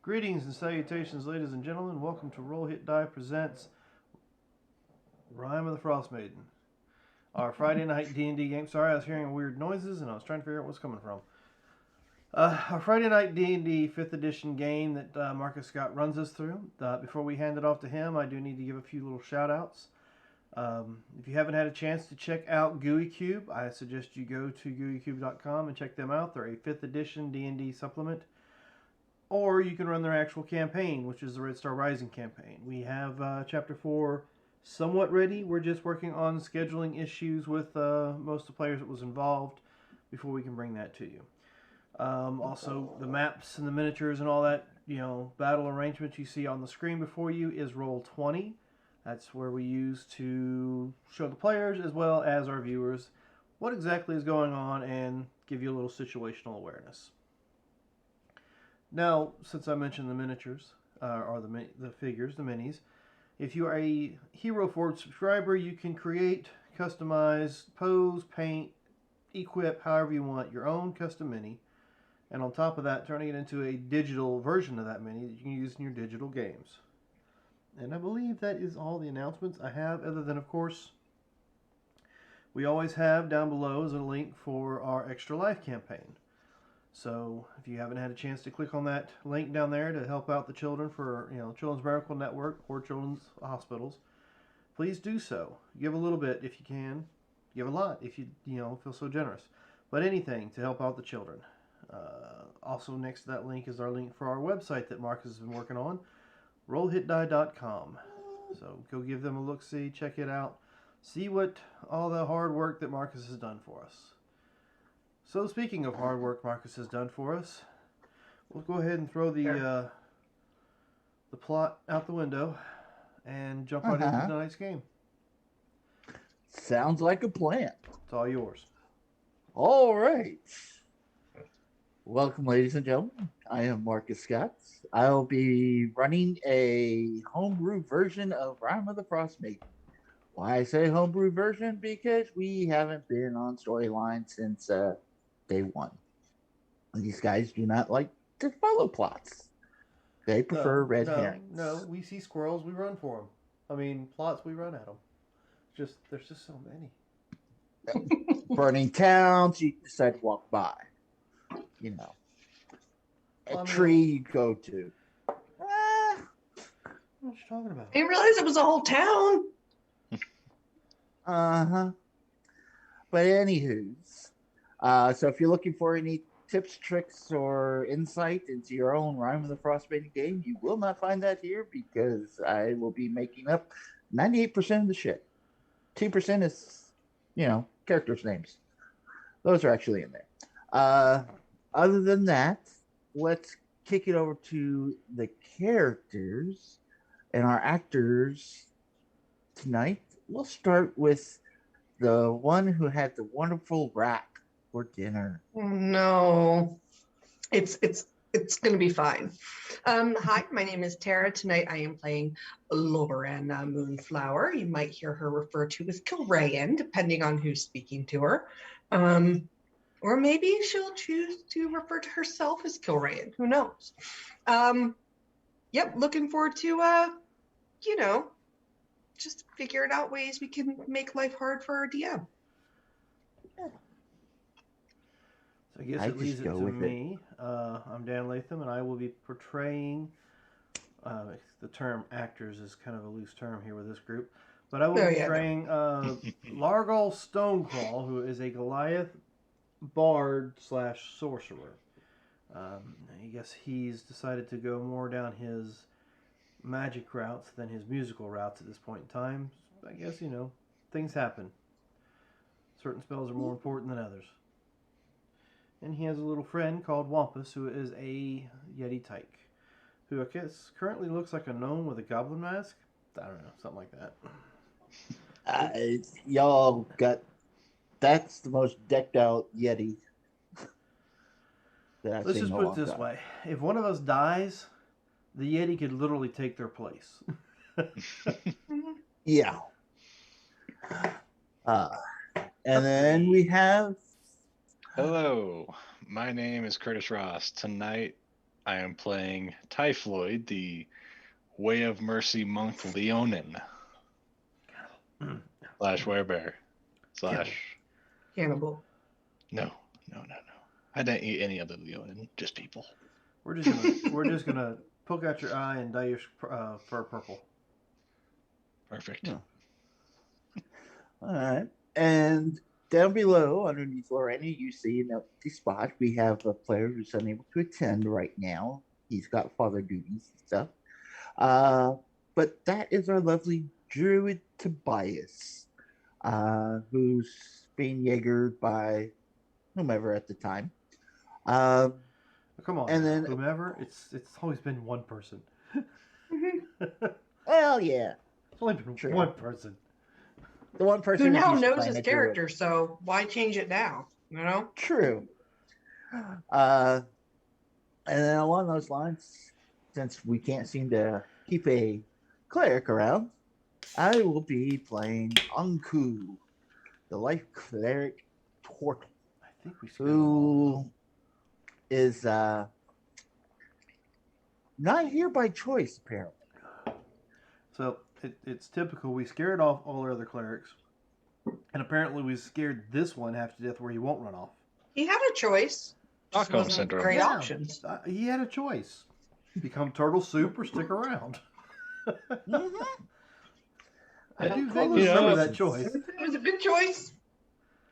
Greetings and salutations, ladies and gentlemen. Welcome to Roll Hit Die presents Rime of the Frostmaiden, our Friday night D&D game. Sorry, I was hearing weird noises and I was trying to figure out what's coming from. Our Friday night D&D 5th edition game that Marcus Scott runs us through. Before we hand it off to him, I do need to give a few little shout-outs. If you haven't had a chance to check out GUI Cube, I suggest you go to GUICube.com and check them out. They're a 5th edition D&D supplement. Or you can run their actual campaign, which is the Red Star Rising campaign. We have Chapter 4 somewhat ready. We're just working on scheduling issues with most of the players that was involved before we can bring that to you. Also, the maps and the miniatures and all that, battle arrangements you see on the screen before you is Roll20. That's where we use to show the players as well as our viewers what exactly is going on and give you a little situational awareness. Now, since I mentioned the miniatures, or the figures, the minis, if you are a Hero Forge subscriber, you can create, customize, pose, paint, equip, however you want, your own custom mini. And on top of that, turning it into a digital version of that mini that you can use in your digital games. And I believe that is all the announcements I have, other than, of course, we always have down below is a link for our Extra Life campaign. So if you haven't had a chance to click on that link down there to help out the children for Children's Miracle Network or Children's Hospitals, please do so. Give a little bit if you can. Give a lot if you feel so generous. But anything to help out the children. Also next to that link is our link for our website that Marcus has been working on, rollhitdie.com. So go give them a look-see, check it out, see what all the hard work that Marcus has done for us. So speaking of hard work Marcus has done for us, we'll go ahead and throw the plot out the window and jump right into tonight's game. Sounds like a plan. It's all yours. All right. Welcome, ladies and gentlemen. I am Marcus Scott. I'll be running a homebrew version of Rime of the Frostmaiden. Why I say homebrew version? Because we haven't been on storyline since day one. These guys do not like to follow plots. They prefer red herrings. No, we see squirrels, we run for them. I mean, plots, we run at them. There's just so many. Burning towns, you decide to walk by. A tree you go to. What are you talking about? I didn't realize it was a whole town. But anywho's, so if you're looking for any tips, tricks, or insight into your own Rime of the Frostmaiden game, you will not find that here because I will be making up 98% of the shit. 2% is, characters' names. Those are actually in there. Other than that, let's kick it over to the characters and our actors tonight. We'll start with the one who had the wonderful rat for dinner. No, it's gonna be fine. Hi, my name is Tara. Tonight I am playing Lorana Moonflower. You might hear her referred to as Kilrayan, depending on who's speaking to her. Or maybe she'll choose to refer to herself as Kilrayan. Who knows? Yep, looking forward to just figuring out ways we can make life hard for our DM. So I guess it leads it to me. I'm Dan Latham, and I will be portraying. The term actors is kind of a loose term here with this group, but I will be portraying Largal Stonecrawl, who is a Goliath bard / sorcerer. I guess he's decided to go more down his magic routes than his musical routes at this point in time. I guess, things happen. Certain spells are more important than others. And he has a little friend called Wampus, who is a Yeti tyke, who I guess currently looks like a gnome with a goblin mask. I don't know, something like that. Y'all got... That's the most decked out Yeti. Let's just put it this way. If one of us dies, the Yeti could literally take their place. Yeah. And then we have... Hello, my name is Curtis Ross. Tonight, I am playing Typhoid, the Way of Mercy monk Leonin slash werebear slash. Cannibal. No. I didn't eat any of the Leonin, just people. We're just gonna poke out your eye and dye your fur purple. Perfect. Yeah. All right. And down below, underneath Lorena, you see an empty spot. We have a player who's unable to attend right now. He's got father duties and stuff. But that is our lovely Druid Tobias, who's being Jaegered by whomever at the time. Come on, and now. then Whomever. It's always been one person. well, yeah, It's only been True. one person. the one person Who now used to knows playing his a Druid. character, so why change it now? You know? True. And then along those lines, since we can't seem to keep a cleric around, I will be playing Anku, the life cleric turtle, I think we scared them all. who is not here by choice, apparently. So it's typical. We scared off all our other clerics, and apparently we scared this one half to death where he won't run off. He had a choice. Just Stockholm wasn't syndrome. great Yeah. options. He had a choice: become turtle soup or stick around. I do vaguely remember that choice. It was a good choice.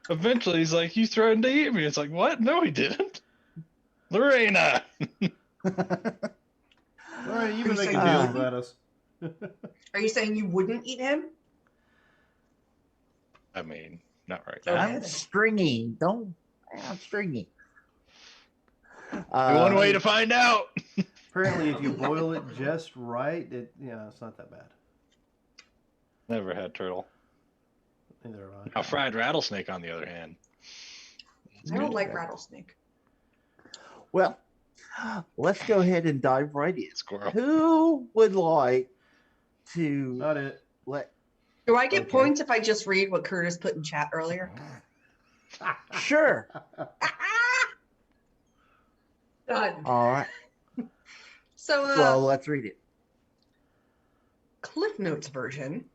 Eventually, he's like, "You threatened to eat me." It's like, what? No, he didn't. Lorena. All right, you've been Are you making saying- deals about us. Are you saying you wouldn't eat him? I mean, not right Okay. now. I'm stringy. I'm stringy. One way to find out. Apparently, if you boil it just right, it's not that bad. Never had turtle. Neither have I. A fried rattlesnake, on the other hand. I don't like rattlesnake. Well, let's go ahead and dive right in. Squirrel. Who would like to Not it. let? Do I get Okay. points if I just read what Curtis put in chat earlier? Sure. Done. All right. So, Well, let's read it. Cliff Notes version.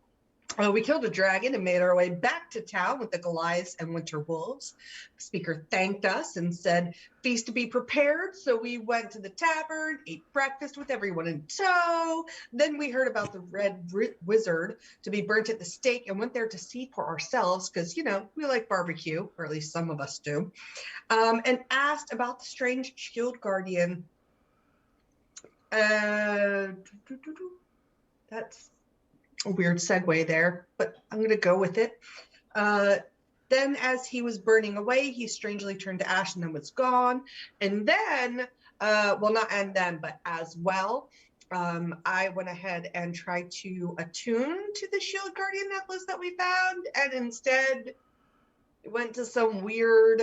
We killed a dragon and made our way back to town with the Goliaths and winter wolves. The speaker thanked us and said, "Feast to be prepared." So we went to the tavern, ate breakfast with everyone in tow. Then we heard about the red wizard to be burnt at the stake and went there to see for ourselves because, we like barbecue, or at least some of us do, and asked about the strange shield guardian. That's a weird segue there, but I'm going to go with it. Then as he was burning away, he strangely turned to ash and then was gone. And then, but as well, I went ahead and tried to attune to the Shield Guardian necklace that we found, and instead went to some weird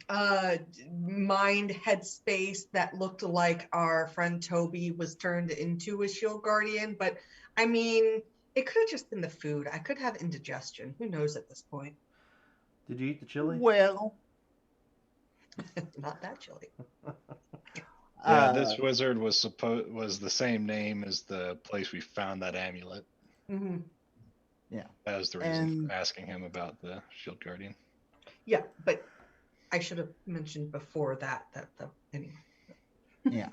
mind headspace that looked like our friend Toby was turned into a Shield Guardian. But I mean, it could have just been the food. I could have indigestion. Who knows at this point? Did you eat the chili? Well, Not that chilly. Yeah, this wizard was the same name as the place we found that amulet. Mm-hmm. Yeah. That was the reason for asking him about the Shield Guardian. Yeah, but I should have mentioned before that anyway. Yeah.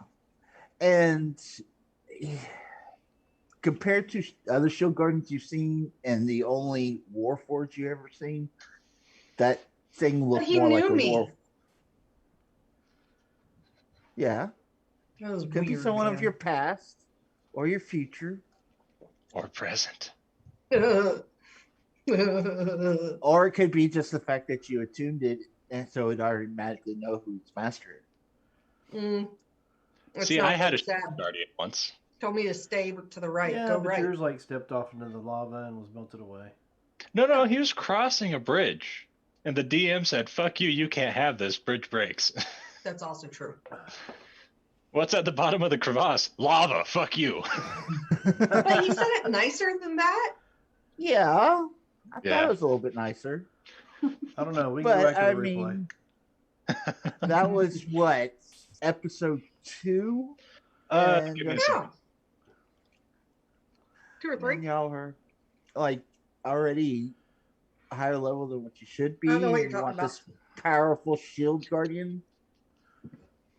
And compared to other Shield Guardians you've seen and the only Warforged you ever seen, that thing looked But he more like knew a me. wolf. Yeah. That was Could be weird, someone of man. your past or your future. Or present. Or it could be just the fact that you attuned it and so it automatically know who's master it. It's See, not I had a so sad. Shield Guardian once. Told me to stay to the right. Yeah, Go but right. yours stepped off into the lava and was melted away. No, he was crossing a bridge. And the DM said, "Fuck you, you can't have this. Bridge breaks." That's also true. What's at the bottom of the crevasse? Lava. Fuck you. But he said it nicer than that. Yeah. I thought Yeah. it was a little bit nicer. I don't know. We can go But back to I the replay. mean, that was what? Episode 2. Give me a And, second. 2 or 3. and y'all are like already higher level than what you should be. I don't know what you're and you talking want about. this powerful shield guardian.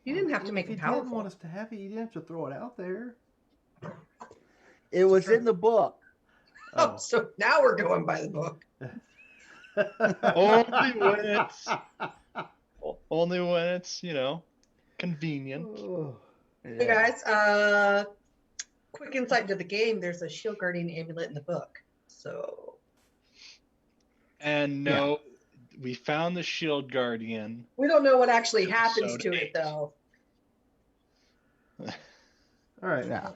You didn't have to make if it you powerful. didn't want us to have it, you didn't have to throw it out there. It was in the book. Oh, so now we're going by the book. Only when it's convenient. Oh. Hey guys, quick insight into the game. There's a shield guardian amulet in the book. So And no, we found the shield guardian. we don't know what actually happens Episode to 8. it though. All right. Yeah.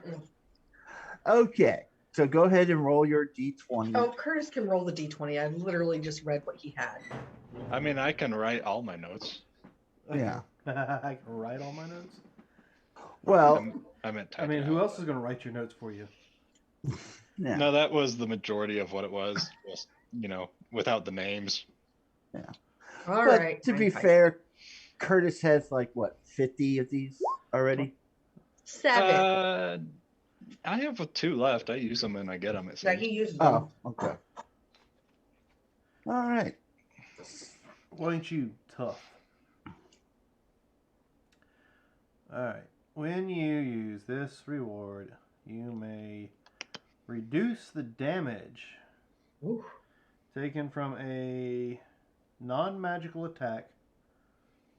Okay. So go ahead and roll your d20. Oh, Curtis can roll the d20. I literally just read what he had. I mean, I can write all my notes. Yeah. I can write all my notes. Well, I meant type I mean, it who out. else is going to write your notes for you? yeah. No, that was the majority of what it was. Just without the names. All But right. to be fair, Curtis has like what, 50 of these already? 7. I have 2 left. I use them and I get them. It Yeah, seems. he used them. Oh, okay. All right. Why ain't you tough? Alright. When you use this reward, you may reduce the damage Ooh. taken from a non-magical attack.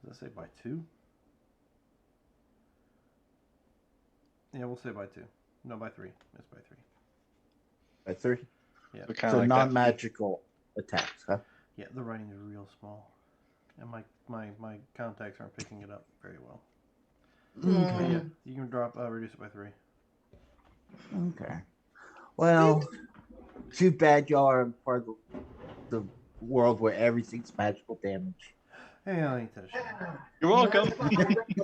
Does that say by 2? Yeah, we'll say by 2. No, by 3. It's by 3. By 3? Yeah. But kinda So like that. non-magical attacks, huh? Yeah, the writing is real small. And my contacts aren't picking it up very well. But yeah, you can reduce it by 3. Okay. Well, too bad y'all are part of the world where everything's magical damage. Hey, I ain't that ashamed. You're welcome.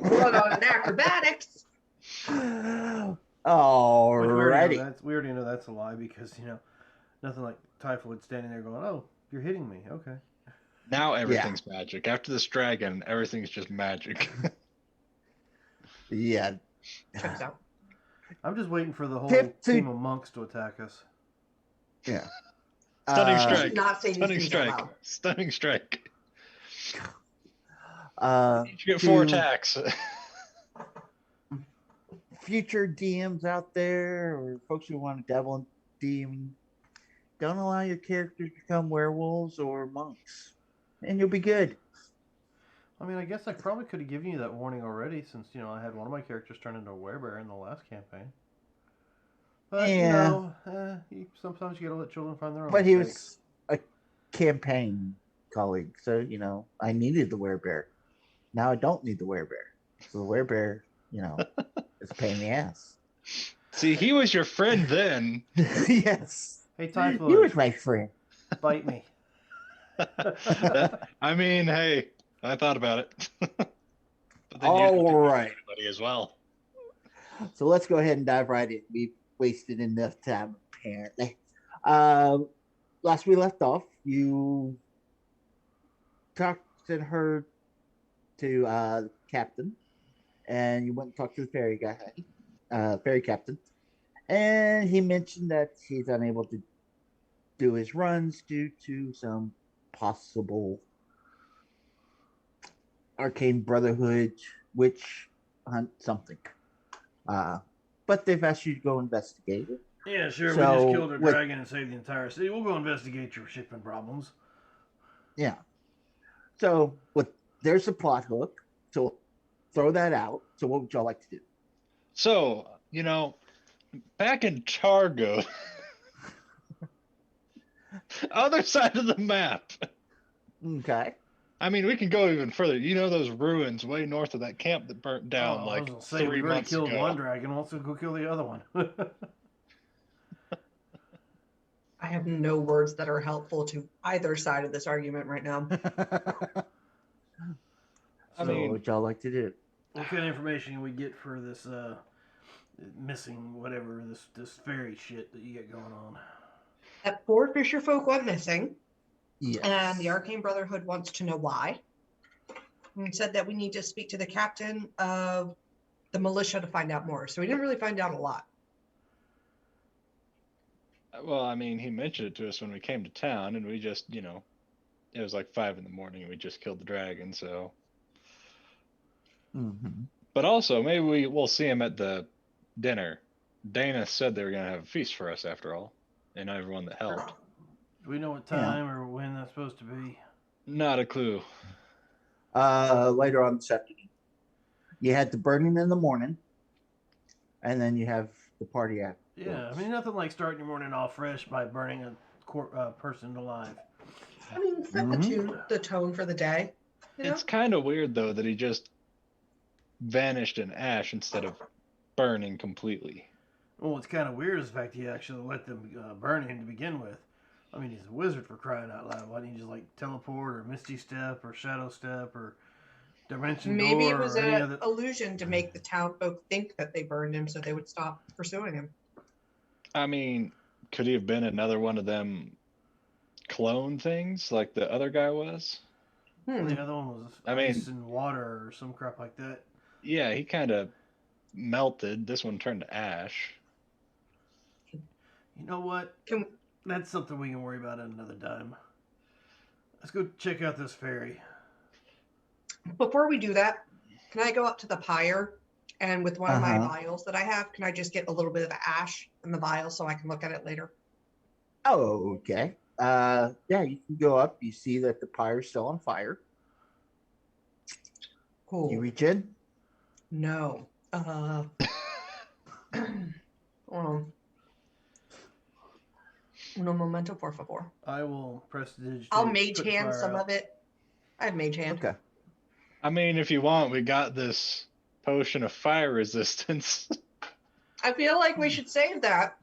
Run on acrobatics. Alrighty. We already know that's a lie because, nothing like Typhoid standing there going, oh, you're hitting me. Okay. Now everything's magic. After this dragon, everything's just magic. Yeah. Checks out. I'm just waiting for the whole 50. team of monks to attack us. Yeah. Stunning You strike. should not say these Stunning things out strike. loud. Stunning strike. You get to 4 attacks. Future DMs out there, or folks who want to dabble in DM, don't allow your characters to become werewolves or monks, and you'll be good. I mean, I guess I probably could have given you that warning already since, I had one of my characters turn into a werebear in the last campaign. But, sometimes you gotta let children find their own But he mistakes. was a campaign colleague, so, I needed the werebear. Now I don't need the werebear. So the werebear, is a pain in the ass. See, he was your friend then. Yes. Hey, He Typhoid, was my friend. bite me. I mean, hey, I thought about it. But then you All didn't right. anybody as well. So let's go ahead and dive right in. We've wasted enough time, apparently. Last we left off, you talked and heard to the captain, and you went and talked to the ferry guy, ferry captain, and he mentioned that he's unable to do his runs due to some possible Arcane Brotherhood witch hunt something. But they've asked you to go investigate it. Yeah, sure. So, we just killed a with- dragon and saved the entire city. We'll go investigate your shipping problems. Yeah. So there's a plot hook. So throw that out. So what would y'all like to do? So, back in Targo, other side of the map. Okay. I mean, we can go even further. Those ruins way north of that camp that burnt down I was gonna say, 3 we already months killed ago. one dragon. Let's go kill the other one. I have no words that are helpful to either side of this argument right now. I So mean- what would y'all like to do? What kind of information can we get for this missing whatever this fairy shit that you got going on? That 4 fisher folk went missing, Yes. and the Arcane Brotherhood wants to know why. And said that we need to speak to the captain of the militia to find out more. So we didn't really find out a lot. Well, I mean, he mentioned it to us when we came to town, and we just, it was like 5 a.m. and we just killed the dragon. So, but also maybe we'll see him at the dinner. Dana said they were gonna have a feast for us after all, and everyone that helped. Do we know what time or when that's supposed to be? Not a clue. Later on this afternoon. You had the burning in the morning, and then you have the party after. Yeah, I mean, nothing like starting your morning off fresh by burning a person alive. I mean, set the tone for the day. You know? It's kind of weird, though, that he just vanished in ash instead of burning completely. Well, what's kind of weird is the fact he actually let them burn him to begin with. I mean, he's a wizard, for crying out loud. Why didn't he just, like, teleport or Misty Step or Shadow Step or Dimension Door? Maybe it was or an illusion to make the townsfolk think that they burned him so they would stop pursuing him. I mean, could he have been another one of them clone things like the other guy was? Well, the other one was ice and water or some crap like that. Yeah, he kind of melted. This one turned to ash. You know what? That's something we can worry about at another time. Let's go check out this ferry. Before we do that, can I go up to the pyre and with one of my vials that I have, can I just get a little bit of ash in the vial so I can look at it later? Oh, okay. Yeah, you can go up. You see that the pyre's still on fire. Cool. You reach in? No. No momento, por favor. I will prestidigitate. I'll mage hand some of it. I have mage hand. Okay. I mean, if you want, we got this potion of fire resistance. I feel like we should save that.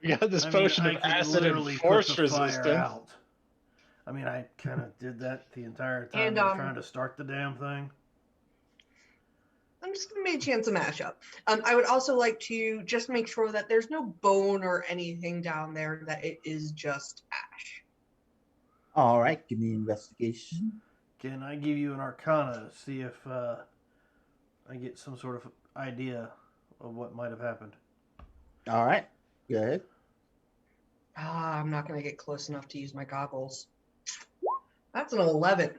We got this potion of acid and force resistance. I mean, I kind of did that the entire time we were trying to start the damn thing. I'm just going to mage hand some ash up. I would also like to just make sure that there's no bone or anything down there, that it is just ash. All right, give me an investigation. Can I give you an arcana to see if I get some sort of idea of what might have happened? All right, go ahead. I'm not going to get close enough to use my goggles. That's an 11.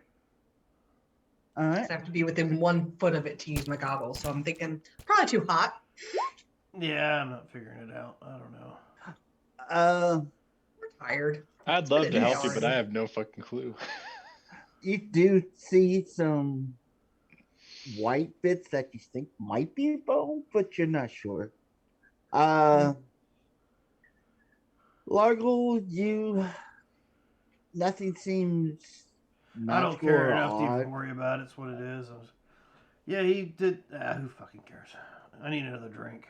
All right. I have to be within 1 foot of it to use my goggles, so I'm thinking probably too hot. Yeah, I'm not figuring it out. I don't know. We're tired. I'd love to help you, but I have no fucking clue. You do see some white bits that you think might be a bone, but you're not sure. Largle, nothing seems I don't care enough to even worry about it. It's what it is. Yeah, he did. Who fucking cares? I need another drink.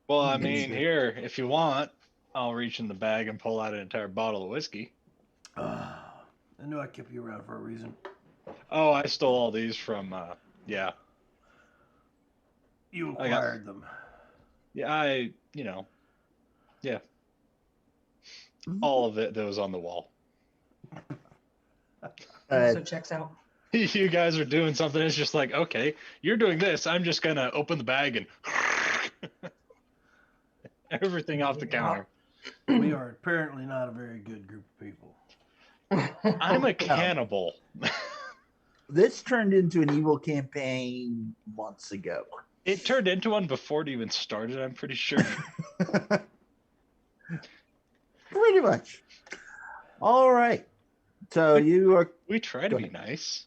Well, I mean, here, if you want, I'll reach in the bag and pull out an entire bottle of whiskey. I knew I kept you around for a reason. Oh, I stole all these from, yeah. You acquired them. Yeah, yeah. All of it that was on the wall. So checks out. You guys are doing something. It's just like, okay, you're doing this. I'm just going to open the bag and everything off the counter. We are apparently not a very good group of people. I'm a cannibal. This turned into an evil campaign months ago. It turned into one before it even started, I'm pretty sure. Pretty much. All right. So we try to be nice.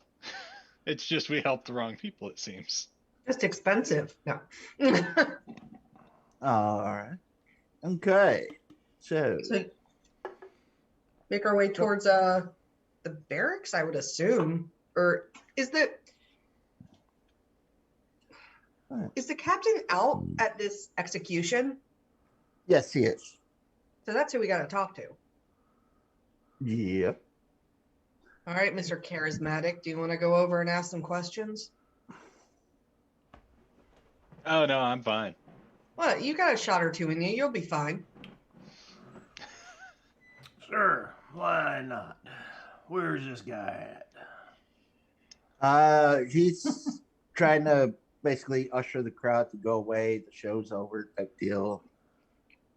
It's just we help the wrong people, it seems. Just expensive. No. All right. Okay. So make our way towards the barracks, I would assume. Or is the captain out at this execution? Yes, he is. So that's who we got to talk to. Yep. All right, Mr. Charismatic, do you want to go over and ask some questions? Oh, no, I'm fine. Well, you got a shot or two in you. You'll be fine. Sure, why not? Where's this guy at? He's trying to basically usher the crowd to go away. The show's over, type deal.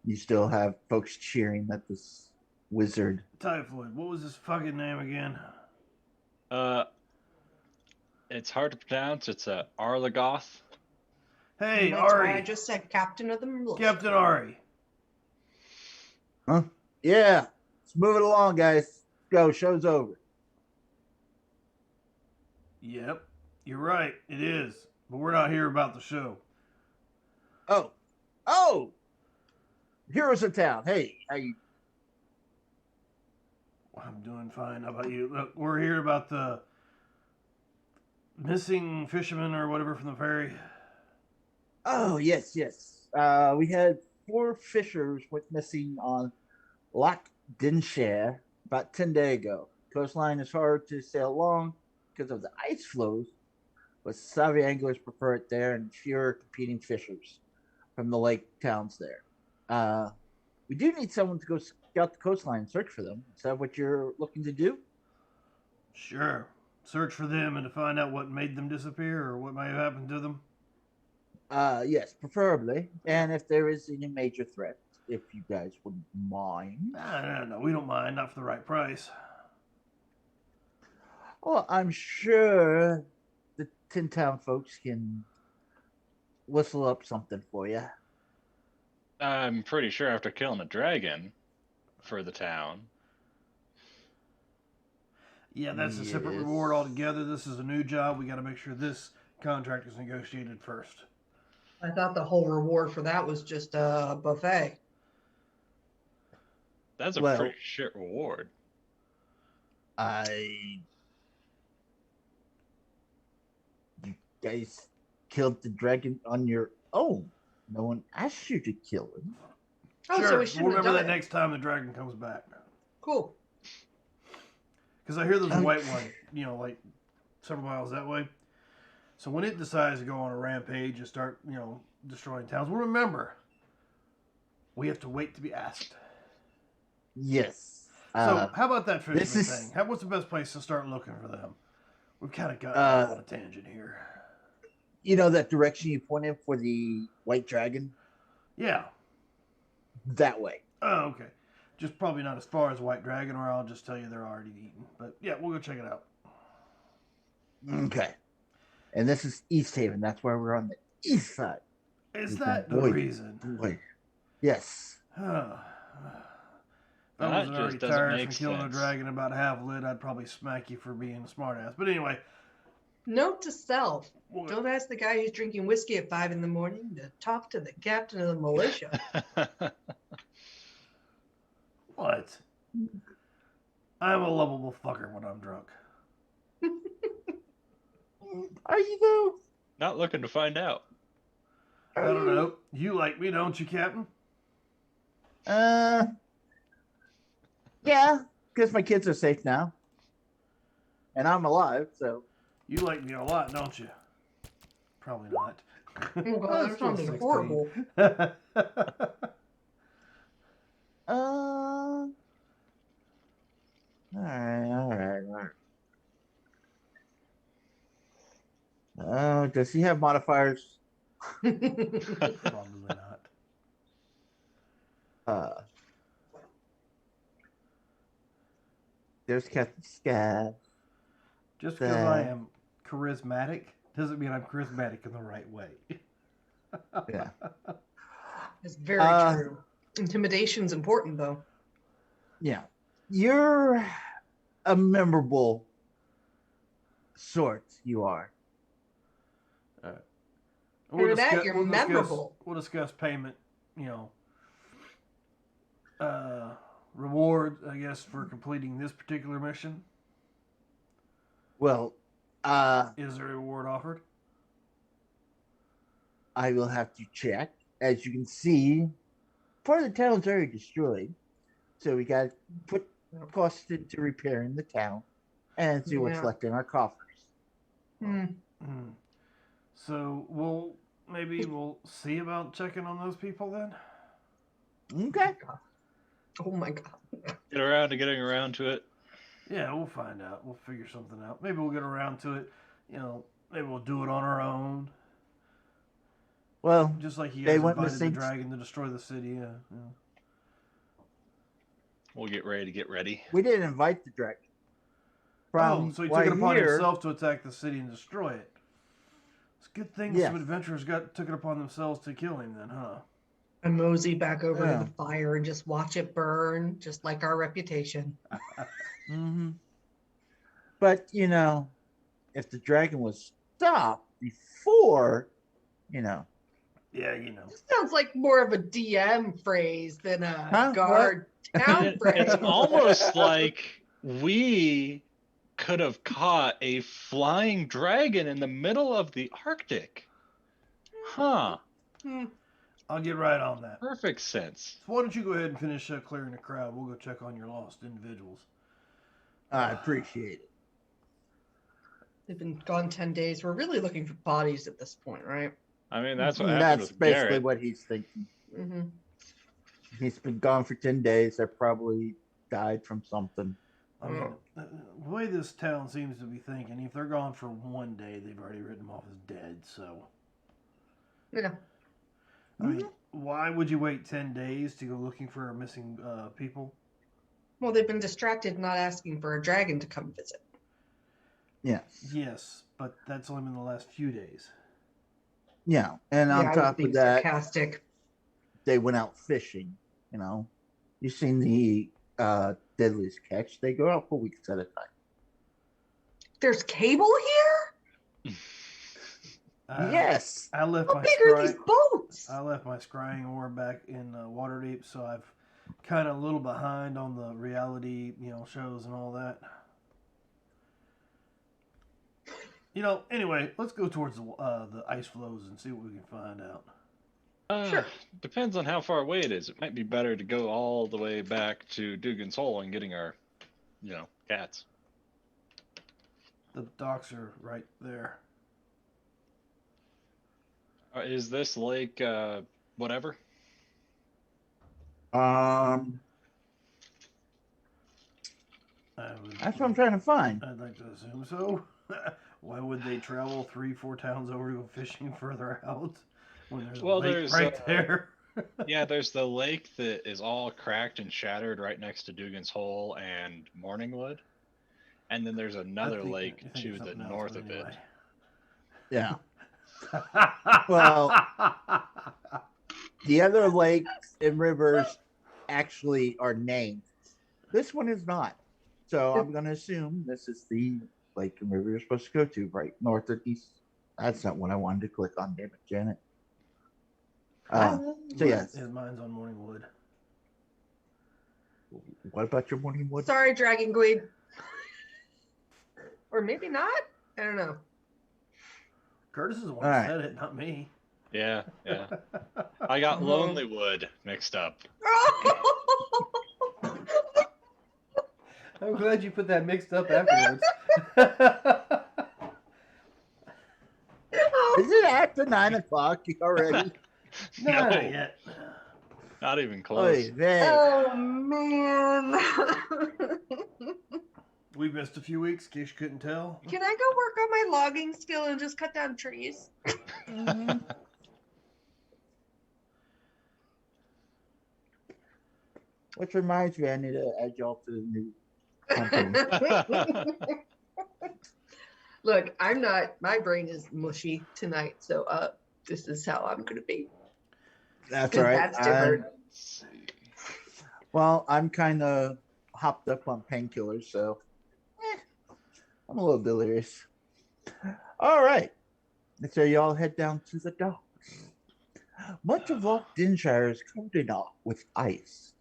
You still have folks cheering at this wizard. Typhoid. What was his fucking name again? It's hard to pronounce. It's a Arlagoth. Hey, And that's why I Ari. just said Captain of the Militia. Captain Ari. Huh? Yeah. Let's move it along, guys. Go. Show's over. Yep, you're right. It is. But we're not here about the show. Oh! Heroes of town. Hey, how you? I'm doing fine. How about you? Look, we're here about the missing fisherman or whatever from the ferry. Oh, yes. We had 4 fishers went missing on Loch Dinshire about 10 days ago. Coastline is hard to sail along because of the ice flows, but savvy anglers prefer it there and fewer competing fishers from the lake towns there. We do need someone to go scout the coastline and search for them. Is that what you're looking to do? Sure. Search for them and to find out what made them disappear or what might have happened to them. Yes, preferably. And if there is any major threat, if you guys wouldn't mind. No, we don't mind. Not for the right price. Well, I'm sure the Tin Town folks can whistle up something for you. I'm pretty sure after killing a dragon for the town. Yeah, that's a separate reward altogether. This is a new job. We got to make sure this contract is negotiated first. I thought the whole reward for that was just a buffet. That's a pretty shit reward. You guys killed the dragon on your own. No one asked you to kill him. Oh, sure, so we shouldn't we'll have remember done that it. next time the dragon comes back. Cool. Because I hear there's a white one, like several miles that way. So when it decides to go on a rampage and start, destroying towns, we'll remember. We have to wait to be asked. Yes. So how about that fisherman this is- thing? What's the best place to start looking for them? We've kind of got on a tangent here. You know that direction you pointed for the white dragon? Yeah. That way. Oh, okay. Just probably not as far as White Dragon, or I'll just tell you they're already eaten. But yeah, we'll go check it out. Okay. And this is East Haven. That's where we're on the east side. Is that the Boy. reason? Wait. Yes. If I That wasn't just already doesn't tired make from killing a sense. dragon about half lit, I'd probably smack you for being a smartass. But anyway, Note to self: we'll- don't ask the guy who's drinking whiskey at 5 a.m. to talk to the captain of the militia. what? I'm a lovable fucker when I'm drunk. Are you though? Not looking to find out. I don't know. You like me, don't you, Captain? Yeah, because my kids are safe now. And I'm alive, so. You like me a lot, don't you? Probably not. Oh, God, I'm that still sounded 16. horrible. All right. Does he have modifiers? Probably not. There's Captain Scab. Just because I am charismatic doesn't mean I'm charismatic in the right way. Yeah. It's very true. Intimidation's important, though. Yeah. You're a memorable sort, you are. Hear that? You're memorable. We'll discuss payment, reward, I guess, for completing this particular mission. Well, Is there a reward offered? I will have to check. As you can see, part of the town's already destroyed. So we got to put cost into repairing the town and see what's left in our coffers. So we'll see about checking on those people then. Okay. Oh my God. Get around to getting around to it. Yeah, we'll find out. We'll figure something out. Maybe we'll get around to it. Maybe we'll do it on our own. Well, Just like you they guys went invited the missing. dragon to destroy the city. Yeah. We'll get ready to get ready. We didn't invite the dragon. From So he what took I it upon hear, himself to attack the city and destroy it. It's a good thing Yes. some adventurers took it upon themselves to kill him then, huh? And mosey back over Yeah. to the fire and just watch it burn, just like our reputation. hmm But if the dragon was stopped before, Yeah, This sounds like more of a DM phrase than a Huh? guard town phrase. It's almost like we could have caught a flying dragon in the middle of the Arctic. Huh. I'll get right on that. Perfect sense. So why don't you go ahead and finish clearing the crowd? We'll go check on your lost individuals. I appreciate it. They've been gone 10 days. We're really looking for bodies at this point, right? I mean, that's what happened That's with basically Garrett. what he's thinking. Mm-hmm. He's been gone for 10 days. They probably died from something. I mean, the way this town seems to be thinking, if they're gone for one day, they've already written them off as dead, so. Yeah. I mean, why would you wait 10 days to go looking for missing people? Well, they've been distracted not asking for a dragon to come visit. Yes. Yes, but that's only been the last few days. Yeah. And on I was top of being that, sarcastic. they went out fishing. You've seen the Deadliest Catch. They go out for weeks at a time. There's cable here? Yes. I left How my big are these boats? I left my scrying orb back in Waterdeep, so I've kind of a little behind on the reality, shows and all that. Anyway, let's go towards the ice flows and see what we can find out. Sure. Depends on how far away it is. It might be better to go all the way back to Dugan's Hole and getting our, cats. The docks are right there. Is this lake whatever? That's what I'm trying to find. I'd like to assume so. Why would they travel 3-4 towns over to go fishing further out when there's a lake right there? Yeah, there's the lake that is all cracked and shattered right next to Dugan's Hole and Morningwood. And then there's another lake to the north of it. Yeah. Well, the other lakes and rivers actually are named. This one is not. So I'm going to assume this is the lake and river you're supposed to go to, right? North and east. That's not what I wanted to click on, damn it, Janet. So yes. Mine's on Morningwood. What about your Morningwood? Sorry, Dragon Queen. Or maybe not? I don't know. Curtis is the one who said it, not me. Yeah. I got Lonelywood mixed up. I'm glad you put that mixed up afterwards. Is it after 9 o'clock already? No, not yet. Not even close. Oh, man. We missed a few weeks, in case you couldn't tell. Can I go work on my logging skill and just cut down trees? Which reminds me, I need to add y'all to the new company. Look, I'm not, my brain is mushy tonight, so this is how I'm going to be. That's all right. That's different. Well, I'm kind of hopped up on painkillers, so I'm a little delirious. All right. So y'all head down to the docks. Much of Loch Dinshire is coated off with ice.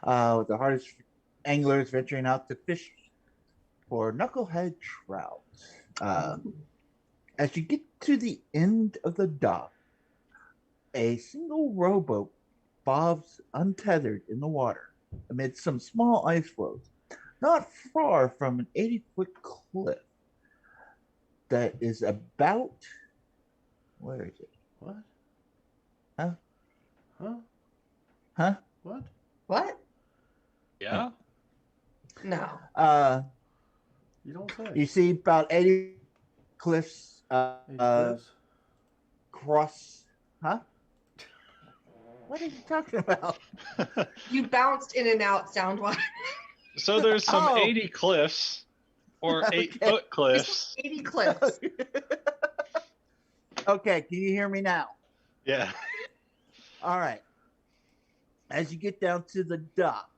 With the hardest anglers venturing out to fish for knucklehead trout. As you get to the end of the dock, a single rowboat bobs untethered in the water amid some small ice floes, not far from an 80-foot cliff that is about. Where is it? What? Huh? Huh? Huh? What? What? Yeah? No. You don't say. You see about 80 cliffs Cliffs? across Huh? What are you talking about? You bounced in and out sound-wise. So there's some Oh. 80 cliffs or Okay. 8-foot cliffs. 80 clips. Okay, can you hear me now? Yeah. All right. As you get down to the dock,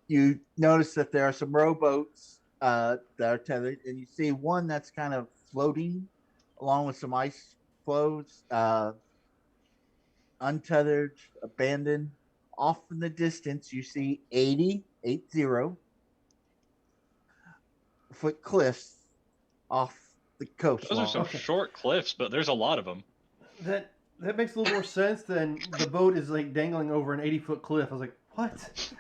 you notice that there are some rowboats that are tethered, and you see one that's kind of floating along with some ice floes, untethered, abandoned. Off in the distance, you see 80 foot cliffs off the Those are coastline. some Okay. short cliffs, but there's a lot of them. That makes a little more sense than the boat is like dangling over an 80-foot cliff. I was like, what?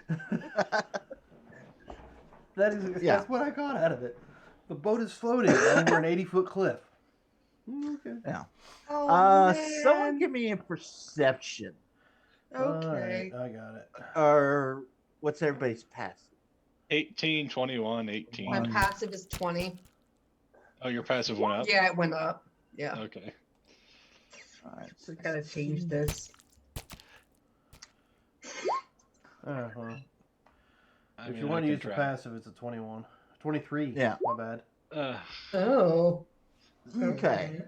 That's what I got out of it. The boat is floating over an 80-foot cliff. Okay. Yeah. Oh, Someone man. give me a perception. Okay. All right, I got it. Or what's everybody's passive? 18, 21, 18. My passive is 20. Oh, your passive went up? Yeah, it went up. Yeah. Okay. All right, I gotta change this. Uh-huh. I If mean, you I want to can use the try. passive, it's a 21. 23. Yeah. My bad. Oh. Okay.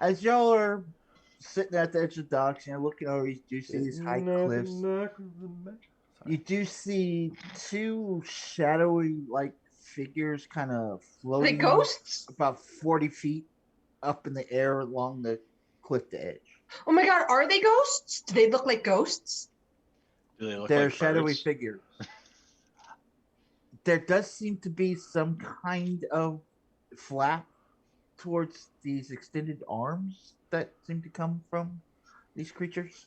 As y'all are sitting at the edge of the docks, looking over, you do see these high cliffs. You do see two shadowy like figures kind of Are they floating ghosts? about 40 feet up in the air along the cliff edge. Oh my god, are they ghosts? Do they look like ghosts? Do they look They're like shadowy birds? figures. There does seem to be some kind of flap towards these extended arms that seem to come from these creatures.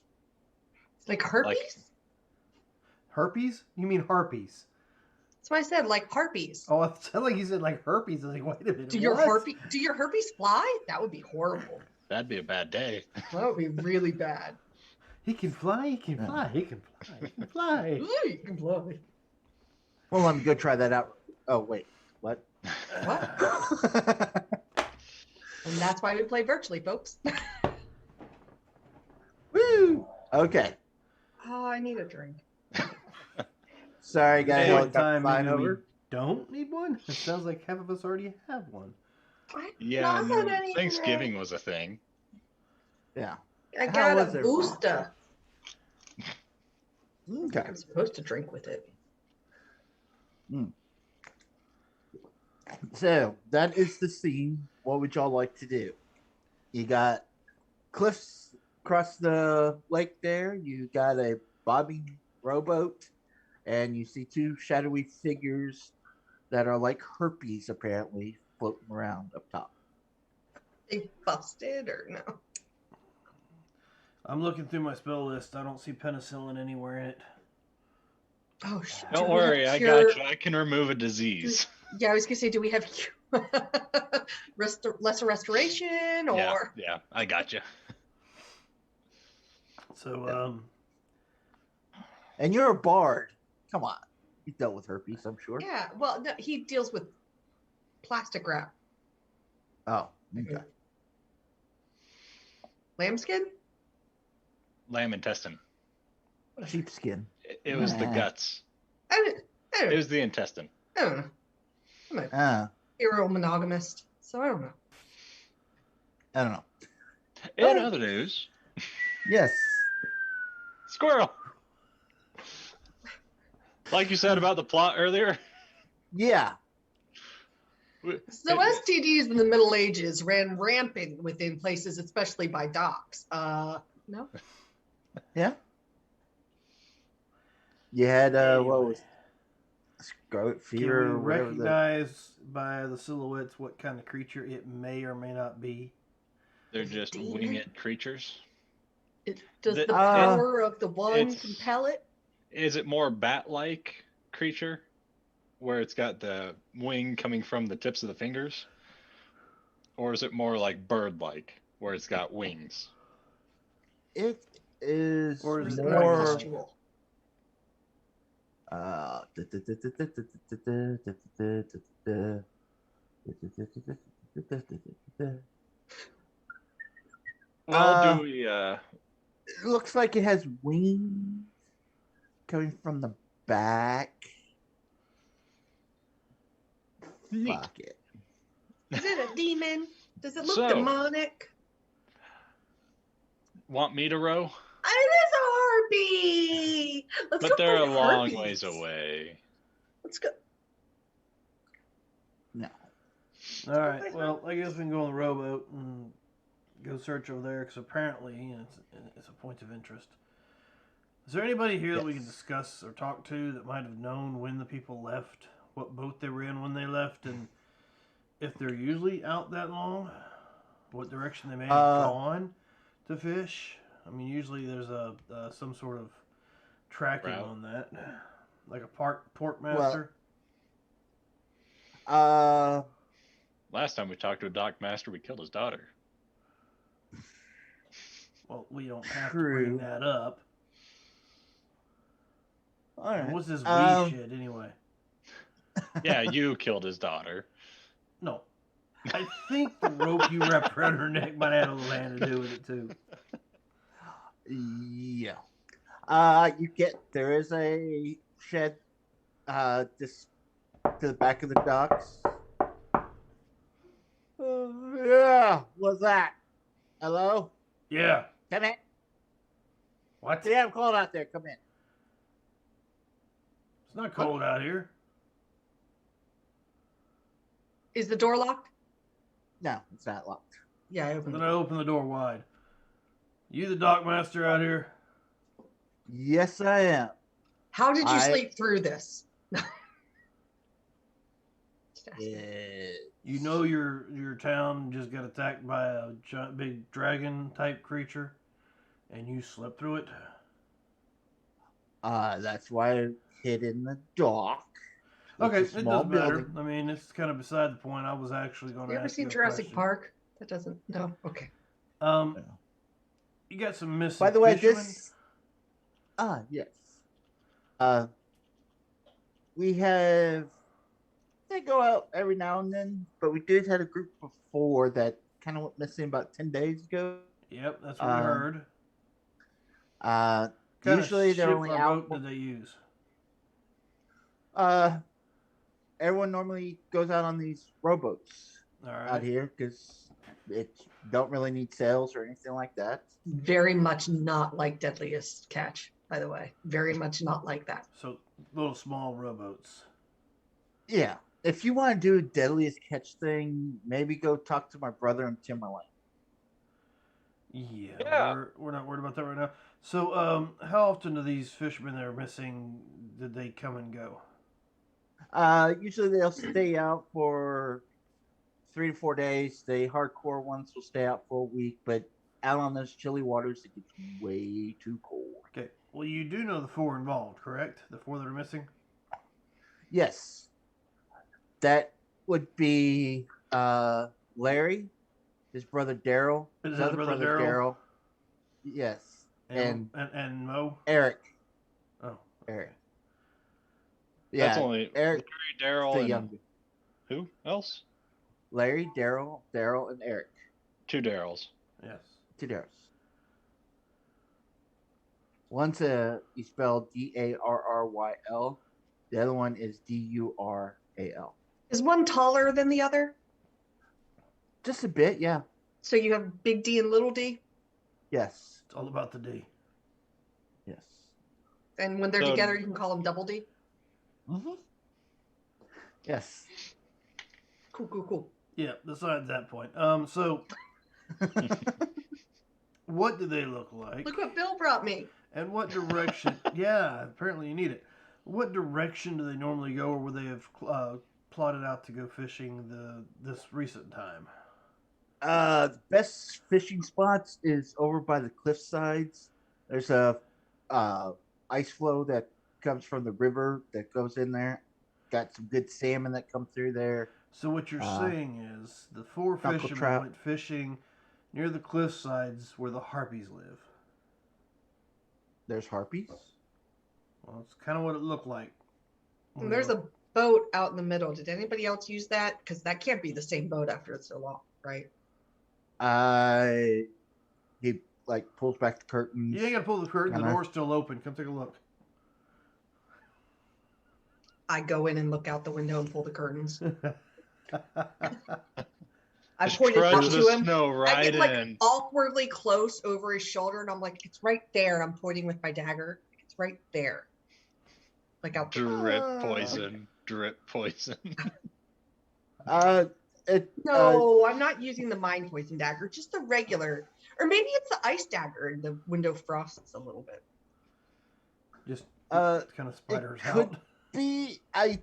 Like herpes? Herpes? You mean harpies? That's what I said, like harpies. Oh, it sounded like you said like herpes. I was like, wait a minute. Do your what? herpes fly? That would be horrible. That'd be a bad day. That would be really bad. He can fly. He can fly. He can fly. He can fly. Ooh, you can fly. Well, let me go try that out. Oh, wait. What? What? And that's why we play virtually, folks. Woo! Okay. Oh, I need a drink. Sorry, got a Point in helicopter time, flying maybe we over. don't need one. It sounds like half of us already have one. Yeah, Not no, that Thanksgiving was a thing. Yeah. I How got was a it? booster. Okay. I'm supposed to drink with it. So that is the scene. What would y'all like to do? You got cliffs across the lake there. You got a bobbing rowboat, and you see two shadowy figures that are like herpes, apparently, floating around up top. They busted or no? I'm looking through my spell list. I don't see penicillin anywhere in it. Oh shit. Don't Do we have worry, I cure- got you. I can remove a disease. Yeah, I was gonna say, do we have lesser restoration or? Yeah, I got you. So, And you're a bard. Come on. You dealt with herpes, I'm sure. Yeah, well, no, he deals with plastic wrap. Oh, okay. Lambskin? Lamb intestine. Sheepskin. It was the Nah. guts. I don't It know. was the intestine. I don't know. I'm a Ah, hero monogamist, so I don't know. I don't know. In other news, Yes. squirrel. Like you said about the plot earlier. Yeah. So STDs in the Middle Ages ran rampant within places, especially by docks. No? Yeah. You had what Anyway. was scarlet can fever we or whatever recognize by the silhouettes what kind of creature it may or may not be? They're just Demon? winged creatures. Does The- the power of the one it's- compel it? Is it more bat-like creature, where it's got the wing coming from the tips of the fingers, or is it more like bird-like, where it's got wings? It is Or is it More more. pustule? Well, do we? It looks like it has wings coming from the back. Neat. Fuck it. Is it a demon? Does it look So- demonic? Want me to row? It is a harpy. Let's go But they're a find long harpies. ways away. Let's go. No. All right. Well, I guess we can go on the rowboat and go search over there because apparently it's a point of interest. Is there anybody here that we can Yes. discuss or talk to that might have known when the people left, what boat they were in when they left, and if they're usually out that long, what direction they may have gone to fish? I mean, usually there's some sort of tracking Route. on that, like a port master. Last time we talked to a dock master, we killed his daughter. Well, we don't have to True. bring that up. All right. What's this shit anyway? Yeah, you killed his daughter. No. I think the rope you wrapped around her neck might have a little hand to do with it too. Yeah. There is a shed just to the back of the docks. Yeah, what's that? Hello? Yeah. Come in. What? Yeah, I'm cold out there. Come in. It's not cold out here. Is the door locked? No, it's not locked. Yeah, I opened Then it. I open the door wide. You the dock master out here? Yes, I am. How did you I- sleep through this? You know your town just got attacked by a giant, big dragon type creature, and you slept through it. That's why I hid in the dock. Okay, It's a it small doesn't matter. building. I mean, it's kind of beside the point. I was actually going to You ever ask seen you a Jurassic question. Park? That doesn't. No. Okay. You got some missing. By the way, fishermen? yes. We have. They go out every now and then, but we did had a group before that kind of went missing about 10 days ago. Yep, that's what we heard. Uh, Kind usually of they're ship only or out. boat did they use? Everyone normally goes out on these rowboats All out right. here because it don't really need sails or anything like that. Very much not like Deadliest Catch, by the way. Very much not like that. So little small rowboats. Yeah. If you want to do a deadliest catch thing, maybe go talk to my brother in Timberline. Yeah. We're not worried about that right now. So, how often do these fishermen that are missing did they come and go? Usually they'll stay out for 3 to 4 days. The hardcore ones will stay out for a week, but out on those chilly waters, it gets way too cold. Okay. Well, you do know the 4 involved, correct? The 4 that are missing. Yes. That would be Larry, his brother Daryl, Is his that other brother brother Daryl? Daryl. Yes. And And Mo. Eric. Oh. Eric. That's Yeah, only Eric, Larry, Daryl, the and younger. who else? Larry, Daryl, and Eric. 2 Daryls. Yes. 2 Daryls. One's you spell Darryl. The other one is Dural. Is one taller than the other? Just a bit, yeah. So you have Big D and Little D? Yes. It's all about the D. Yes. And when they're So- together, you can call them Double D? Mm-hmm. Yes. Cool. Yeah. Besides that point, so what do they look like? Look what Bill brought me. And what direction? Yeah, apparently you need it. What direction do they normally go, or would they have plotted out to go fishing this recent time? The best fishing spots is over by the cliff sides. There's a ice flow that comes from the river that goes in there. Got some good salmon that come through there. So what you're saying is the 4 knuckle fishermen trout. went fishing near the cliff sides where the harpies live. There's harpies. Well, it's kind of what it looked like. And there's a boat out in the middle. Did anybody else use that? Because that can't be the same boat after it's so long, right? He like pulls back the curtains. You ain't gotta pull the curtain. The Kinda- door's still open. Come take a look. I go in and look out the window and pull the curtains. I Just point it up trudge to the him. snow I right get like in. awkwardly close over his shoulder, and I'm like, "It's right there." I'm pointing with my dagger. It's right there, like out. Drip poison. Drip poison. No, I'm not using the mind poison dagger. Just the regular, or maybe it's the ice dagger, and the window frosts a little bit. Just Uh, kind of spiders could- out. I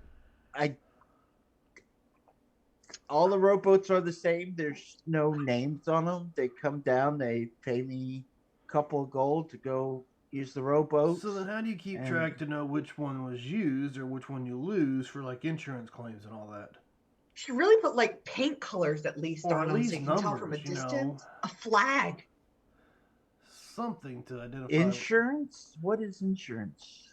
all the rowboats are the same. There's no names on them. They come down. They pay me a couple of gold to go use the rowboats. So then, how do you keep and- track to know which one was used or which one you lose for like insurance claims and all that? She really put like paint colors at least Or on at them, least so you can tell from a numbers, you know. distance. A flag. Something to identify. Insurance? What is insurance?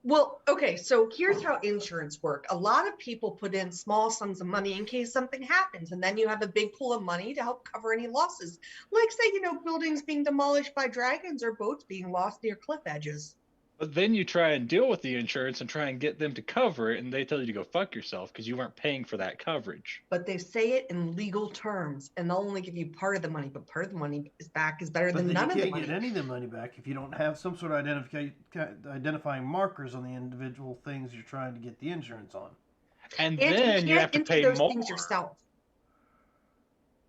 Well, okay, so here's how insurance work. A lot of people put in small sums of money in case something happens, and then you have a big pool of money to help cover any losses. Like, say, buildings being demolished by dragons or boats being lost near cliff edges. But then you try and deal with the insurance and try and get them to cover it, and they tell you to go fuck yourself because you weren't paying for that coverage. But they say it in legal terms, and they'll only give you part of the money, but part of the money is better But than then none you of the can't money. get any of the money back if you don't have some sort of identifying markers on the individual things you're trying to get the insurance on. And And then you can't have to enter pay those more. things yourself.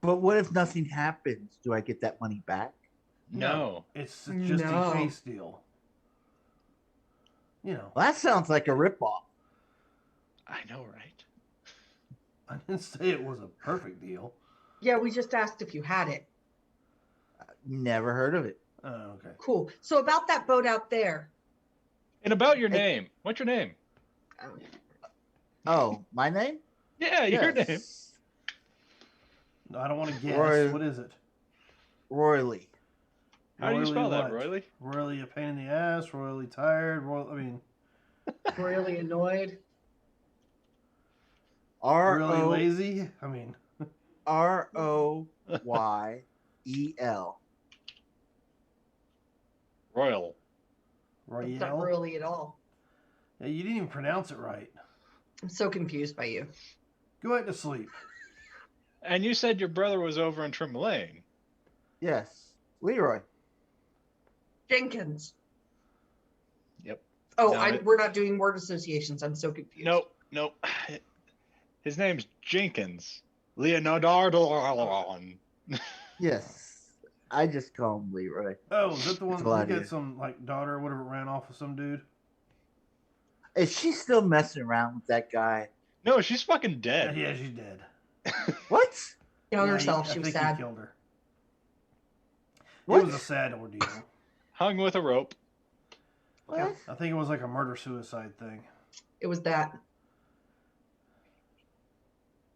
But what if nothing happens? Do I get that money back? No. It's just No. a case deal. Well, that sounds like a ripoff. I know, right? I didn't say it was a perfect deal. Yeah, we just asked if you had it. Never heard of it. Oh, okay. Cool. So about that boat out there. And about your name. What's your name? Oh, my name? Yeah, your name. Yes. No, I don't want to guess. Roy- What is it? Royally. How do you spell that, what? Royley? Royally a pain in the ass, royally tired, royally Really annoyed. really lazy. Royel. Royal. It's not Royale. really at all. Yeah, you didn't even pronounce it right. I'm so confused by you. Go back to sleep. And you said your brother was over in Tremolane. Yes. Leroy. Jenkins. Yep. Oh, No, we're not doing word associations. I'm so confused. Nope. His name's Jenkins. Leonardo. Yes. I just call him Leroy. Oh, is that the one That's a lot that got easier. some daughter or whatever ran off with some dude? Is she still messing around with that guy? No, she's fucking dead. Yeah, she's dead. What? Killing Yeah, herself. I She was think sad. He killed her. What? It was a sad ordeal. Hung with a rope. What? I think it was like a murder-suicide thing. It was that.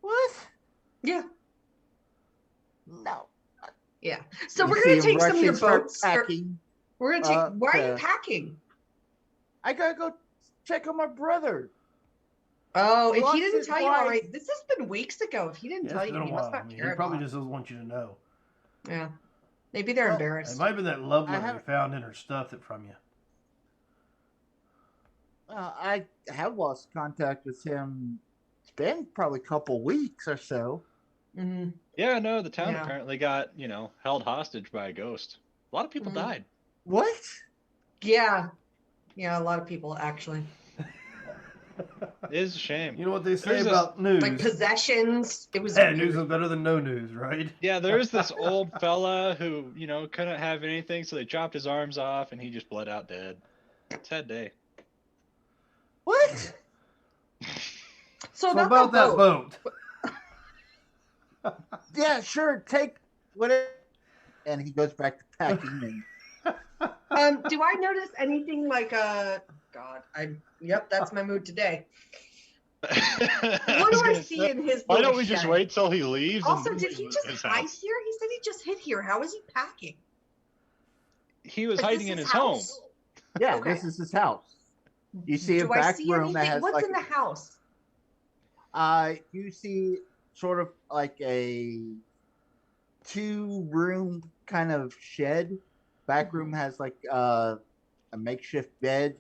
What? Yeah. No. Yeah. So You we're see gonna him take some of rushing, your start boats. Packing. We're gonna take. Why are you Okay. packing? I gotta go check on my brother. Oh, if Lost he didn't his tell you wife. already, this has been weeks ago. If he didn't Yeah, tell it's you, been a he must while. not He care. probably about. just doesn't want you to know. Yeah. Maybe they're Well, It embarrassed. might have been that love I letter you haven't- found in her stuff that from you. I have lost contact with him. It's been probably a couple weeks or so. Mm-hmm. Yeah, no, the town Yeah. apparently got, held hostage by a ghost. A lot of people Mhm. died. What? Yeah. Yeah, a lot of people actually. It is a shame. You know what they say There's about news? Like possessions. It was Yeah, news weird. is better than no news, right? Yeah, there's this old fella who, couldn't have anything, so they chopped his arms off and he just bled out dead. Sad day. What? So So about, about that boat. Yeah, sure. Take whatever. And he goes back to packing. And Do I notice anything like God? Yep, that's my mood today. What do I see in his? Why little don't we just shed? wait till he leaves? and Also, then did we he loot just his hide house? here? He said he just hid here. How is he packing? He was Is hiding this in his home. house? yeah, Okay. this is his house. You see a Do I back see room that anything? has What's like in the house? you see sort of like a 2-room kind of shed. Back room has like a makeshift bed,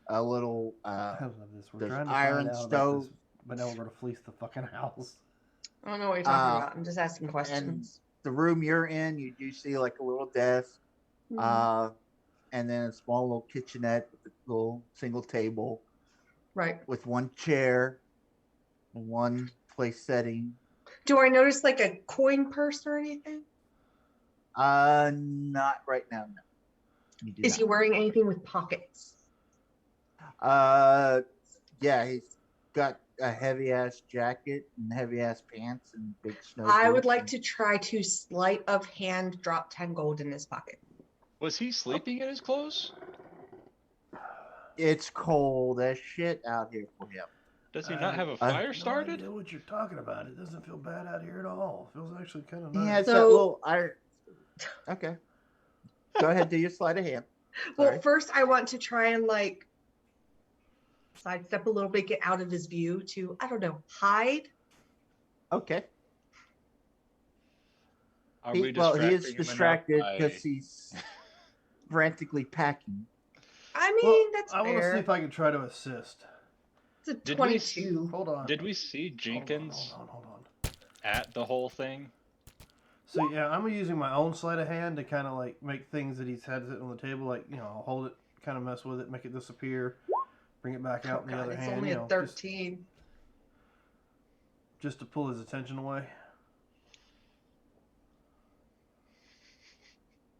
a little I love this. We're there's trying to iron find out about stove. this, but now we're going to fleece the fucking house. I don't know what you're talking Uh, about. I'm just asking and questions. the room you're in, you do see like a little desk, Mhm. and then a small little kitchenette with a little single table Right. with one chair, one place setting. Do I notice like a coin purse or anything? Not right now. No, you do Is he wearing anything with pockets? not. Yeah, he's got a heavy ass jacket and heavy ass pants and big snow boots. I would like to try to sleight of hand drop 10 gold in his pocket. Was he sleeping in his clothes? It's cold as shit out here for him. Does he not have a I- fire No started? idea what you're talking about. It doesn't feel bad out here at all. It feels actually kind of He nice. has So- that little iron. Okay. Go ahead, do your sleight of hand. Well, Sorry. first I want to try and like sidestep a little bit, get out of his view to, I don't know, hide. Okay. Are He we is distracting him distracted enough because by- he's frantically packing. I mean, Well, that's I want to fair. see if I can try to assist. It's a Did we 22. Hold on. Did we see Jenkins Hold on. at the whole thing? So yeah, I'm using my own sleight of hand to kind of like make things that he's had sitting on the table, like I'll hold it, kind of mess with it, make it disappear, bring it back out Oh, in the God, other it's hand, only a 13. just to pull his attention away.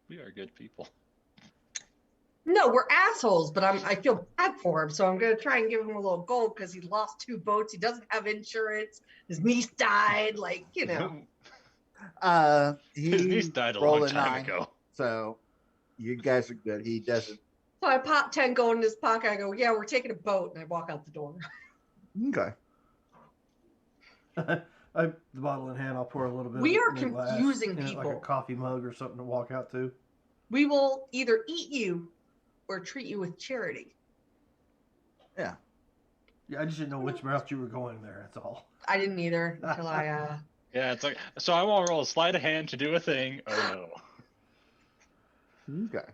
We are good people. No, we're assholes, but I feel bad for him, so I'm gonna try and give him a little gold because he lost 2 boats. He doesn't have insurance. His niece died. Like, His He niece died a rolled long a time 9, ago. so you guys are good. He doesn't. So I pop 10 gold in his pocket. I go, yeah, we're taking a boat, and I walk out the door. Okay. The bottle in hand, I'll pour a little bit. We of it are in a glass, confusing in it, like a people. coffee mug or something to walk out to. We will either eat you or treat you with charity. Yeah. Yeah, I just didn't know which route you were going there. That's all. I didn't either until I Yeah, it's like, so I want to roll a sleight of hand to do a thing. Oh no. Okay.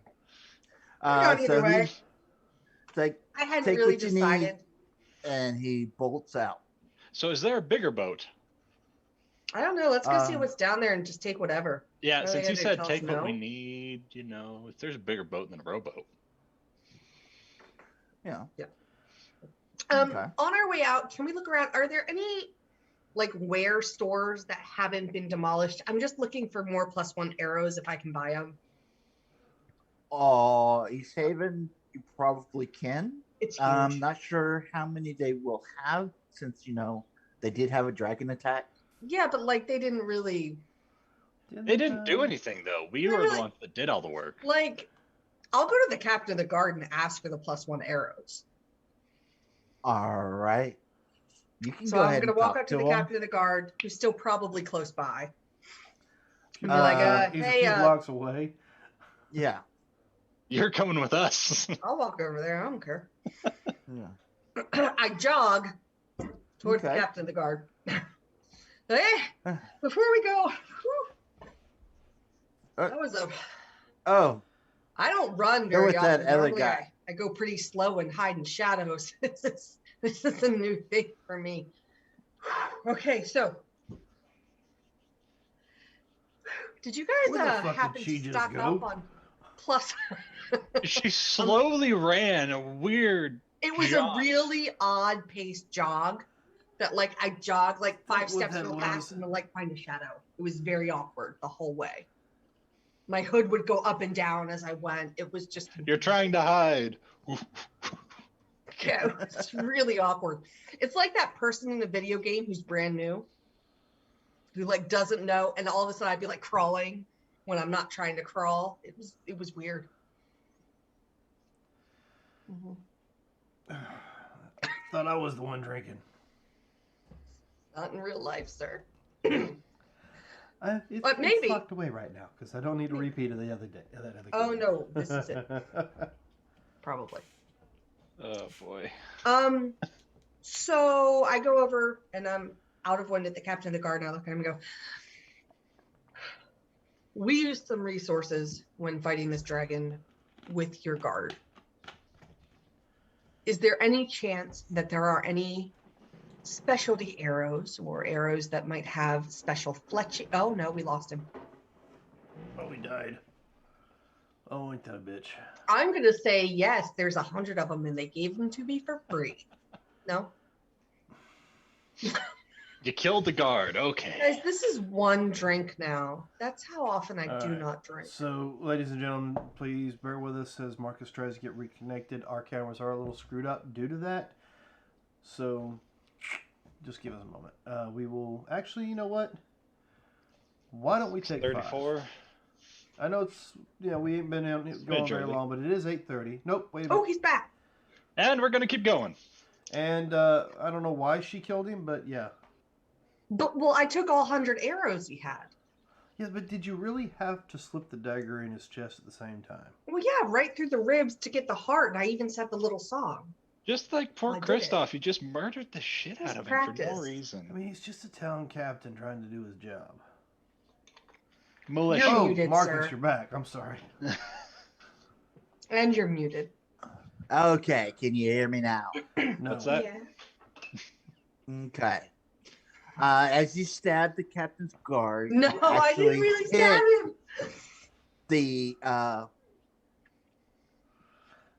We're going either way. He's like, I hadn't take really what you decided. need, and he bolts out. So is there a bigger boat? I don't know. Let's go see Um, what's down there and just take whatever. Yeah, Oh, since yeah, you they said tell us take what we no. need, if there's a bigger boat than a rowboat. Yeah. On Okay. our way out, can we look around? Are there any like ware stores that haven't been demolished? I'm just looking for more +1 arrows if I can buy them. East Haven, you probably can. It's huge. I'm not sure how many they will have since they did have a dragon attack. Yeah, but like they didn't really They didn't do anything though. We were the really- ones that did all the work. like. I'll go to the captain of the guard and ask for the +1 arrows. All right. You can So go I'm ahead gonna and walk talk up to to the him. captain of the guard, who's still probably close by. He's Be like, he's hey, a few blocks away. Yeah. You're coming with us. I'll walk over there. I don't care. Yeah. I jog towards the Okay. captain of the guard. Hey, before we go, whew, that was a. Oh, I don't run Go very with often. that other Normally guy. I go pretty slow and hide in shadows. This is a new thing for me. Okay, so did you Where the guys fuck happen did she to just stock go? up on plus? She slowly ran a weird. It was Jog. a really odd paced jog that like I jogged like 5 what steps that real was. fast and then like find a shadow. It was very awkward the whole way. My hood would go up and down as I went. It was just You're trying to hide. yeah, it's really awkward. It's like that person in the video game who's brand new, who like doesn't know, and all of a sudden I'd be like crawling when I'm not trying to crawl. It was weird. Thought I was the one drinking. Not in real life, sir. It's maybe. locked away right now because I don't need a repeat of the other day. That other Oh game. no, this is it. Probably. Oh boy. So I go over and I'm out of wind at the captain of the guard and I look at him and go, We used some resources when fighting this dragon with your guard. Is there any chance that there are any specialty arrows or arrows that might have special fletching? Oh no, we lost him. Oh, he died. Oh, ain't that a bitch? I'm gonna say yes. There's 100 of them, and they gave them to me for free. No, You killed the guard. Okay. guys, this is one drink now. That's how often I do Alright. not drink. So, ladies and gentlemen, please bear with us as Marcus tries to get reconnected. Our cameras are a little screwed up due to that. So, just give us a moment. We will actually, you know what? Why don't we take 34. 5? I know it's, we ain't been going very early. long, but it is 8:30. Nope, wait a Oh, minute. he's back. And we're gonna keep going. And I don't know why she killed him, but yeah. But well, I took all 100 arrows he had. Yeah, but did you really have to slip the dagger in his chest at the same time? Well, yeah, right through the ribs to get the heart, and I even said the little song. Just like poor I did Kristoff, you just murdered the shit Just out of him practice. for no reason. I mean, he's just a town captain trying to do his job. Militia. You're Oh, muted, Marcus, sir. you're back. I'm sorry. And you're muted. Okay, can you hear me now? No. What's that? Yeah. Okay. As you stab the captain's guard, No, you I didn't actually really hit stab him. the Now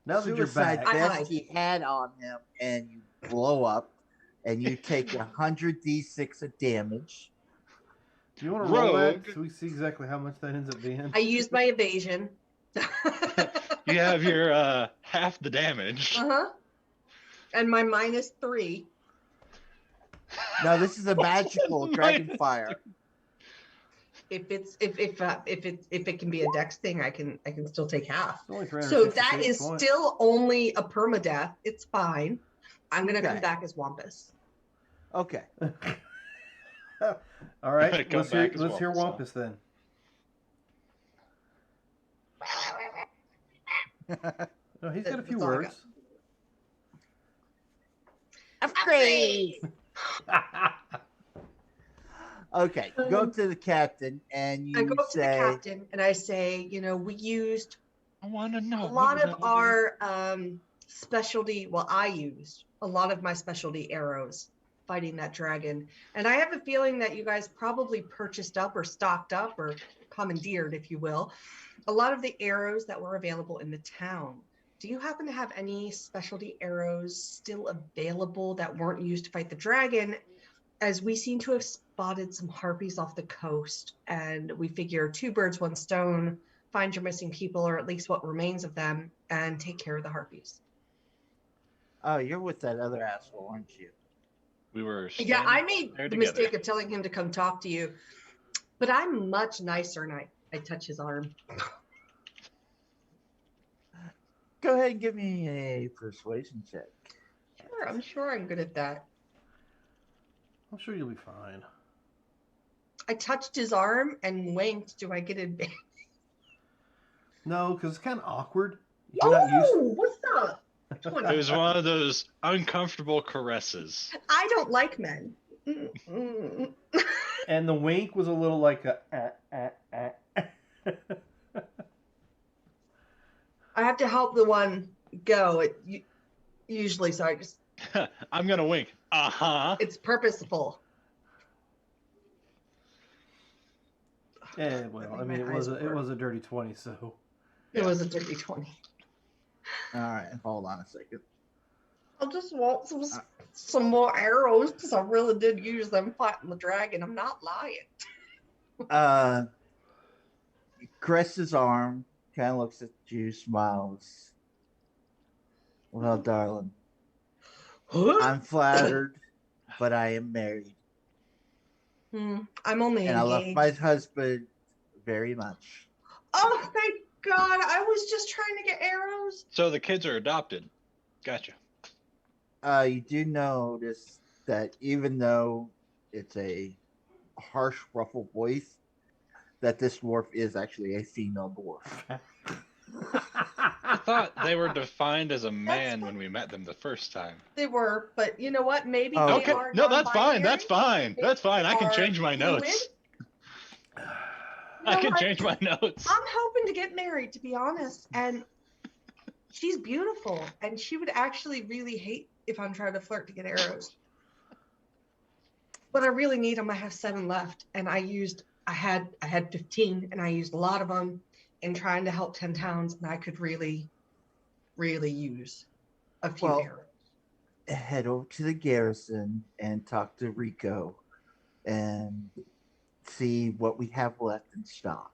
that you're suicide back, I vest hide. he had on him, and you blow up, and you take 100 d6 of damage. do you want to roll that Rogue. so we see exactly how much that ends up being? I used my evasion. You have your half the damage. Uh-huh. And my -3. No, this is a magical dragon fire. If it can be a dex thing, I can still take half. It's only So that 366 is points. still only a permadeath. It's fine. I'm gonna come Okay. back as Wampus. Okay. All right, Come let's hear back as Wampus Wampus, then. No, he's got a few That's all I got. words. Upgrade. Okay, go up to the captain and I you go up to the say, captain and I say, we used I want to know. a lot of our specialty. Well, I used a lot of my specialty arrows fighting that dragon, and I have a feeling that you guys probably purchased up or stocked up or commandeered, if you will, a lot of the arrows that were available in the town. Do you happen to have any specialty arrows still available that weren't used to fight the dragon? As we seem to have spotted some harpies off the coast, and we figure 2 birds, 1 stone, find your missing people, or at least what remains of them, and take care of the harpies. "Oh, you're with that other asshole, aren't you?" We were. Yeah, I made there the together. mistake of telling him to come talk to you, but I'm much nicer, and I touch his arm. Go ahead and give me a persuasion check. Sure, I'm sure I'm good at that. I'm sure you'll be fine. I touched his arm and winked. Do I get advantage? No, because it's kind of awkward. If you're not used. Oh, what's up? It was one of those uncomfortable caresses. I don't like men. Mm-mm. And the wink was a little like a. I have to help the one go. Usually, so I just I'm gonna wink. it's purposeful. Yeah, well, I mean, it was a dirty 20, so. It was a dirty 20. All right, hold on a second. I just want some more arrows because I really did use them fighting the dragon. I'm not lying. Caresses his arm, kind of looks at you, smiles. "Well, darling, I'm flattered, but I am married, I'm only and I love engaged. my husband very much." Oh, thank God. I was just trying to get arrows. So the kids are adopted. Gotcha. You do notice that even though it's a harsh, ruffled voice, that this dwarf is actually a female dwarf. I thought they were defined as a man when we met them the first time. They were, but you know what? Maybe Oh, they Okay, are no, that's fine. non-binary. That's fine. That's fine. I can Are change my fluid. notes. I know can what? change my notes. I'm hoping to get married, to be honest. And she's beautiful. And she would actually really hate if I'm trying to flirt to get arrows. But I really need them. I have 7 left. And I had 15 and I used a lot of them in trying to help 10 towns. And I could really, really use a few Well, arrows. Head over to the garrison and talk to Rico and see what we have left in stock.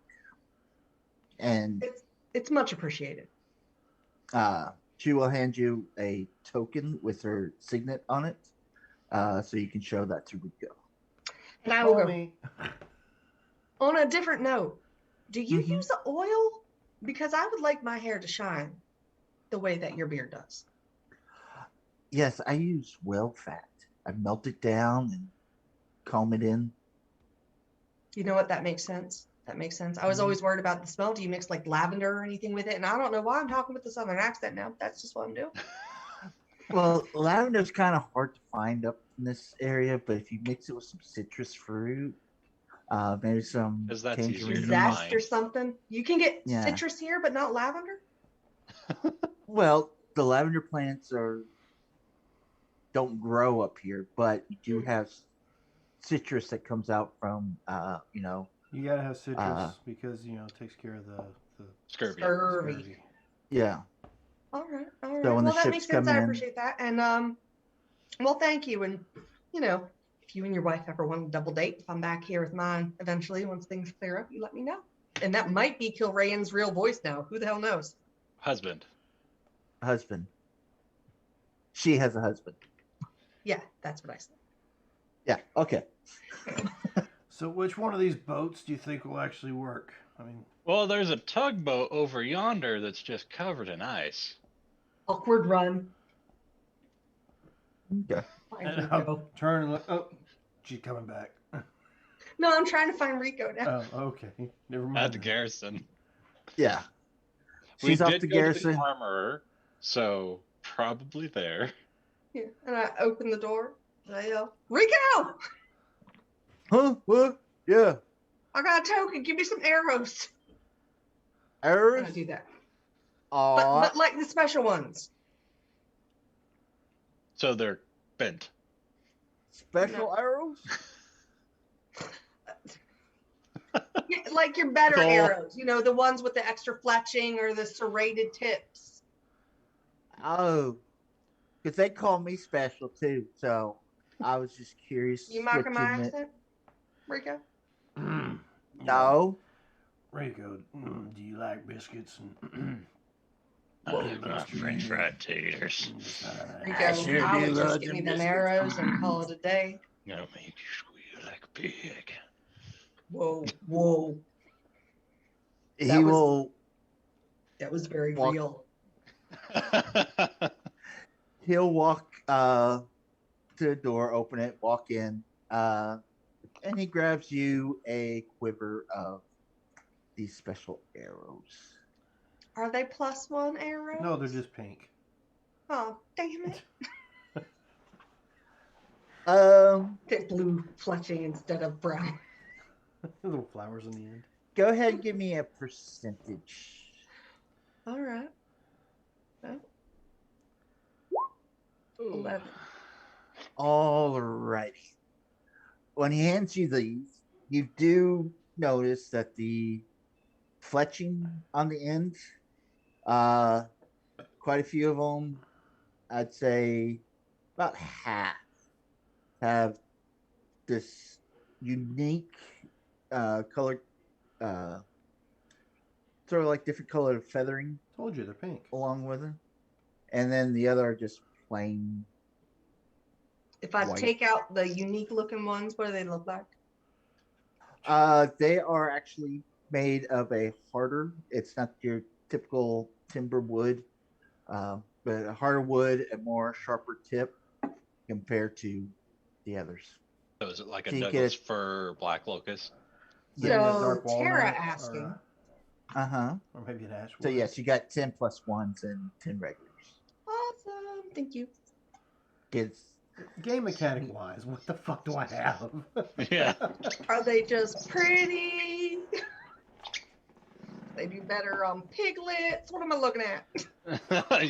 And It's much appreciated. she will hand you a token with her signet on it, so you can show that to Rico. And I will Call go. me. On a different note, do you Mhm. use the oil? Because I would like my hair to shine the way that your beard does. Yes, I use whale fat. I melt it down and comb it in. You know what? That makes sense. That makes sense. I was always worried about the smell. Do you mix like lavender or anything with it? And I don't know why I'm talking with the southern accent now. That's just what I'm doing. Well, lavender's kind of hard to find up in this area, but if you mix it with some citrus fruit, maybe some 'Cause that's easier to tangerine find. Zest or something. You can get Yeah. citrus here, but not lavender. Well, the lavender plants don't grow up here, but you do have citrus that comes out from You gotta have citrus because it takes care of the Scurvy. Scurvy. yeah. All right. All right. So when the Well, that ships makes sense. come I in- appreciate that. And well, thank you. And if you and your wife ever want to double date, if I'm back here with mine eventually, once things clear up, you let me know. And that might be Kilrayan's real voice now. Who the hell knows? Husband. Husband. She has a husband. Yeah, that's what I said. Yeah. Okay. So which one of these boats do you think will actually work? I mean, Well, there's a tugboat over yonder that's just covered in ice. Awkward run. Okay. Find and Rico. I'll turn and look. Oh, she's coming back. No, I'm trying to find Rico now. Oh, okay. Never mind. At the garrison. Yeah. We She's off did the go to garrison. the armorer, so probably there. Yeah. And I open the door. And I yell, Rico! Huh? What? Yeah. I got a token. Give me some arrows. And Arrows? I do that. Aw. But like the special ones. So they're bent. Special arrows? Yeah, like your better Cool. arrows. The ones with the extra fletching or the serrated tips. Oh. Because they call me special too, so I was just curious. You mocking what my you meant. accent, Rico? No. Rico, do you like biscuits? And I love French fried taters. Rico, sure I do would love just give me them them biscuits. arrows and call it a day. Gonna make you squeal like a pig. Whoa, whoa. He That was- will. That was very Walk- real. He'll walk to the door, open it, walk in, and he grabs you a quiver of these special arrows. Are they +1 arrows? no, they're just pink. Oh, damn it. They're blue fletching instead of brown. Little flowers in the end. Go ahead and give me a percentage. All right. Oh, 11. Alrighty. When he hands you these, you do notice that the fletching on the end, quite a few of them, I'd say about half, have this unique color, sort of like different colored feathering Told you they're pink. along with them. And then the other are just plain. If I White. take out the unique looking ones, what do they look like? They are actually made of a harder. It's not your typical timber wood, but a harder wood, a more sharper tip compared to the others. So is it like a So you Douglas get- fir black locust? Maybe a So, dark walnut Tara or, asking. or maybe an ash. So yes, you got 10 plus ones and 10 regulars. Awesome. Thank you. It's Game mechanic wise, what the fuck do I have? Yeah. Are they just pretty? They do better on piglets. What am I looking at?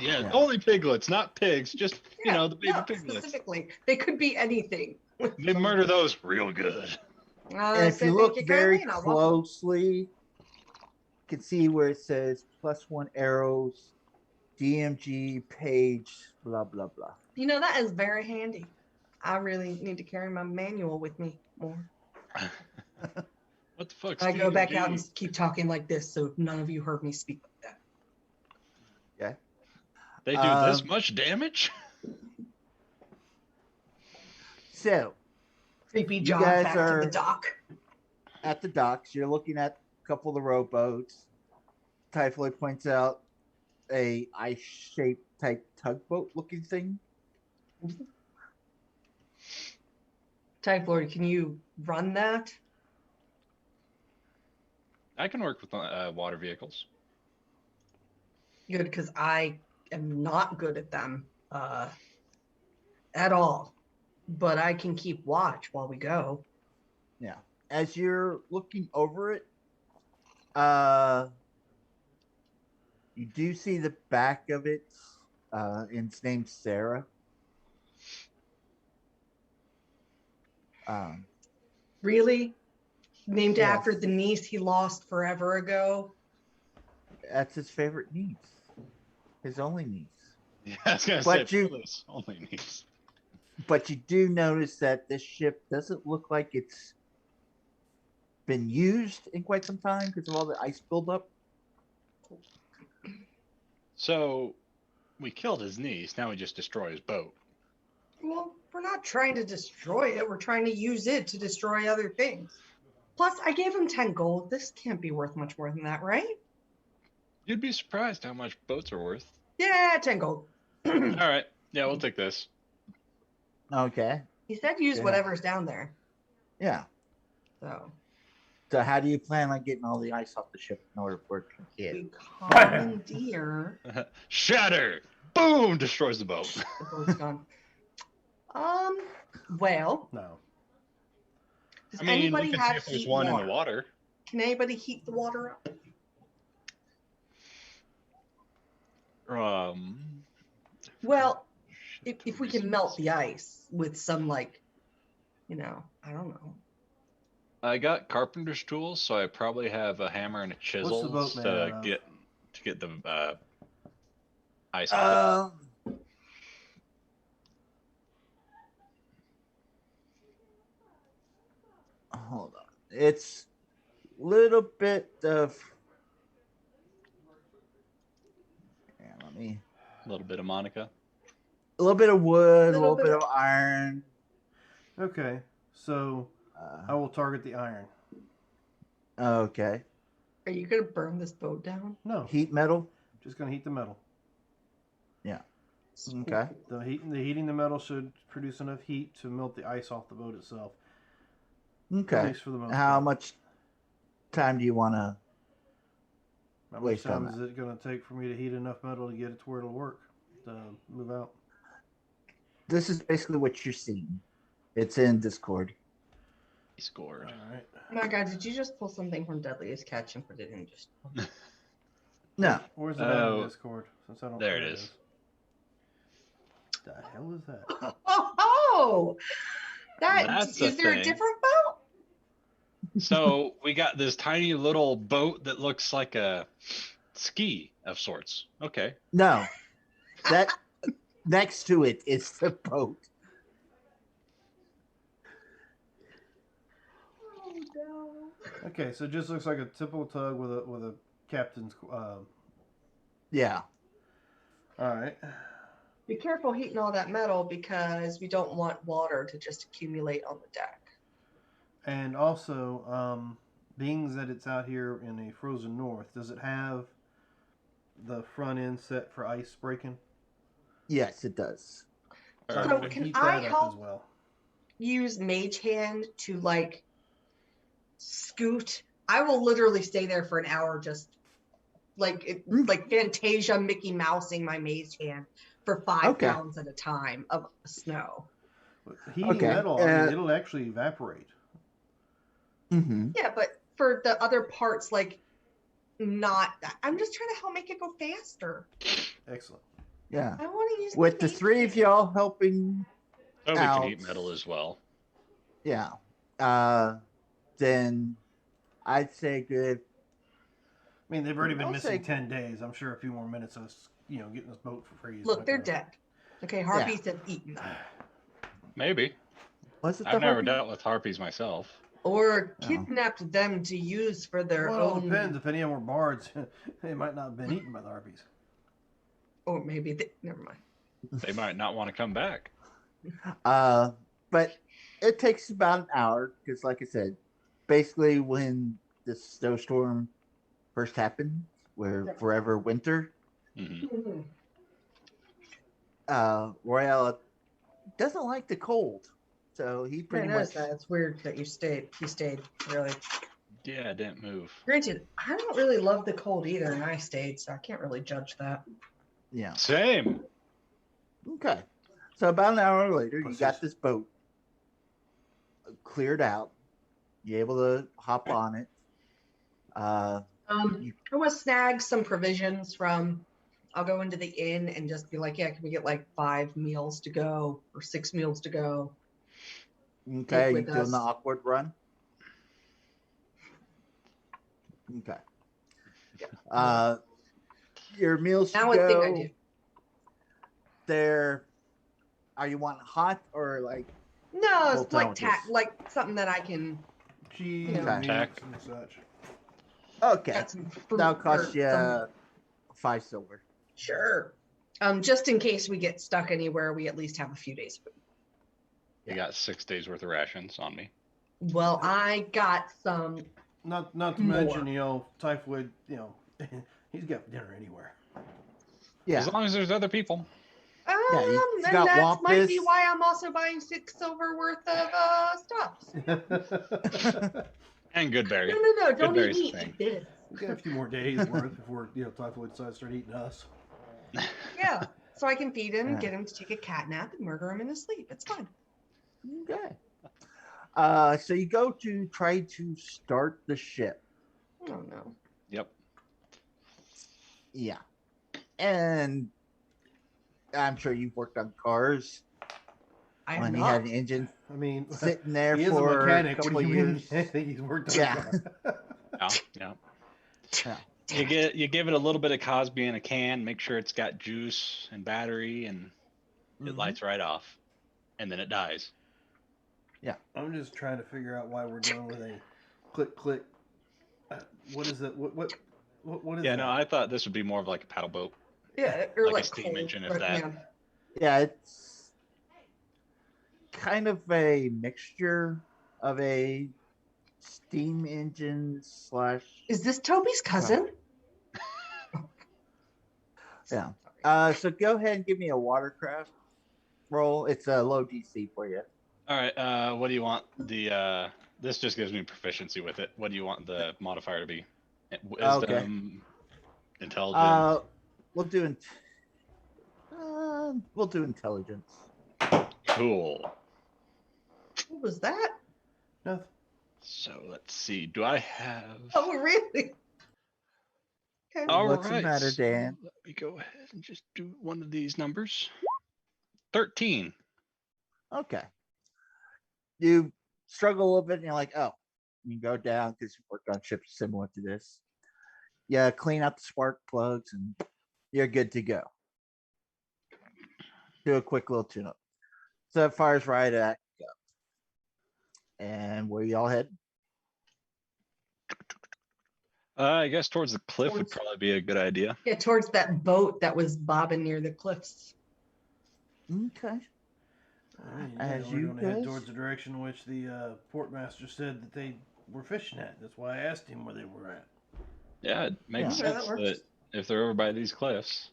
Yeah, only piglets, not pigs. Just the baby no, piglets. specifically. They could be anything. They murder those real good. And if Say you thank look you very kindly, and I'll walk away. closely, you can see where it says +1 arrows, DMG page, blah blah blah. That is very handy. I really need to carry my manual with me more. What the fuck? I go back out and keep talking like this, so none of you heard me speak like that. Okay. They do this much damage? So, Creepy you jog guys back to are the dock. at the docks. You're looking at a couple of the rowboats. Typhoid points out a ice-shaped type tugboat-looking thing. Typhoid, can you run that? I can work with water vehicles. Good, because I am not good at them at all. But I can keep watch while we go. Yeah. As you're looking over it, you do see the back of it, and its name's Sarah. Really? Named Yes. after the niece he lost forever ago? That's his favorite niece. His only niece. Yeah, I was gonna But say you- Phyllis only needs. But you do notice that this ship doesn't look like it's been used in quite some time because of all the ice buildup. So we killed his niece. Now we just destroy his boat. Well, we're not trying to destroy it. We're trying to use it to destroy other things. Plus, I gave him 10 gold. This can't be worth much more than that, right? You'd be surprised how much boats are worth. Yeah, 10 gold. All right. Yeah, we'll take this. Okay. He said use Yeah. whatever's down there. Yeah. So So how do you plan on getting all the ice off the ship in order for it to hit? we commandeer. Shatter! Boom! Destroys the boat. The boat's gone. Well, No. does I mean, anybody we can see have if there's heat one water? in the water. Can anybody heat the water up? Well, if we can melt the ice with some I don't know. I got carpenter's tools, so I probably have a hammer and a chisel the boat made to out of? get the ice. Hold on. It's a little bit of. Yeah, let me. A little bit of Monica. A little bit of wood, a Little little bit bit of- of iron. Okay, so I will target the iron. Okay. Are you gonna burn this boat down? No, Heat metal. just gonna heat the metal. Okay. The heating the metal should produce enough heat to melt the ice off the boat itself. At Okay. least for the most How part. much time do you want to? How much waste on time is it going to take for me to heat enough metal to get it to where it'll work to move out? This is basically what you're seeing. It's in Discord. He scored. All right. Oh my God, did you just pull something from Deadliest Catch and put it in just? No. Where's it at in Discord? Since I don't. There it is. The hell is that? Oh, That's is a there a thing. different boat? So we got this tiny little boat that looks like a ski of sorts. Okay. No. That next to it is the boat. Oh no. Okay, so it just looks like a typical tug with a captain's. Yeah. All right. Be careful heating all that metal because we don't want water to just accumulate on the deck. And also, being that it's out here in a frozen north, does it have the front end set for ice breaking? Yes, it does. So I would can heat I that up help as well? Use Mage Hand to scoot? I will literally stay there for an hour just like Fantasia Mickey Mousing my Mage Hand for 5 pounds at a time of snow. Heating metal, it'll actually evaporate. Mm-hmm. Yeah, but for the other parts, not. I'm just trying to help make it go faster. Excellent. Yeah. I want to use With my the three of y'all helping Toby out, can eat metal as well. yeah, then I'd say good. I mean, they've already been I'll missing say- 10 days. I'm sure a few more minutes of us, getting this boat for free. Is Look, not they're gonna- dead. Okay, harpies have eaten them. Maybe. Was it the I've never harpy? dealt with harpies myself. Or Oh. kidnapped them to use for their Well, it all own. depends. If any of them were bards, they might not have been eaten by the harpies. Or maybe they. Never mind. They might not want to come back. But it takes about an hour because, like I said, basically when the snowstorm first happened, where forever winter, Hmm. Royale doesn't like the cold, so he I pretty noticed much that. It's weird that you stayed. He stayed. Really. Yeah, it didn't move. Granted, I don't really love the cold either, and I stayed, so I can't really judge that. yeah. Same. Okay, so about an hour later, you got Pussies. this boat cleared out. You're able to hop on it. I want to snag some provisions from. I'll go into the inn and just be like, yeah, can we get like 5 meals to go or 6 meals to go? Okay, you with doing the us. awkward run? Okay. Your meals to Now one thing I go. do. There, are you wanting hot or like? No, Both it's like sandwiches. like something that I can Cheese, Okay. and meats, Tack. and such. Okay, get some fruit. that'll or cost you some- 5 silver. Sure. Just in case we get stuck anywhere, we at least have a few days. You got 6 days worth of rations on me. Well, I got some. Not to More. mention, typhoid. He's got dinner anywhere. Yeah, As long as there's other people. you And got that might be wampus. why I'm also buying 6 silver worth of stuff. And Goodberry. No, don't eat Goodberry's me. the thing. Eat this. We got a few more days worth before typhoid decides to start eating us. Yeah, so I can feed him, Yeah. get him to take a cat nap, and murder him in his sleep. It's fun. Okay. So you go to try to start the ship. Oh no. Yep. Yeah, and I'm sure you've worked on cars I when am he not. had an engine I mean, sitting there he is a for mechanic. a What couple do of you mean? years. I think he's worked on Yeah. a car. Yeah. Yeah. You give it a little bit of Cosby in a can, make sure it's got juice and battery, and it Mhm. lights right off, and then it dies. I'm just trying to figure out why we're dealing with a click. What is it? What is Yeah, that? no, I thought this would be more of like a paddle boat. Yeah, or Like a like steam cold, engine, if or- that. yeah. Yeah, it's kind of a mixture of a steam engine slash. Is this Toby's cousin? Yeah. Sorry. So go ahead and give me a watercraft roll. It's a low DC for you. All right, what do you want the? This just gives me proficiency with it. What do you want the modifier to be? Wisdom, intelligence. We'll do intelligence. Cool. What was that? Nothing. So let's see. Do I have? Oh, really? Okay. All What's right, the matter, so Dan? let me go ahead and just do one of these numbers. 13. Okay. You struggle a little bit and you're like, oh, you go down because you worked on ships similar to this. Yeah, clean out the spark plugs and you're good to go. Do a quick little tune up. So that fires right at go. And where y'all head? I guess towards the cliff would Towards- probably be a good idea. Yeah, towards that boat that was bobbing near the cliffs. Okay. I mean, As we're you going to head guys- towards the direction in which the portmaster said that they were fishing at. That's why I asked him where they were at. Yeah, it makes Yeah, that sense works. that if they're over by these cliffs,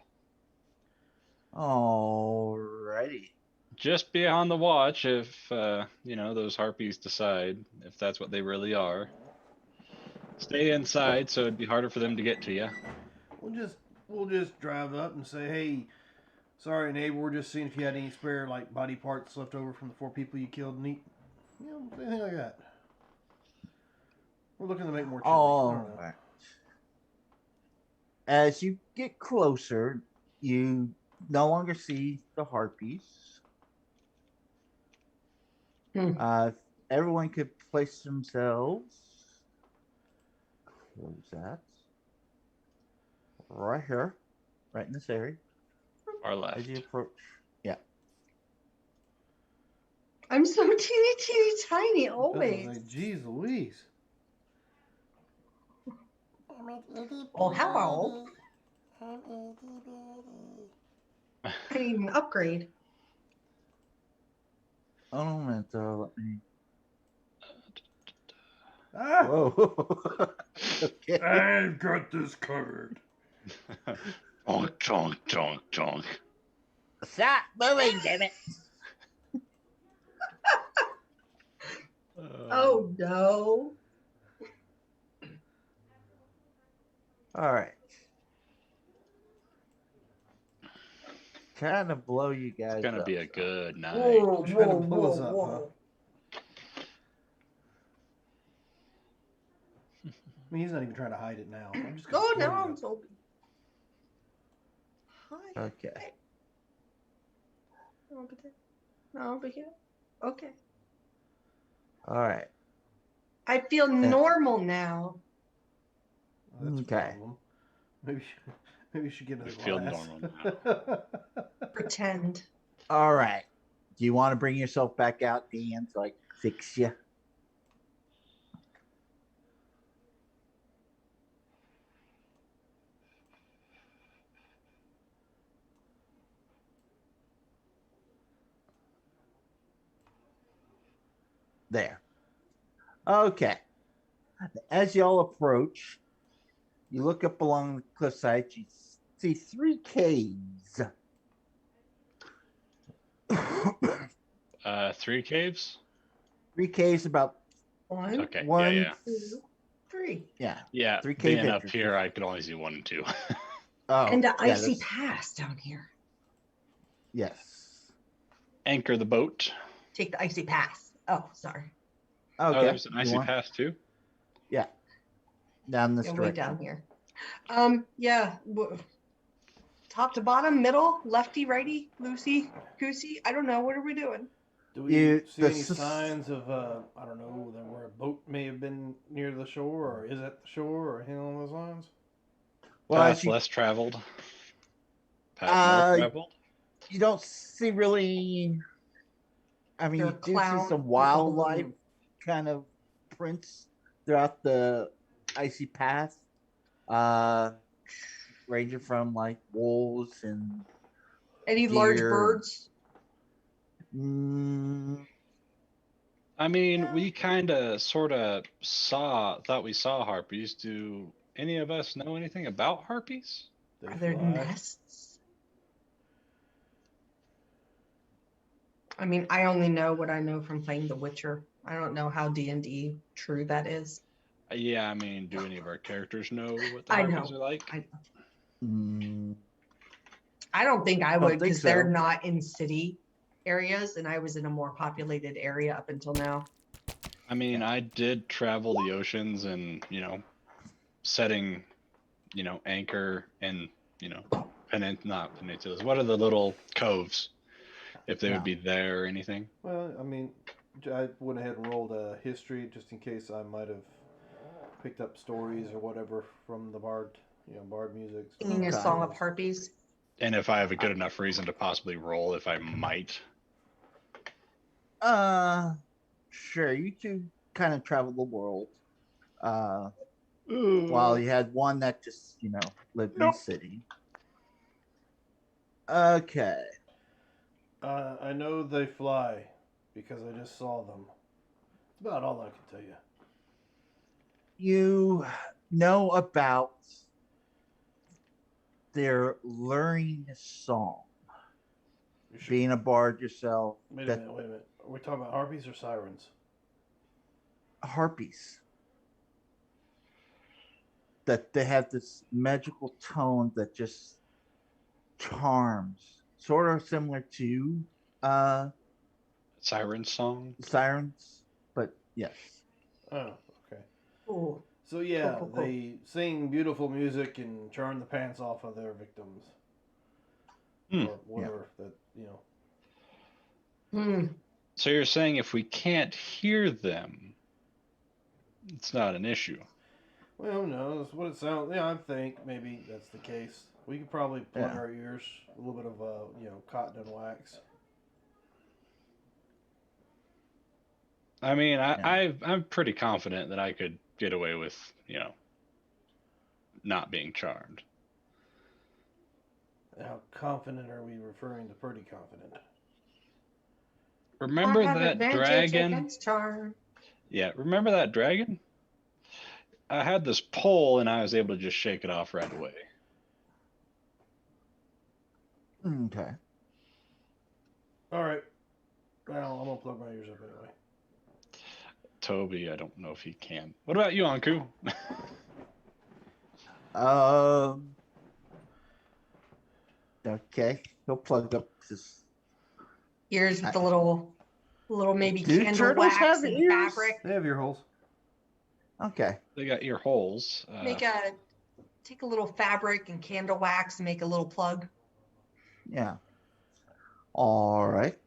Alrighty. just be on the watch if those harpies decide if that's what they really are. Stay inside so it'd be harder for them to get to you. We'll just drive up and say, hey, sorry neighbor, we're just seeing if you had any spare body parts left over from the 4 people you killed and eat. Anything like that. We're looking to make more chili. I don't know. Alright. As you get closer, you no longer see the harpies. If everyone could place themselves. Close that. Right here. Right in this area. Or left. As you approach. Yeah. I'm so teeny tiny I was always. like, geez Louise. Oh, hello. I need an upgrade. Oh, moment, let me. Ah! Whoa. Okay. I've got this covered. Chonk, chonk, chonk, chonk. Stop moving, damn it. Oh no. All right. Kind of blow you guys It's gonna up. be a good night. Whoa, Trying to whoa, blow us whoa, up, whoa. I mean, he's not even trying to hide it now. I'm just gonna Oh, blow now you I'm up. so. Hi. Okay. Over there. No, over here. Okay. All right. I feel normal now. Well, that's Okay. a problem. Maybe you should get another You feel glass. normal Pretend. All right. Do you want to bring yourself back out, Dan, so I can fix you? There. Okay. As y'all approach, you look up along the cliffside. You see 3 caves. 3 caves? 3 caves about One, Okay. one. Yeah. 2, 3. Yeah. Yeah. 3 cave Being up entrances. here, I could only see 1 and 2. Oh, And the yeah, icy that's- pass down here. Yes. Anchor the boat. Take the icy pass. Oh, sorry. Okay. Oh, there's an You icy want- pass too. Yeah. Down this Yeah, way direction. down here. Yeah. Top to bottom, middle, lefty, righty, loosey, goosey. I don't know. What are we doing? Do we You- see the any s- signs of, I don't know, where a boat may have been near the shore, or is at the shore, or anything along those lines? Well, Path as you, less traveled. Path more traveled. you don't see really. I mean, There you are do see clowns some with a wildlife balloon. kind of prints throughout the icy path, ranging from like wolves and Any large deer. birds? Mm, I mean, we kind of, sort of thought we saw harpies. Do any of us know anything about harpies? They Are there fly. nests? I mean, I only know what I know from playing The Witcher. I don't know how D&D true that is. Yeah, I mean, do any of our characters know what the I harpies know. are like? I don't think I Don't would think because they're so. not in city areas, and I was in a more populated area up until now. I mean, I did travel the oceans and, setting, anchor and, not peninsulas. What are the little coves? If they Yeah. would be there or anything. Well, I mean, I went ahead and rolled a history just in case I might have picked up stories or whatever from the bard, bard music. Singing a Okay. song of harpies. And if I have a good enough reason to possibly roll, if I might. Sure. You two kind of travel the world. While you had one that just, lived in the city. Okay. I know they fly because I just saw them. That's about all I can tell you. You know about their luring song. You should- Being a bard yourself. Wait a that minute, wait a minute. Are we talking about harpies or sirens? harpies. That they have this magical tone that just charms. Sort of similar to Siren song. sirens, but yes. Oh, okay. Ooh. So yeah, Cool. they sing beautiful music and charm the pants off of their victims, or whatever that Hmm. So you're saying if we can't hear them, it's not an issue. Well, no, that's what it sounds. Yeah, I think maybe that's the case. We could probably plug Yeah. our ears, a little bit of cotton and wax. I mean, Yeah. I'm pretty confident that I could get away with, not being charmed. How confident are we referring to? Pretty confident. Remember I have that advantage dragon? against charm. Yeah, remember that dragon? I had this pole and I was able to just shake it off right away. Okay. All right. Well, I'm gonna plug my ears up anyway. Toby, I don't know if he can. What about you, Anku? Okay. He'll plug up his. Ears with the little maybe Do candle turtles wax have and ears? fabric. They have ear holes. Okay. They got ear holes. Take a little fabric and candle wax and make a little plug. Yeah. All right.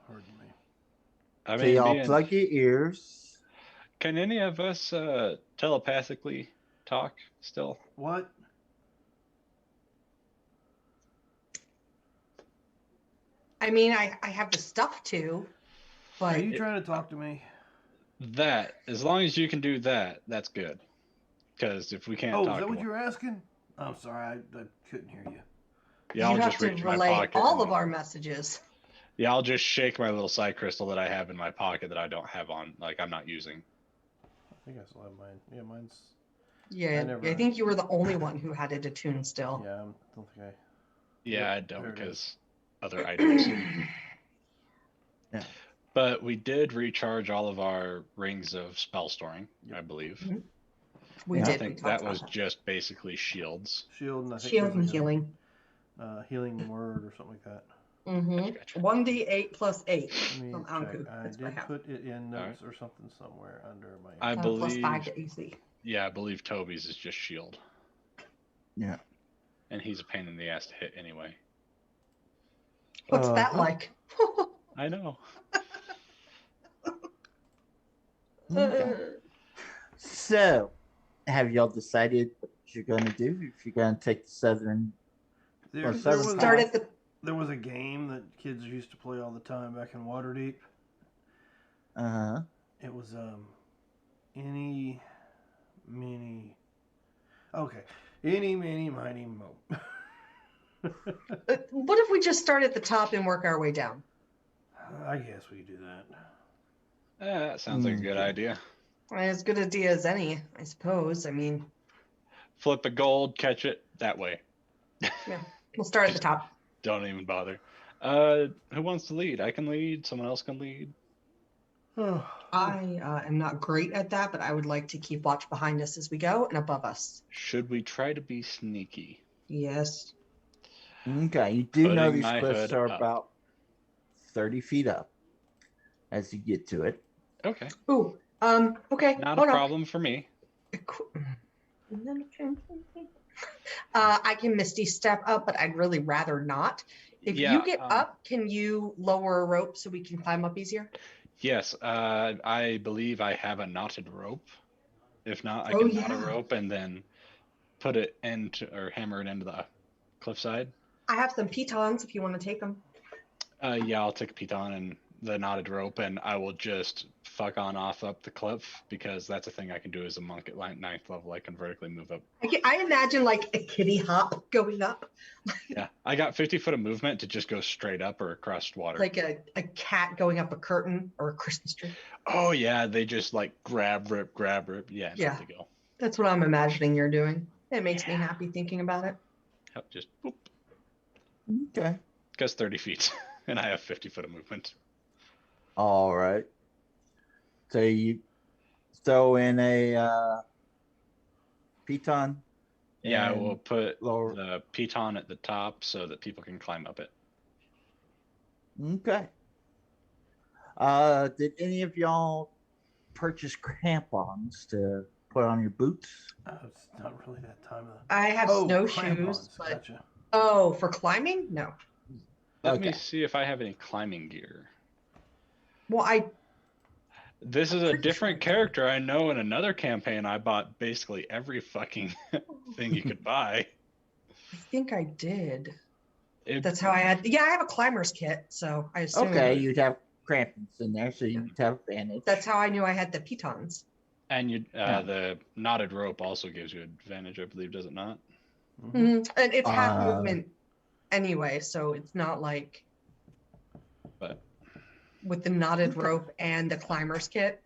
Pardon me. I So mean, y'all plug your ears. can any of us telepathically talk still? What? I mean, I have the stuff to, Are but you trying to talk to me? That, as long as you can do that, that's good. Because if we can't Oh, talk is that to what one, you were asking? I'm sorry, I couldn't hear you. yeah, you I'll have just to reach in my relay pocket. all of our messages. Yeah, I'll just shake my little side crystal that I have in my pocket that I don't have on, like I'm not using. I think I still have mine. Yeah, mine's. Yeah, I think you were the only one who had it attuned still. Yeah, I don't think I. Yeah, Yep, I don't there it because other items. Yeah. But we did recharge all of our rings of spell storing, I believe. We Yeah. did. I think we that talked was about just basically shields. Shield and I think shield there's and healing. healing word or something like that. Mm-hmm. 1d8 plus 8 Let me from check. Anku. I That's what I did have. put it in All notes or something somewhere under my. I Plus believe. 5 to AC. Yeah, I believe Toby's is just shield. Yeah. And he's a pain in the ass to hit anyway. What's that like? I know. Okay. So, have y'all decided what you're going to do? If you're going to take the southern. There, Well, there so was Start a, at the. there was a game that kids used to play all the time back in Waterdeep. It was any, mini. Okay, any, mini, mighty, mo. What if we just start at the top and work our way down? I guess we could do that. That sounds like a good idea. As good idea as any, I suppose. I mean, Flip a gold, catch it that way. yeah, we'll start at the top. Don't even bother. Who wants to lead? I can lead. Someone else can lead. I am not great at that, but I would like to keep watch behind us as we go and above us. Should we try to be sneaky? Yes. Okay. You do know Putting these my cliffs hood are up. about 30 feet up as you get to it. Okay. Ooh. Okay. Not hold a on. problem for me. I can Misty step up, but I'd really rather not. If you get up, can you lower a rope so we can climb up easier? Yes, I believe I have a knotted rope. If not, I Oh, can knot a yeah. rope and then put it into or hammer it into the cliffside. I have some pitons if you want to take them. Yeah, I'll take a piton and the knotted rope, and I will just fuck on off up the cliff because that's a thing I can do as a monk at 9th level. I can vertically move up. I imagine like a kitty hop going up, Yeah, I got 50 foot of movement to just go straight up or across water. like a cat going up a curtain or a Christmas tree. Oh yeah, they just like grab, rip. Yeah, Yeah. they go. That's what I'm imagining you're doing. It makes me happy thinking about it. Yep, just boop. Okay. Because 30 feet, and I have 50 foot of movement. All right. So you throw in a piton. Yeah, and we'll put lower. the piton at the top so that people can climb up it. Okay. Did any of y'all purchase crampons to put on your boots. It's not really that time of the... I have snowshoes, crampons. but Gotcha. oh, for climbing? No. Let me Okay. see if I have any climbing gear. Well, This is a Pretty different sure I character. I know in another campaign I bought basically every fucking thing you could buy. I think I did. It, That's how I had. Yeah, I have a climber's kit, so I assume. Okay, you'd have crampons in there, so you'd have advantage. That's how I knew I had the pitons. and Yeah. the knotted rope also gives you advantage, I believe, does it not? Mhm. And it's half Uh, movement anyway, so it's not like But with the knotted rope and the climber's kit.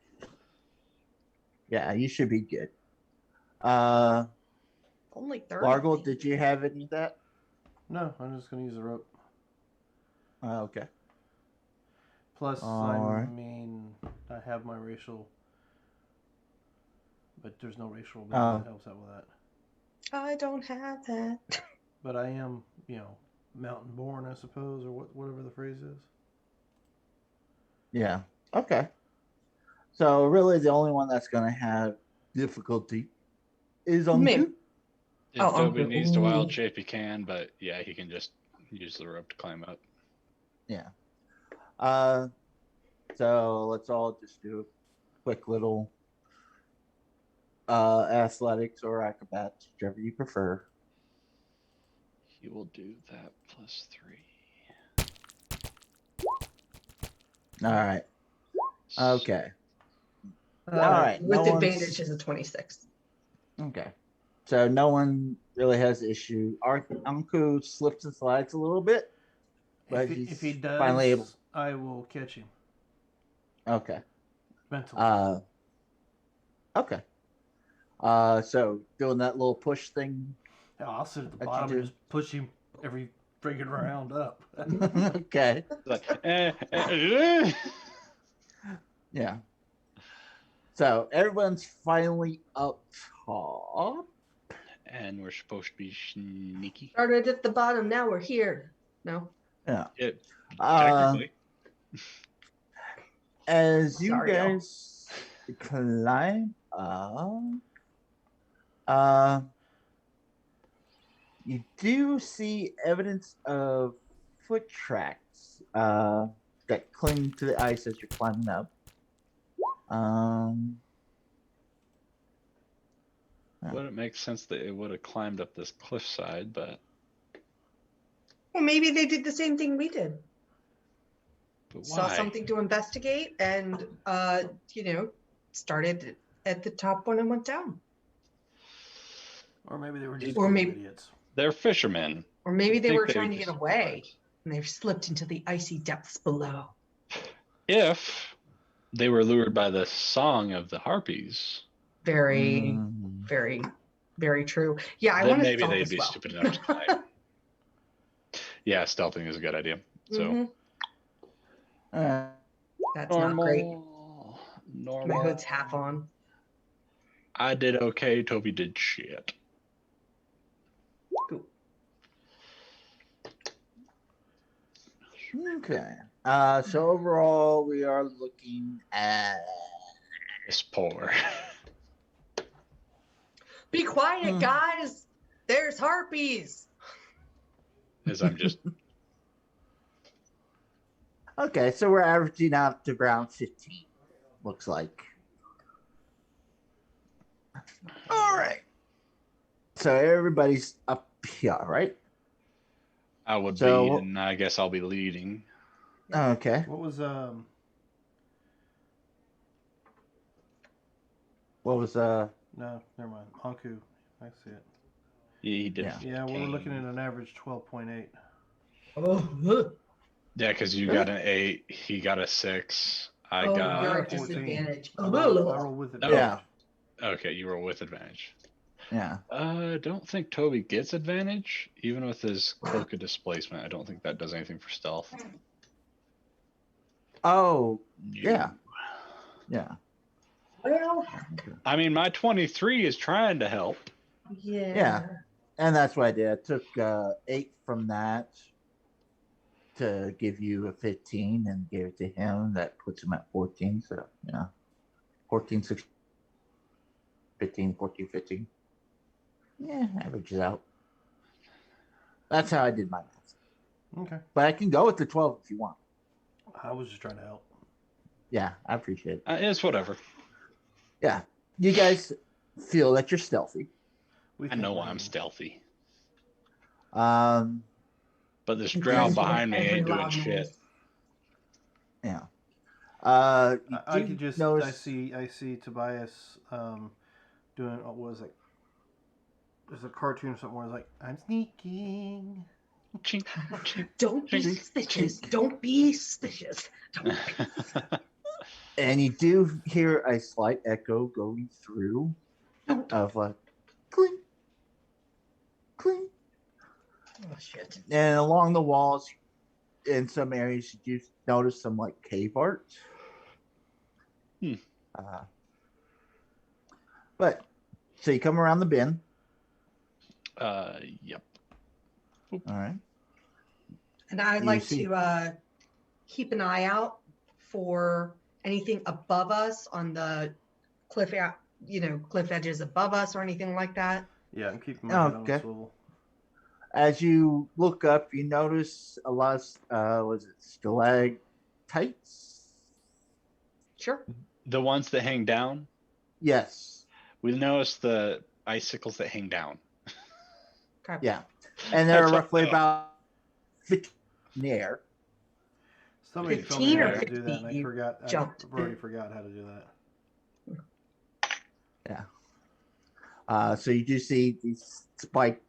Yeah, you should be good. Only 30. Largle, did you have any of that? No, I'm just gonna use the rope. Okay. Plus, Alright. I mean, I have my racial, but there's no racial ability that helps out with that. I don't have that. But I am, mountain born, I suppose, or whatever the phrase is. Yeah. Okay. So really, the only one that's going to have difficulty is Me. Unku. if Oh, Toby Uncle. needs to wild Ooh. shape, he can. But yeah, he can just use the rope to climb up. Yeah. So let's all just do a quick little athletics or acrobatics, whichever you prefer. He will do that +3. All right. Okay. All right, With no advantage one's- is a 26. Okay. So no one really has issue. Unku slips and slides a little bit, but If he he's does, finally able. I will catch him Okay. mentally. Okay. So doing that little push thing. Yeah, I'll sit at the What you bottom do? and just push him every friggin' round up. Okay. Like, Yeah. So everyone's finally up top. and we're supposed to be sneaky. Started at the bottom, now we're here. No? Yeah. Yeah, Uh, technically. as you Sorry, y'all. guys climb up, you do see evidence of foot tracks that cling to the ice as you're climbing up. Would it make sense that it would have climbed up this cliffside, but Well, maybe they did the same thing we did. why? Saw something to investigate and, started at the top one and went down. Or maybe they were just Or maybe- idiots. They're fishermen. Or maybe they Think were they trying would to get just- away and they slipped into the icy depths below. If they were lured by the song of the harpies, Very, Mm. very, very true. Yeah, I then want to maybe stealth they'd as be well. stupid enough to climb. Yeah, stealthing is a good idea. So Mhm. That's not great. Normal. My hood's half on. I did okay. Toby did shit. Cool. Okay. So overall, we are looking at. It's poor. Be quiet, Hmm. guys. There's harpies. As I'm just Okay, so we're averaging out to around 15. Looks like. All right. So everybody's up here, right? I would So- be, and I guess I'll be leading. Okay. What was What was no, never mind. Anku. I see it. He did. Yeah. Yeah, we're 15. looking at an average 12.8. Oh, Yeah, because you got an 8, he got a 6. I you're got. at 14. disadvantage. I roll with it. Yeah. Okay, you roll with advantage. Yeah. I don't think Toby gets advantage, even with his cloak of displacement. I don't think that does anything for stealth. Oh, No. yeah. Yeah. Well, I mean, my 23 is trying to help. yeah. Yeah. And that's what I did. I took 8 from that to give you a 15 and gave it to him. That puts him at 14. So, yeah. 14, 16, 15, 14, 15. Yeah, averages out. That's how I did my math. Okay. But I can go with the 12 if you want. I was just trying to help. Yeah, I appreciate it. It's whatever. Yeah. You guys feel that you're stealthy. I know I'm stealthy. Um, But this He drow does behind me every ain't doing loud shit. noise. yeah. You I do could just notice... I see Tobias doing what was it? There's a cartoon or something where it's like, I'm sneaking. Chink, chink, Don't be Chink, suspicious. chink. Don't be suspicious. And you do hear a slight echo going through of like clink, clink. Oh shit. And along the walls, in some areas, you do notice some like cave art. But so you come around the bend. Yep. All right. And I'd You like see- to keep an eye out for anything above us on the cliff, cliff edges above us or anything like that. Yeah, I'm keeping my head on Okay. the swivel. As you look up, you notice a lot of was it stalactites? Sure. The ones that hang down, Yes. we noticed the icicles that hang down. Okay. Yeah. And they're That's all roughly I know. about 50 in the air. Somebody told 15 me or how to do that, and I 50 forgot. I've jumped. already forgot how to do that. Yeah. So you do see these spiky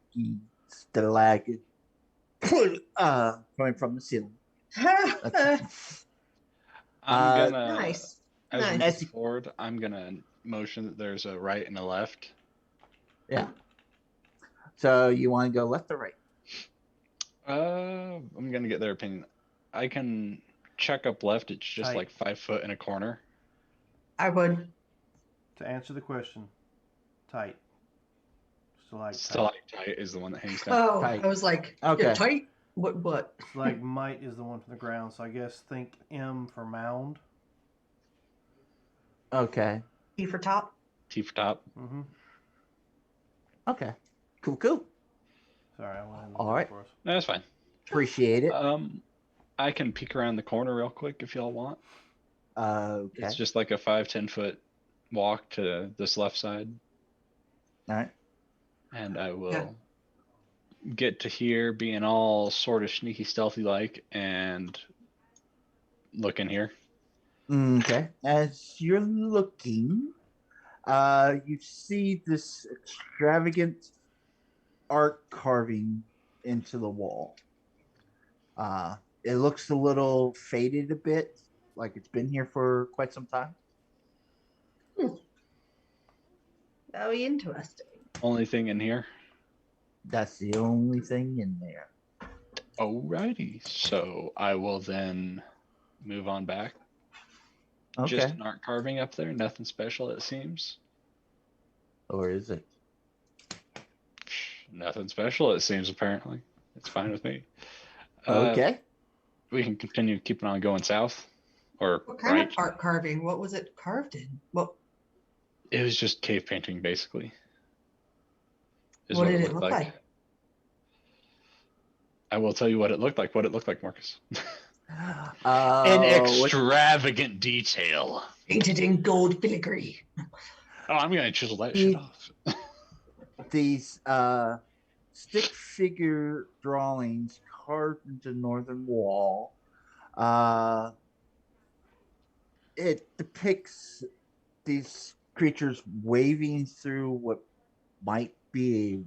stalactites coming from the ceiling. I'm gonna, Nice. as we Nice. move forward, I'm gonna motion that there's a right and a left. Yeah. So you want to go left or right? I'm gonna get their opinion. I can check up left. It's just Tight. like 5 foot in a corner. I would. To answer the question, tight. Stalactite is the one that hangs down. Oh, Tight. I was like, Okay. you're tight? What? Stalagmite is the one from the ground, so I guess think M for mound. Okay. E for top? T for top. Mm-hmm. Okay. Cool. Sorry, I went in the All right. for us. No, that's fine. Appreciate it. I can peek around the corner real quick if y'all want. Okay. It's just like a 5-10 foot walk to this left side, All right. and I will Yeah. get to here being all sort of sneaky stealthy like and look in here. Okay. As you're looking, you see this extravagant art carving into the wall. It looks a little faded a bit, like it's been here for quite some time. Very interesting. Only thing in here. That's the only thing in there. Alrighty, so I will then move on back. Okay. Just an art carving up there, nothing special it seems. Or is it? Nothing special it seems apparently. It's fine with me. Okay. We can continue keeping on going south. Or What kind right. of art carving? What was it carved in? What It was just cave painting basically. Is did it looked look like? I will tell you what it looked like. What it looked like, Marcus. In In extravagant detail. Painted in gold filigree. Oh, I'm gonna chisel that shit off. these stick figure drawings carved into the northern wall. It depicts these creatures waving through what might be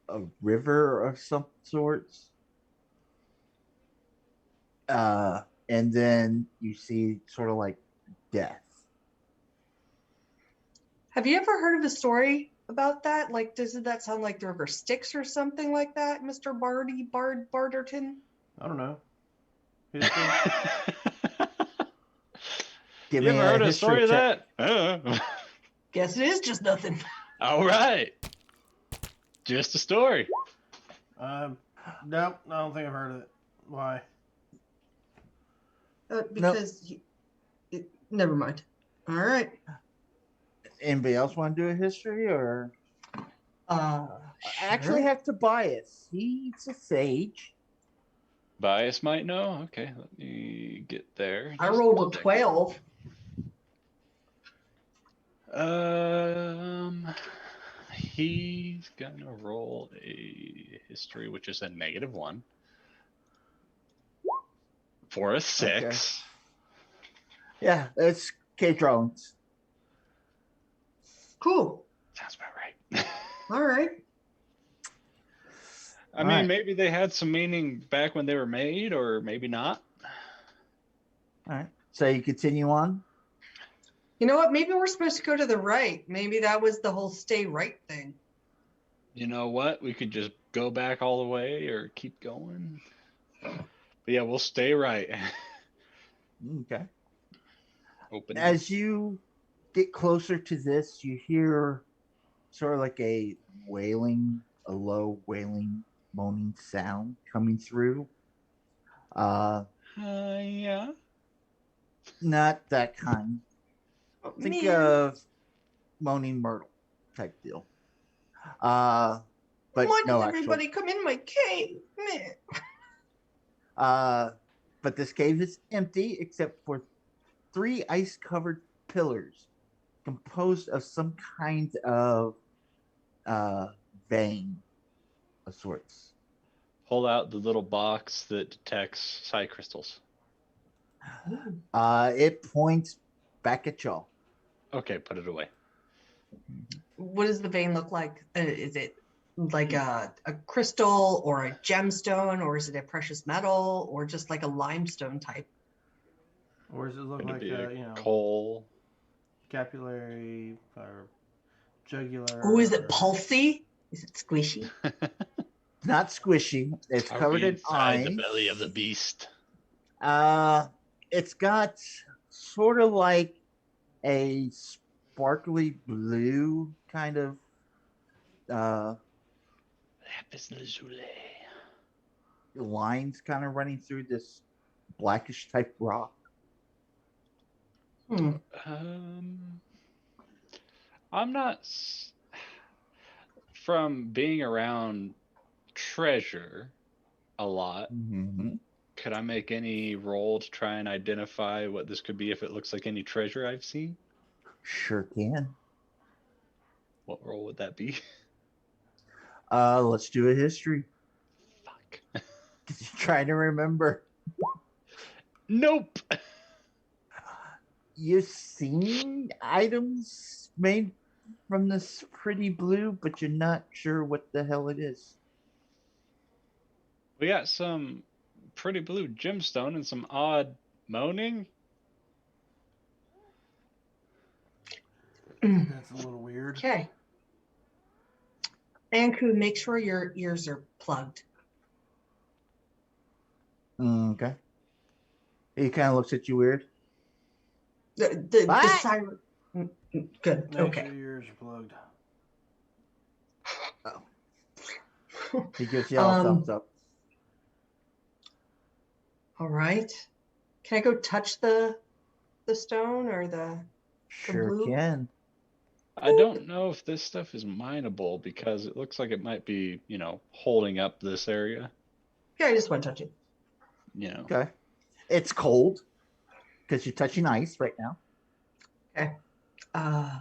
a river of some sorts. And then you see sort of like death. Have you ever heard of a story about that? Like, doesn't that sound like the river Styx or something like that, Mr. Barderton? I don't know. History? Give You me ever heard a history story of check. that? Guess it is just nothing. All right. Just a story. Nope, I don't think I've heard of it. Why? Because never mind. All right. Anybody else want to do a history, or Uh, I actually sure. have to bias? He's a sage. Bias might know. Okay, let me get there. I Just rolled a second. 12. He's gonna roll a history, which is a -1 for a 6. Yeah, it's cave drawings. Cool. Sounds about right. All right. I mean, maybe they had some meaning back when they were made, or maybe not. All right. So you continue on. You know what? Maybe we're supposed to go to the right. Maybe that was the whole stay right thing. You know what? We could just go back all the way or keep going. But yeah, we'll stay right. Okay. Open. As you get closer to this, you hear sort of like a low wailing, moaning sound coming through. Yeah. Not that kind. Think Man, of moaning myrtle type deal. But why no, does actually. everybody come in my cave? Man. But this cave is empty except for 3 ice-covered pillars composed of some kind of vein of sorts. Pull out the little box that detects psi crystals. It points back at y'all. Okay, put it away. What does the vein look like? Is it like a crystal or a gemstone, or is it a precious metal, or just like a limestone type? Or does it look Could it like be a, a coal? capillary or jugular? Oh, is it pulsy? Is it squishy? Not squishy. It's Are covered we in inside ice. the belly of the beast? It's got sort of like a sparkly blue kind of Lapis lazuli. lines kind of running through this blackish type rock. I'm not from being around treasure a lot. Mm-hmm. Could I make any roll to try and identify what this could be if it looks like any treasure I've seen? Sure can. What roll would that be? Let's do a history. Fuck. Trying to remember. Nope. You've seen items made from this pretty blue, but you're not sure what the hell it is. We got some pretty blue gemstone and some odd moaning. That's a little weird. Okay. Anku, make sure your ears are plugged. Okay. He kind of looks at you weird. The siren. Good. Make Okay. sure your ears are plugged. He gives you all a thumbs up. All right. Can I go touch the stone or the Sure blue? can. I don't know if this stuff is mineable because it looks like it might be, holding up this area. Yeah, I just want to touch it. Okay. It's cold because you're touching ice right now. Okay. I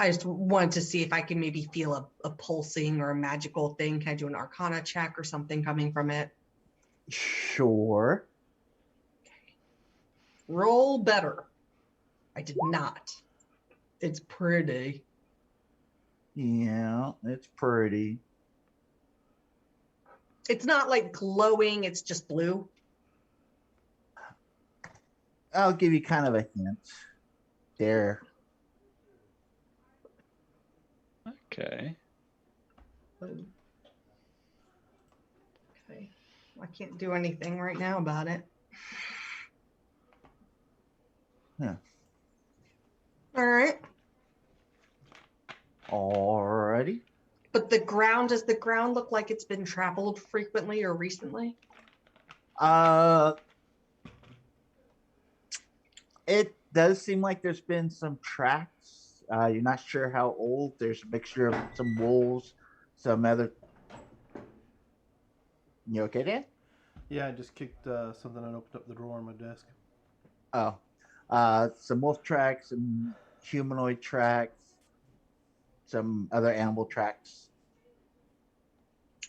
just wanted to see if I can maybe feel a pulsing or a magical thing. Can I do an Arcana check or something coming from it? Sure. Roll better. I did not. It's pretty. Yeah, it's pretty. It's not like glowing, it's just blue. I'll give you kind of a hint. There. Okay. Okay. I can't do anything right now about it. Yeah. All right. Alrighty. But does the ground look like it's been traveled frequently or recently? It does seem like there's been some tracks. You're not sure how old. There's a mixture of some wolves, some other. You okay, Dan? Yeah, I just kicked something and opened up the drawer on my desk. Oh, some wolf tracks, some humanoid tracks, some other animal tracks.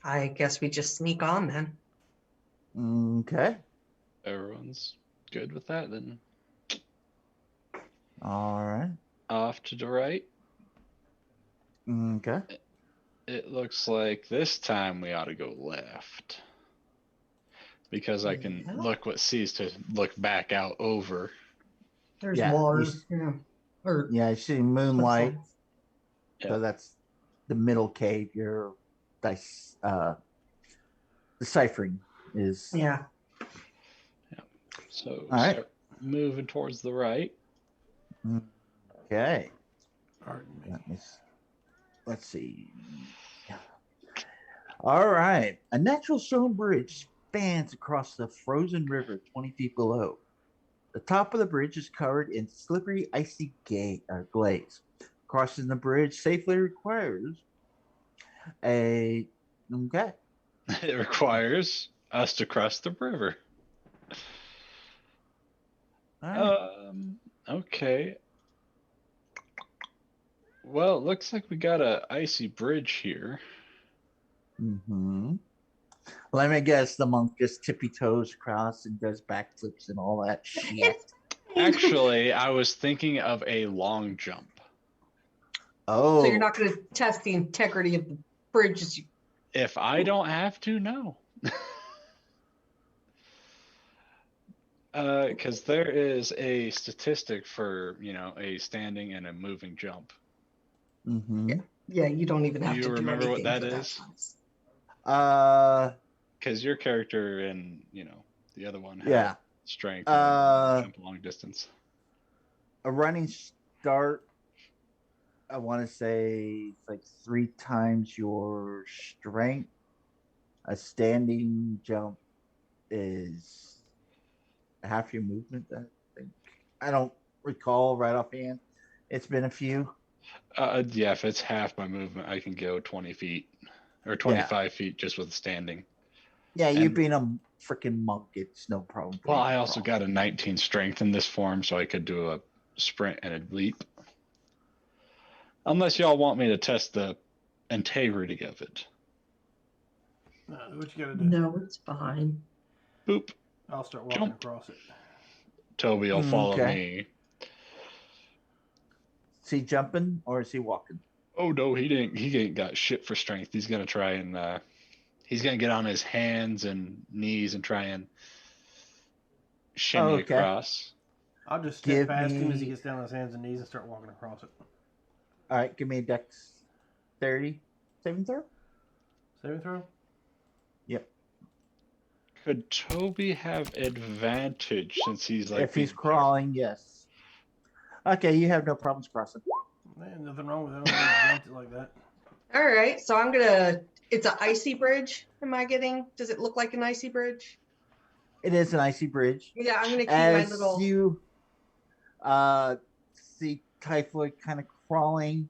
I guess we just sneak on then. Okay. Everyone's good with that, then All right. off to the right. Okay. It looks like this time we ought to go left. Because I can Yeah. look what sees to look back out over. There's Yeah, water. Yeah. Or Yeah, you see moonlight. Yeah. So that's the middle cave. Your deciphering is. yeah. So All right. start moving towards the right. Okay. Pardon me. Let's see. All right. A natural stone bridge spans across the frozen river 20 feet below. The top of the bridge is covered in slippery, icy glaze. Crossing the bridge safely requires a. Okay. It requires us to cross the river. All right. Okay. Well, it looks like we got a icy bridge here. Let me guess, the monk just tippy toes across and does backflips and all that shit. Actually, I was thinking of a long jump. Oh. So you're not going to test the integrity of the bridge as you. If I don't have to, no. Because there is a statistic for, a standing and a moving jump. Yeah, you don't even have Do to you do remember what anything that for is? Because your character and, the other one yeah. had strength and jump a long distance. A running start, I want to say it's like 3 times your strength. A standing jump is half your movement, I think. I don't recall right offhand. It's been a few. Yeah, if it's half my movement, I can go 20 feet or 25 feet just with standing. Yeah, you being a freaking monk, it's no problem. Well, I also got a 19 strength in this form, so I could do a sprint and a leap. Unless y'all want me to test the integrity of it. What you gotta do? No, it's fine. Boop. I'll start walking across it. Toby will follow me. Is he jumping or is he walking? Oh no, he didn't. He ain't got shit for strength. He's gonna try and he's gonna get on his hands and knees and try and shimmy across. I'll just step past him as he gets down on his hands and knees and start walking across it. All right, give me a dexterity saving throw. Saving throw? Yep. Could Toby have advantage since he's like... If he's crawling, yes. Okay, you have no problems crossing. Man, nothing wrong with it. I don't jumped it like that. All right, so I'm gonna. It's an icy bridge. Am I getting? Does it look like an icy bridge? It is an icy bridge. Yeah, I'm gonna keep As my little. You see Typhoid kind of crawling,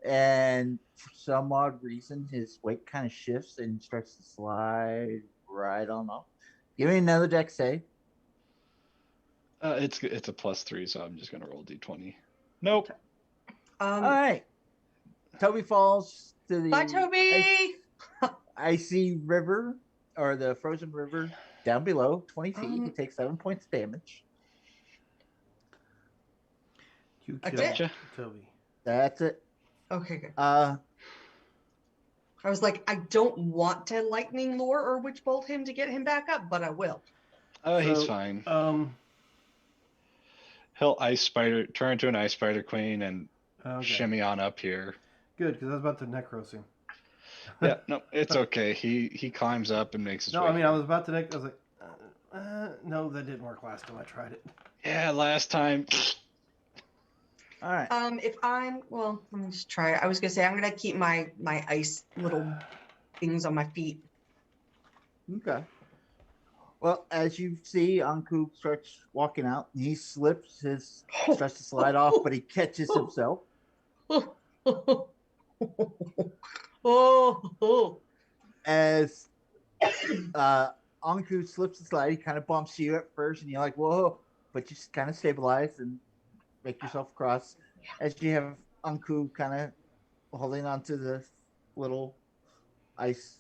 and for some odd reason, his weight kind of shifts and starts to slide right on up. Give me another dex save. It's a +3, so I'm just gonna roll d20. Nope. All right. Toby falls to the Bye, Toby. icy river or the frozen river down below 20 feet. He takes 7 points damage. You That's killed Toby. That's it. Okay, good. I was like, I don't want to lightning lure or witch bolt him to get him back up, but I will. He's fine. He'll turn into an ice spider queen and shimmy on up here. Good, because I was about to necros him. Yeah, no, it's okay. He climbs up and makes his way. No, I mean, I was about to I was like, no, that didn't work last time I tried it. Yeah, last time. All right. Let me just try it. I was gonna say I'm gonna keep my ice little things on my feet. Okay. Well, as you see, Anku starts walking out, and he starts to slide off, but he catches himself. Oh. As Anku slips and slides, he kind of bumps you at first, and you're like, whoa, but you just kind of stabilize and make yourself across. As you have Anku kind of holding onto the little ice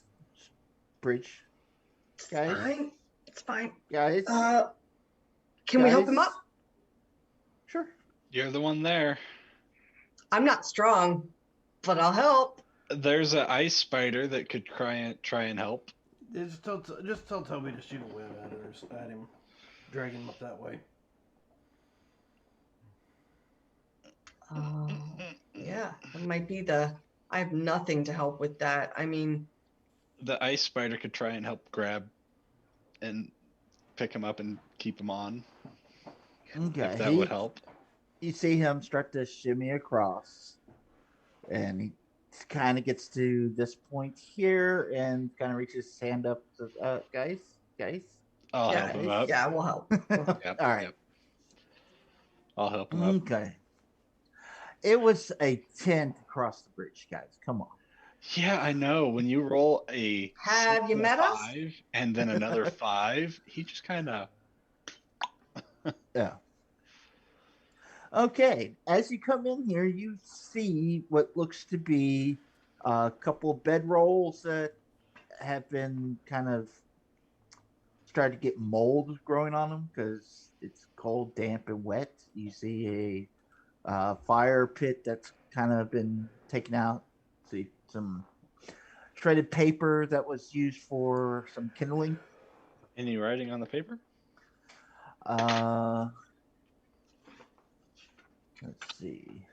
bridge. Guys, Fine. It's fine. guys, Can we help him up? Sure. You're the one there. I'm not strong, but I'll help. There's an ice spider that could try and help. Just tell Toby to shoot a web at him, drag him up that way. Yeah, it might be I have nothing to help with that. I mean, The ice spider could try and help grab and pick him up and keep him on. Okay. If that would help. You see him start to shimmy across, and he kind of gets to this point here and kind of reaches his hand up to, guys. I'll help him up. Yeah, we'll help. Yep, All right. Yep. I'll help him up. Okay. It was a 10 to cross the bridge, guys. Come on. Yeah, I know. When you roll a Have you met us? 5 and then another 5, he just kind of. Yeah. Okay. As you come in here, you see what looks to be a couple of bedrolls that have been kind of started to get mold growing on them because it's cold, damp, and wet. You see a fire pit that's kind of been taken out. See some shredded paper that was used for some kindling. Any writing on the paper? Let's see.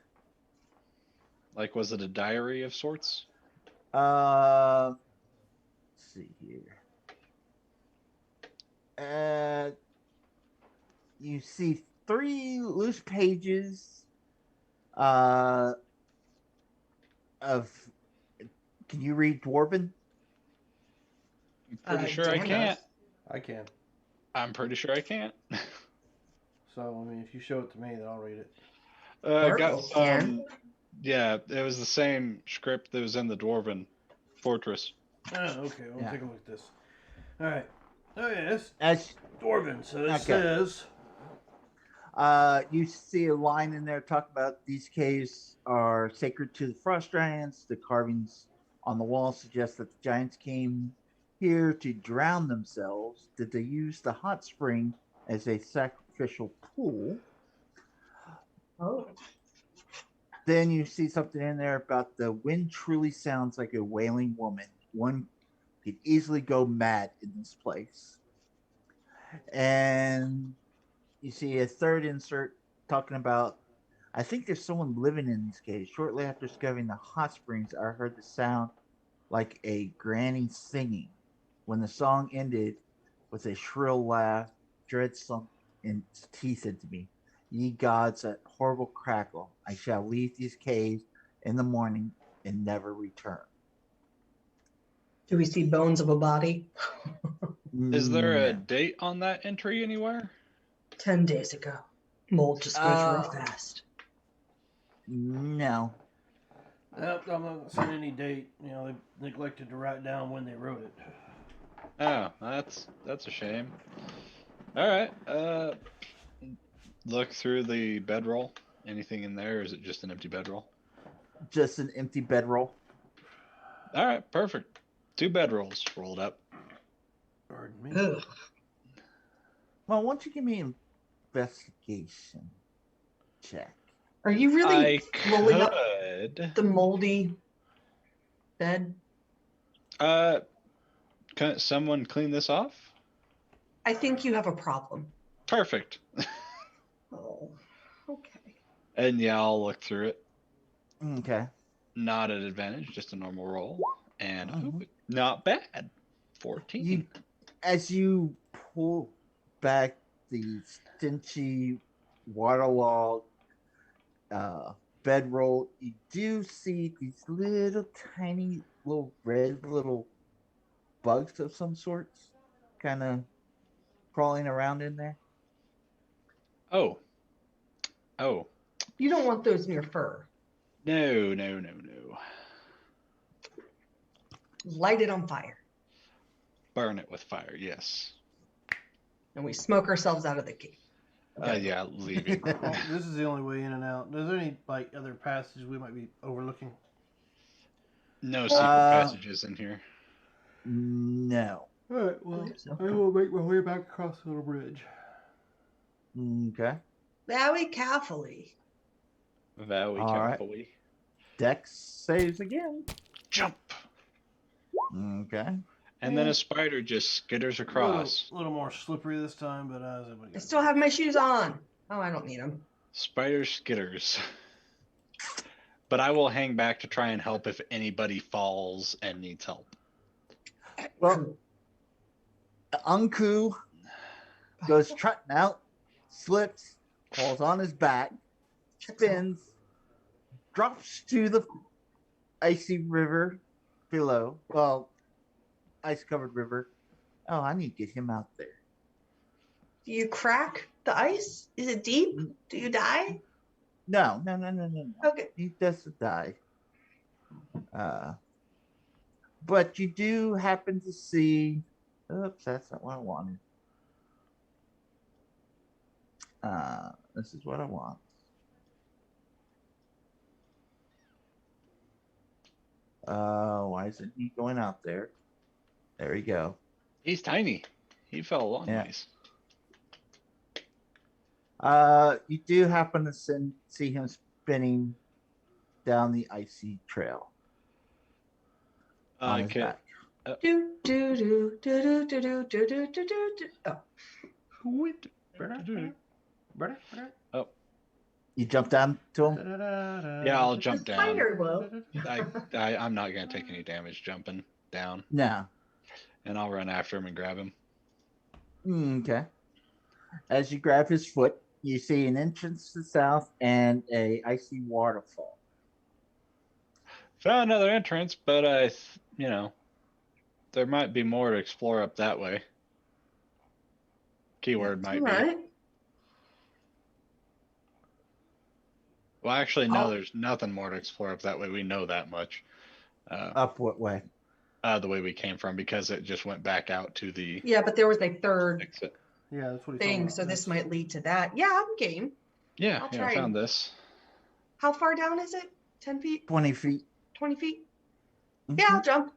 Like, was it a diary of sorts? Let's see here. You see 3 loose pages of. Can you read Dwarven? I'm pretty sure I can't. I can. I'm pretty sure I can't. So, I mean, if you show it to me, then I'll read it. Got some. Yeah, it was the same script that was in the Dwarven Fortress. Oh, okay. We'll Yeah. take a look at this. All right. Oh, yes. As Dwarven. So it Okay. says. you see a line in there talking about these caves are sacred to the frost giants. The carvings on the wall suggest that the giants came here to drown themselves. Did they use the hot spring as a sacrificial pool? Oh. Then you see something in there about the wind truly sounds like a wailing woman. One could easily go mad in this place. And you see a third insert talking about, I think there's someone living in these caves. Shortly after discovering the hot springs, I heard the sound like a granny singing. When the song ended with a shrill laugh, dread sunk its teeth into me. Ye gods, that horrible crackle. I shall leave these caves in the morning and never return. Do we see bones of a body? Is there a No. date on that entry anywhere? 10 days ago. Mold just goes real fast. No. Nope, I'm not seeing any date. You know, they neglected to write down when they wrote it. Oh, that's a shame. All right. Look through the bedroll. Anything in there, or is it just an empty bedroll? Just an empty bedroll. All right, perfect. 2 bedrolls rolled up. Pardon me. Ugh. Well, why don't you give me an investigation check? Are you really I rolling up could. the moldy bed? Can someone clean this off? I think you have a problem. Perfect. Oh, okay. And yeah, I'll look through it. Okay. Not at advantage, just a normal roll. And Mhm. not bad. 14. As you pull back the stinchy, waterlogged bedroll, you do see these little tiny, little red little bugs of some sorts, kind of crawling around in there? Oh. Oh. You don't want those near fur. No. Light it on fire. Burn it with fire, yes. And we smoke ourselves out of the cave. Yeah, leaving. Well, this is the only way in and out. Is there any like other passages we might be overlooking? No secret passages in here. No. All right. Well, So. I will make my way back across the little bridge. Okay. Very carefully. Very All right. carefully. Dex saves again. Jump. Okay. And then a spider just skitters across. A little more slippery this time, but I still have my shoes on. Oh, I don't need them. Spider skitters. But I will hang back to try and help if anybody falls and needs help. Well, Unku goes trotting out, slips, falls on his back, spins, drops to the icy river below. Well, ice-covered river. Oh, I need to get him out there. Do you crack the ice? Is it deep? Do you die? No. Okay. He doesn't die. But you do happen to see. Oops, that's not what I wanted. This is what I want. Why isn't he going out there? There we go. He's tiny. He fell a long Yeah. ways. You do happen to see him spinning down the icy trail on his back. Do do do do do do do do do do do. Oh, Oh, You jump down to him? yeah, I'll jump the down. spider will. I'm not going to take any damage jumping down. No. And I'll run after him and grab him. Okay. As you grab his foot, you see an entrance to the south and a icy waterfall. Found another entrance, but there might be more to explore up that way. Keyword might be. Right. Well, actually, no, there's nothing more to explore up that way. We know that much. Up what way? The way we came from, because it just went back out to the Yeah, but there was a third exit. Yeah, that's what he's thing, so this might lead to that. Yeah, I'm game. Yeah, I'll I try. found this. How far down is it? 10 feet? 20 feet. 20 feet? Mhm. Yeah, I'll jump.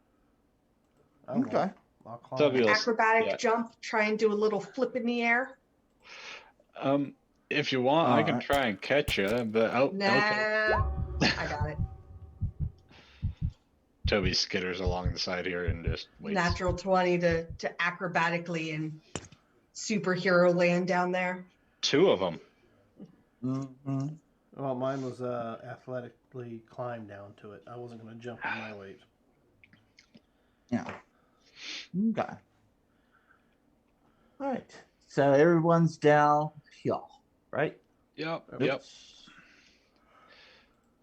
Okay. I'll climb. Fabulous. Acrobatic Yeah. jump. Try and do a little flip in the air. If you want, I can Alright. try and catch you, but Nah, okay. I got it. Toby skitters along the side here and just waits. Natural 20 to acrobatically and superhero land down there. Two of them. Mm-hmm. Well, mine was athletically climb down to it. I wasn't going to jump in my weight. Yeah. Okay. All right. So everyone's down here, right? Yep. Oops.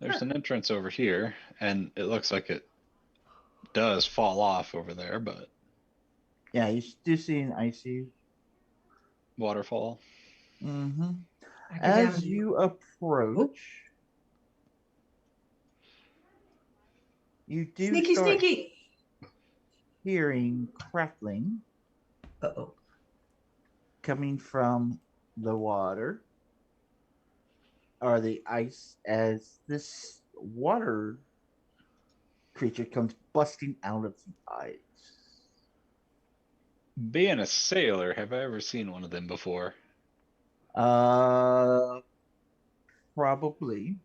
There's an entrance over here, and it looks like it does fall off over there, but Yeah, you do see an icy. waterfall. Mm-hmm. I go As down. you approach, you do Sneaky, start sneaky. hearing crackling Uh-oh. coming from the water or the ice as this water creature comes busting out of the ice. Being a sailor, have I ever seen one of them before? Probably.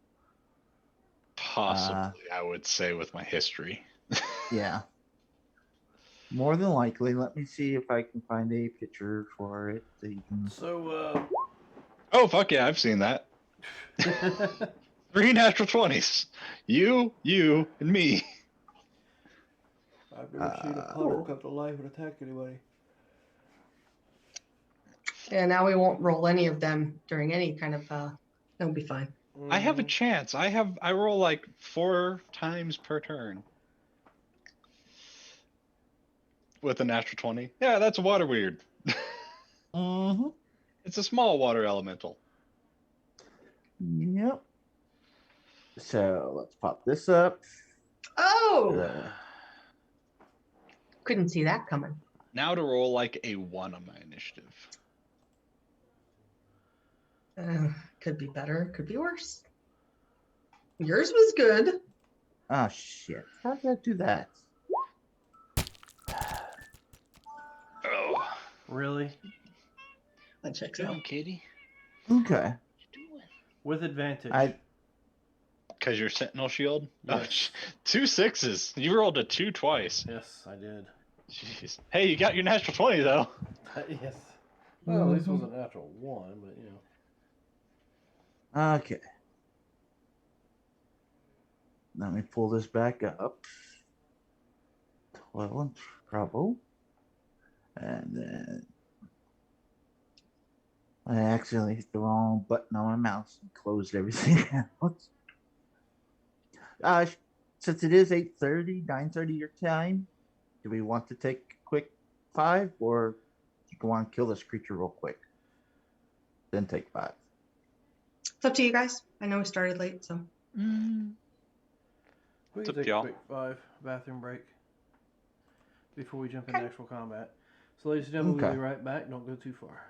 Possibly, I would say, with my history. Yeah. More than likely. Let me see if I can find a picture for it that you can. So, Oh, fuck yeah, I've seen that. 3 natural 20s. You, and me. I've never seen a puddle come to life and attack anybody. Yeah, now we won't roll any of them during any kind of that'll be fine. I have a chance. I roll like 4 times per turn. With a natural 20. Yeah, that's water weird. Mm-hmm. It's a small water elemental. Yep. So let's pop this up. Oh, Uh, couldn't see that coming. Now to roll like a 1 on my initiative. Could be better, could be worse. Yours was good. oh shit! How did I do that? Oh, Really? That checks down, out. kitty. Okay. With advantage. Because your sentinel shield? Oh, Yes. 2 6s. You rolled a 2 twice. Yes, I did. Jeez. Hey, you got your natural 20 though. Yes. Well, at least it was a natural 1, but you know. Okay. Let me pull this back up. 12 in trouble. And then I accidentally hit the wrong button on my mouse and closed everything out. Since it is 8:30, 9:30 your time, do we want to take a quick 5 or do you want to kill this creature real quick? Then take 5. It's up to you guys. I know we started late, so. We It's can up to take a y'all. quick 5 bathroom break before we jump Okay. into actual combat. So, ladies and gentlemen, we'll Okay. be right back. Don't go too far.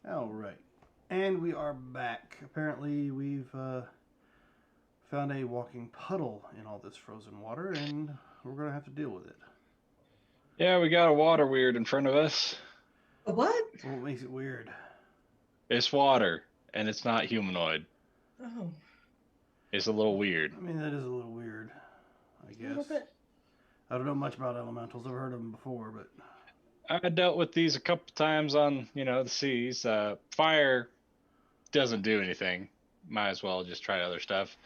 All right. And we are back. Apparently, we've found a walking puddle in all this frozen water, and we're going to have to deal with it. Yeah, we got a water weird in front of us. A what? What makes it weird? It's water, and it's not humanoid. Oh, It's a little weird. I mean, that is a little weird, I a little guess. bit. I don't know much about elementals. I've heard of them before, but I dealt with these a couple times on, the seas. Fire doesn't do anything. Might as well just try other stuff,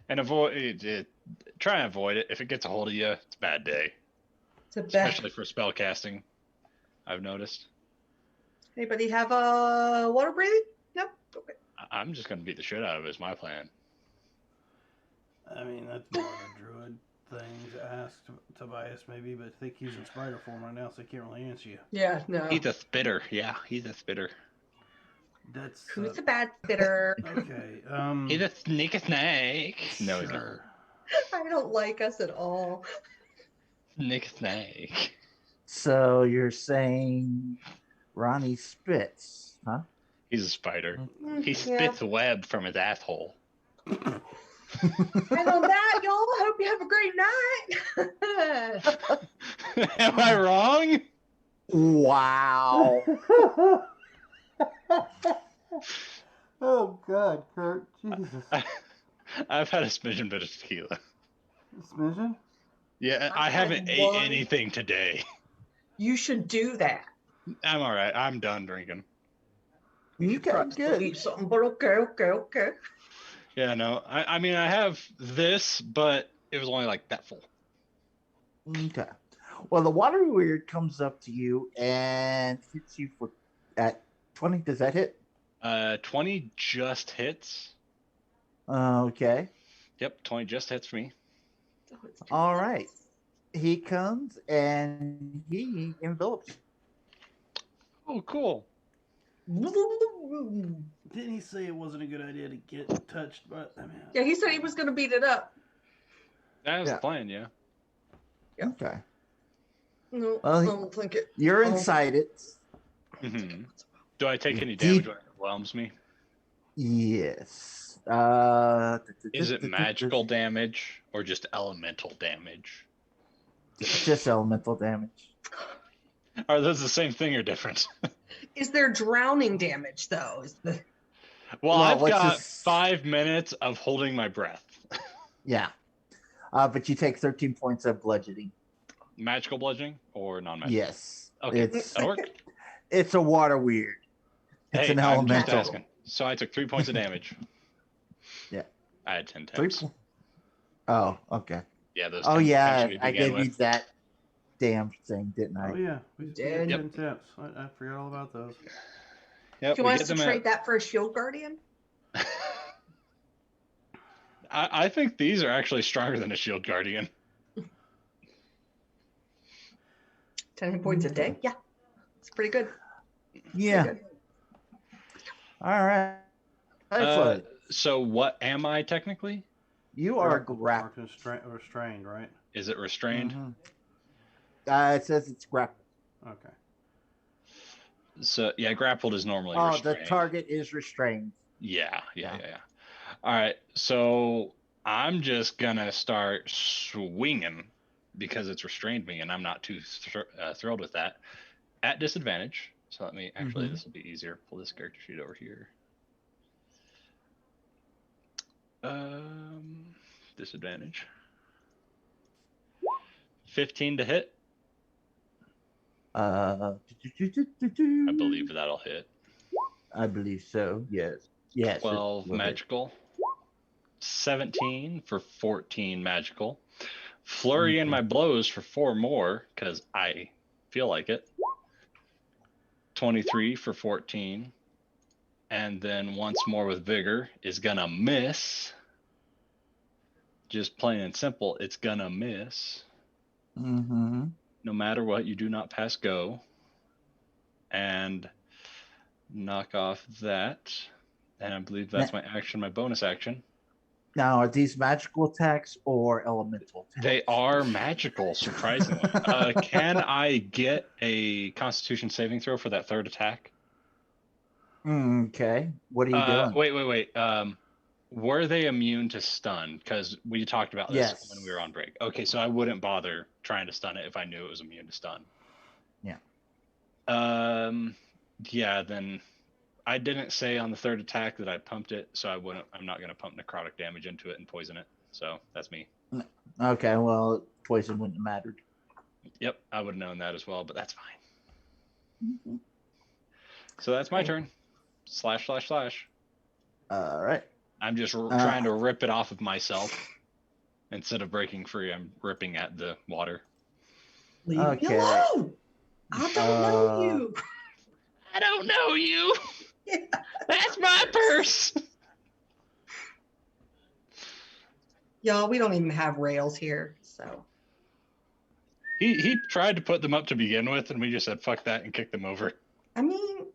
and avoid it. Try and avoid it. If it gets a hold of you, it's a bad day, It's a bet. especially for spell casting. I've noticed. Anybody have a water breathing? Nope. Okay. I'm just gonna beat the shit out of it. Is my plan. I mean, that's more of a druid thing to ask Tobias, maybe, but I think he's in spider form right now, so he can't really answer you. Yeah, no. He's a spitter. Yeah, he's a spitter. That's Who's the bad spitter? okay. He's a snake. No, he's not. sure. I don't like us at all. Snake. So you're saying Ronnie spits, huh? He's a spider. He Yeah. spits web from his asshole. And on that, y'all, I hope you have a great night. Am I wrong? Wow. Oh God, Kurt, Jesus. I've had a smidgen bit of tequila. Smidgen? Yeah, I I haven't had ate one. anything today. You should do that. I'm all right. I'm done drinking. Okay, Try to good. eat something, but okay. Yeah, no. I mean, I have this, but it was only like that full. Okay. Well, the water weird comes up to you and hits you at 20. Does that hit? 20 just hits. Okay. Yep, 20 just hits for me. Oh, it's too All close. right. He comes and he envelops. Oh, cool. Didn't he say it wasn't a good idea to get touched? But I mean, Yeah, he said he was going to beat it up. That was Yeah. the plan, yeah. Yeah. Okay. No, Well, I don't think it. You're Oh. inside it. hmm Do I take any Deep- damage when it overwhelms me? Yes. Is it magical damage or just elemental damage? Just elemental damage. Are those the same thing or different? Is there drowning damage though? Is the Well, Well, I've let's got just- 5 minutes of holding my breath. Yeah. But you take 13 points of bludgeoning. Magical bludgeoning or non-magical? Yes. Okay, It's that'll work. it's a water weird. It's Hey, an I'm just elemental. asking. So I took 3 points of damage. Yeah. I had 10 Three temps. po- Oh, okay. Yeah, those Oh 10 yeah, temps we I began gave you with. that damn thing, didn't I? oh yeah, we did. did 10 temps. I forgot all about those. Yep, do you we want get us to them trade that for a shield guardian? I think these are actually stronger than a shield guardian. 10 points a day? Yeah. It's pretty good. Yeah. Pretty good. All right. Excellent. So what am I technically? You are Grappled, grappled. marked restrained, right? Is it restrained? Mhm. It says it's grappled. Okay. So yeah, grappled is normally Oh, restrained. the target is restrained. Yeah. Yeah. All right, so I'm just gonna start swinging because it's restrained me, and I'm not too thrilled with that. At disadvantage. So let me actually, Mhm. this will be easier. Pull this character sheet over here. Disadvantage. 15 to hit. I I believe that'll hit. I believe so. Yes. Yes. it 12 will hit. magical. 17 for 14 magical. Flurry in my blows for 4 more because I feel like it. 23 for 14. And then once more with vigor is gonna miss. Just plain and simple, it's gonna miss. Mm-hmm. No matter what, you do not pass go. And knock off that. And I believe that's my action, my bonus action. Now, are these magical attacks or elemental attacks? They are magical, surprisingly. Can I get a Constitution saving throw for that third attack? Okay. What are you doing? Wait. Were they immune to stun? Because we talked about this Yes. when we were on break. Okay, so I wouldn't bother trying to stun it if I knew it was immune to stun. Yeah. Yeah, then I didn't say on the third attack that I pumped it, so I'm not gonna pump necrotic damage into it and poison it. So that's me. Okay, well, poison wouldn't have mattered. Yep, I would have known that as well, but that's fine. Mm-hmm. So that's my turn. Slash. All right. I'm just trying to rip it off of myself. Instead of breaking free, I'm ripping at the water. Leave me alone! I don't know you. I don't know you. Yeah. That's my purse. Y'all, we don't even have rails here, so. He tried to put them up to begin with, and we just said fuck that and kicked them over. I mean,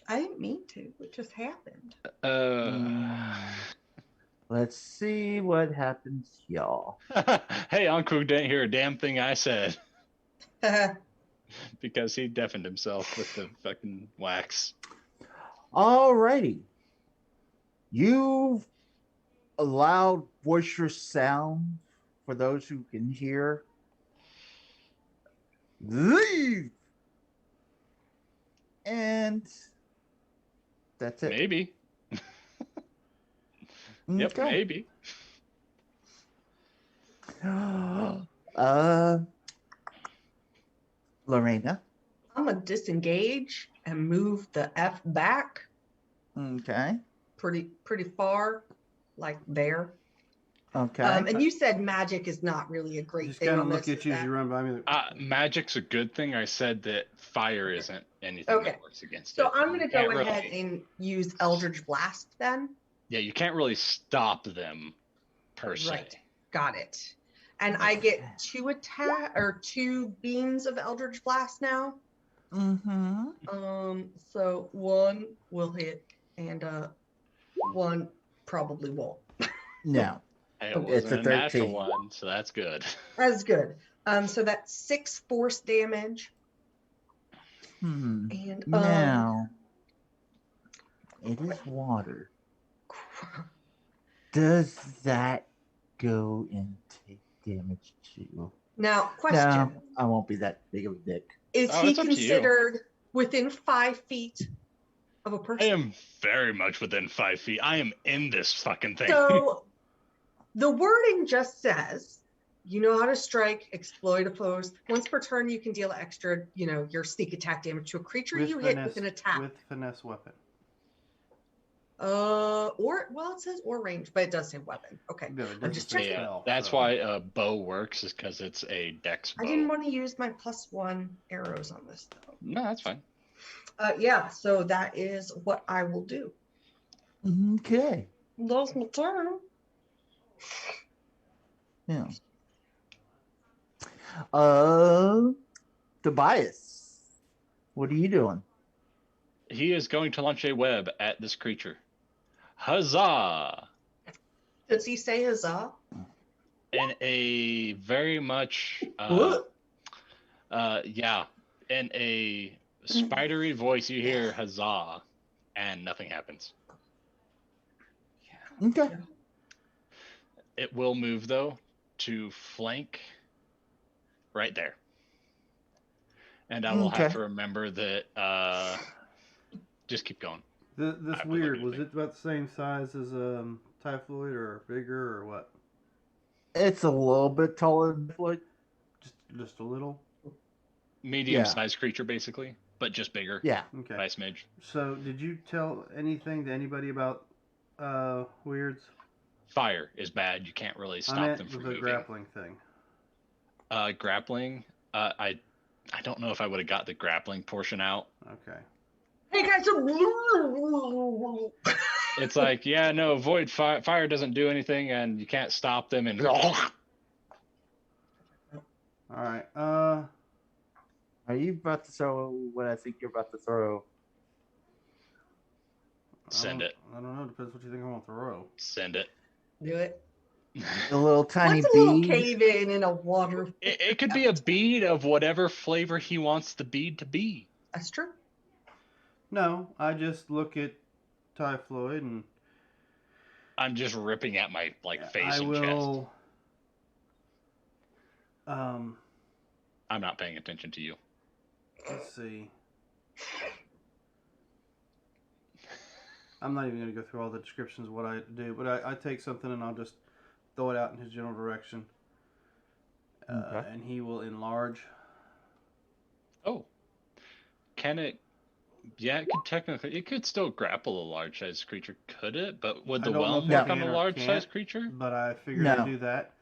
I didn't mean to. It just happened. Let's see what happens, y'all. Hey, Uncle didn't hear a damn thing I said because he deafened himself with the fucking wax. Alrighty. You've allowed boisterous sound for those who can hear. Leave! And that's it. Maybe. Yep, Okay. maybe. Lorena. I'm gonna disengage and move the F back Okay. pretty far, like there. Okay. And you said magic is not really a great Just thing kind on of look this. at you as you run by me. Magic's a good thing. I said that fire isn't anything Okay. that works against it. So I'm gonna You go can't ahead and use Eldritch Blast then. Yeah, you can't really stop them per se. Right. Got it. And I get 2 beams of Eldritch Blast now. Mm-hmm. So 1 will hit and 1 probably won't. No. Hey, Okay. It's a wasn't natural 13. one, so that's good. That's good. So that's 6 force damage. And Now, it is water. Does that go and take damage too? Now, question. No, I won't be that big of a dick. Is Oh, he it's up to you. considered within 5 feet of a I person? am very much within 5 feet. I am in this fucking thing. So the wording just says, you know how to strike, exploit a foes. Once per turn, you can deal extra, your sneak attack damage to a creature you hit with an attack. With finesse weapon. It says or range, but it does say weapon. Okay. No, it I'm doesn't just say checking. spell, That's so. why a bow works, is because it's a dex bow. I didn't want to use my +1 arrows on this though. No, that's fine. Yeah, so that is what I will do. Okay. That's my turn. Yeah. Tobias, what are you doing? He is going to launch a web at this creature. Huzzah! Does he say huzzah? In a very much, in a spidery voice, you hear huzzah, and nothing happens. Okay. It will move, though, to flank right there. And I will have to remember that, just keep going. This weird, was it about the same size as Typhoid or bigger or what? It's a little bit taller than Floyd. Just a little? Medium-sized creature, basically, but just bigger. Yeah. Okay. By a smidge. So, did you tell anything to anybody about weirds? Fire is bad. You can't really stop them from with the moving. grappling thing. Grappling. I don't know if I would have got the grappling portion out. Okay. Hey guys, It's like, yeah, no, void fire doesn't do anything, and you can't stop them. And All right. Are you about to throw what I think you're about to throw? Send it. I don't know. Depends what you think I'm gonna throw. Send it. do it. A little tiny What's a little bead. cave in a water? It could be a bead of whatever flavor he wants the bead to be. That's true. No, I just look at Typhloid and I'm just ripping at my face I and chest. will. Um, I'm not paying attention to you. let's see. I'm not even going to go through all the descriptions of what I do, but I take something and I'll just throw it out in his general direction. Okay. And he will enlarge. Oh. Can it? Yeah, it could still grapple a large-sized creature, could it? But would I the don't know whelm if it work on can a or large-sized can't, creature? but I figured No. I'd do that.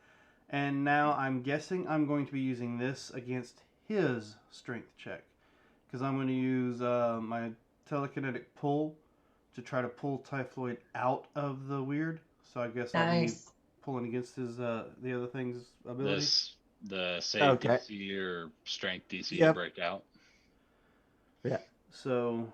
And now I'm guessing I'm going to be using this against his strength check. Because I'm going to use my telekinetic pull to try to pull Typhloid out of the weird. So I guess I'll be Nice. pulling against his the other thing's ability. The save Okay. DC or strength DC to Yep. break out. So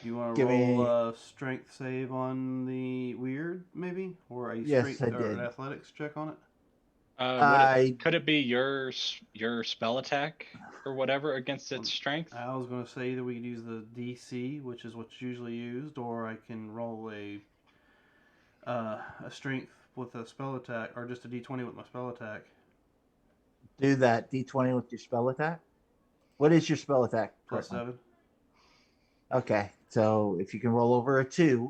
you want to Give roll me- a strength save on the weird, maybe, or a Yes, strength I or did. an athletics check on it? Could it be your spell attack or whatever against its strength? I was going to say that we could use the DC, which is what's usually used, or I can roll a strength with a spell attack, or just a D20 with my spell attack. Do that D20 with your spell attack. What is your spell attack? Plus currently? 7. Okay, so if you can roll over a 2,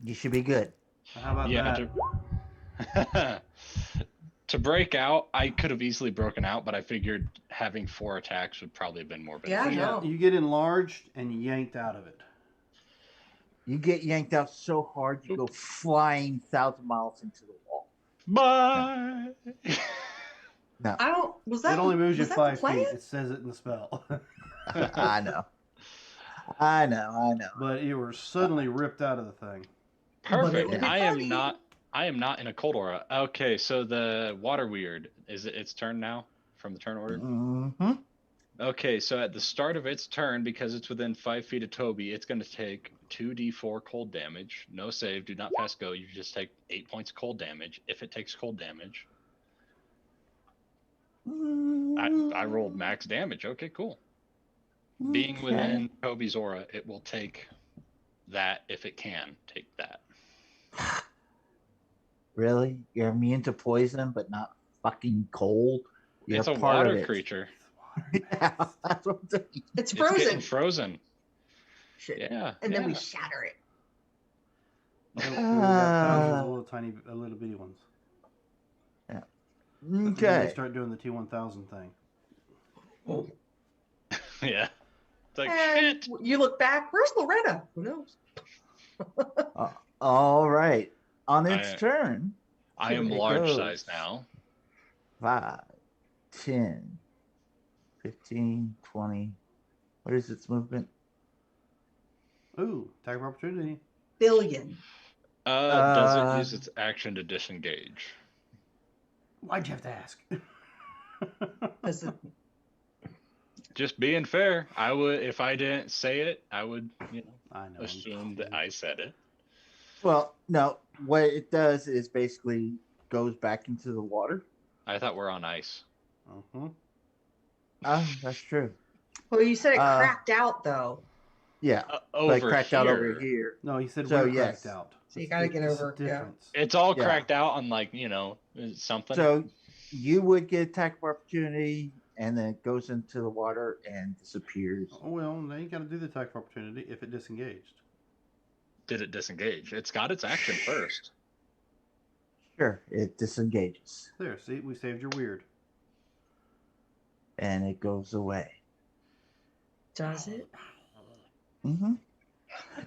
you should be good. How about that? To break out, I could have easily broken out, but I figured having 4 attacks would probably have been more Yeah, beneficial. no. You get enlarged and yanked out of it. You get yanked out so hard you go flying 1,000 miles into the wall. Bye. No, I don't. Was that? It only moves you was that the 5 plan? feet. It says it in the spell. I know. But you were suddenly ripped out of the thing. But it Perfect. will be I am funny. not in a cold aura. Okay, so the water weird, is it its turn now from the turn order? Mm-hmm. Okay, so at the start of its turn, because it's within 5 feet of Toby, it's going to take 2d4 cold damage. No save, do not fast go. You just take 8 points cold damage if it takes cold damage. I rolled max damage. Okay, cool. Being within Toby's aura, it will take that if it can take that. Really? You're immune to poison, but not fucking cold? You're It's a part water of it. creature. Yeah, that's what I'm saying. It's It's frozen. getting frozen. Shit. Yeah. And then we yeah. shatter it. We got thousands of little bitty ones. But then they Okay. start doing the T1000 thing. Yeah. It's like, And shit. you look back. Where's Loretta? Who knows? All right. On its I- turn, I am It large goes. size now. 5, 10, 15, 20. What is its movement? Ooh, attack of opportunity. Billion. Does it use its action to disengage? Why'd you have to ask? Does it- Just being fair, I would, if I didn't say it, I would, I know. assume that I said it. Well, no. What it does is basically goes back into the water. I thought we're on ice. Uh-huh. That's true. Well, you said it Uh, cracked out though. Yeah. Over But cracked out over here. No, he said So, we're yes. cracked out. So you That's gotta the- get that's the over- yeah. difference. It's all Yeah. cracked out on something. So you would get attack of opportunity, and then it goes into the water and disappears. Oh, well, now you got to do the attack of opportunity if it disengaged. Did it disengage? It's got its action first. Sure, it disengages There, see, we saved your weird. and it goes away. Does it? Mm-hmm.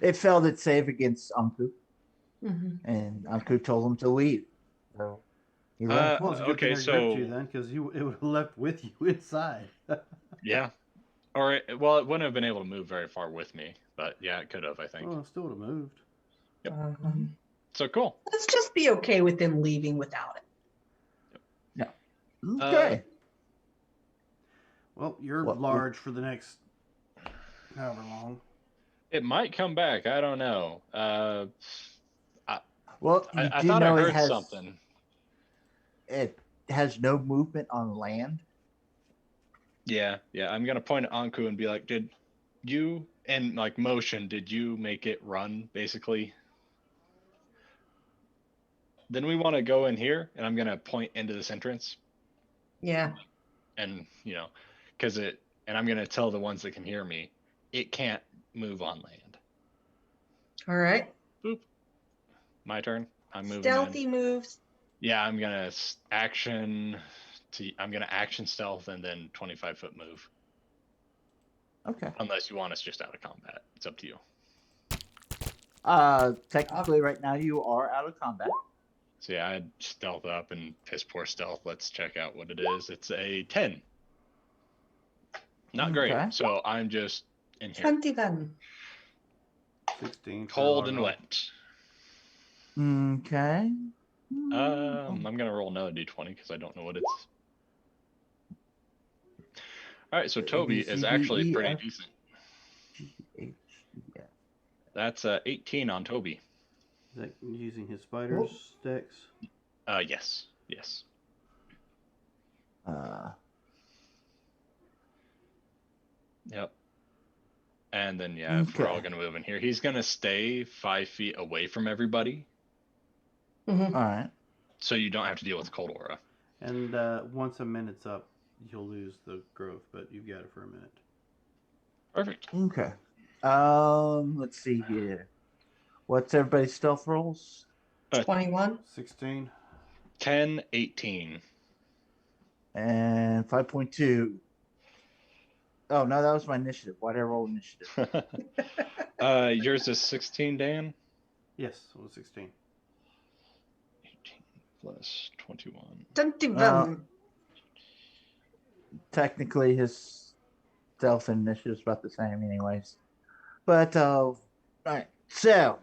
It failed its save against Anku, Mm-hmm. and Anku told him to leave. So he left. Well, it's a good Okay, thing I gripped so- you then, because it would have left with you inside. Yeah. Or it wouldn't have been able to move very far with me, but yeah, it could have, I think. Well, it still would have moved. So cool. Let's just be okay with them leaving without it. Okay. Well, you're What- large for the next however long. It might come back. I don't know. Well, you I do thought I know heard it has something. it has no movement on land. Yeah. I'm gonna point at Anku and be like, you and like motion, did you make it run basically? Then we want to go in here, and I'm gonna point into this entrance, Yeah. and because and I'm gonna tell the ones that can hear me, it can't move on land. All right. Boop. My turn. I'm moving Stealthy in. moves. Yeah, I'm gonna action stealth and then 25-foot move. Okay. Unless you want us just out of combat, it's up to you. Technically, right now you are out of combat. So yeah, I'd stealth up and piss poor stealth. Let's check out what it is. It's a 10. Not great. Okay. So I'm just in here. 21. 16. for Cold and auto. wet. Okay. I'm gonna roll another d20 because I don't know what it's. All right, so Toby is actually pretty decent. Yeah. That's 18 on Toby. Is that using his spider's dex? Yes. Yep. And then if we're all gonna move in here, he's gonna stay 5 feet away from everybody. Mm-hmm. All right. So you don't have to deal with the cold aura. And once a minute's up, you'll lose the growth, but you've got it for a minute. Perfect. Okay. Let's see here. What's everybody's stealth rolls? 21. 16. 10, 18. And 5.2. Oh, no, that was my initiative. Why did I roll initiative? Yours is 16, Dan? Yes, it was 16. 18 plus 21. 21. Technically, his stealth and initiative is about the same anyways. But, all right. So,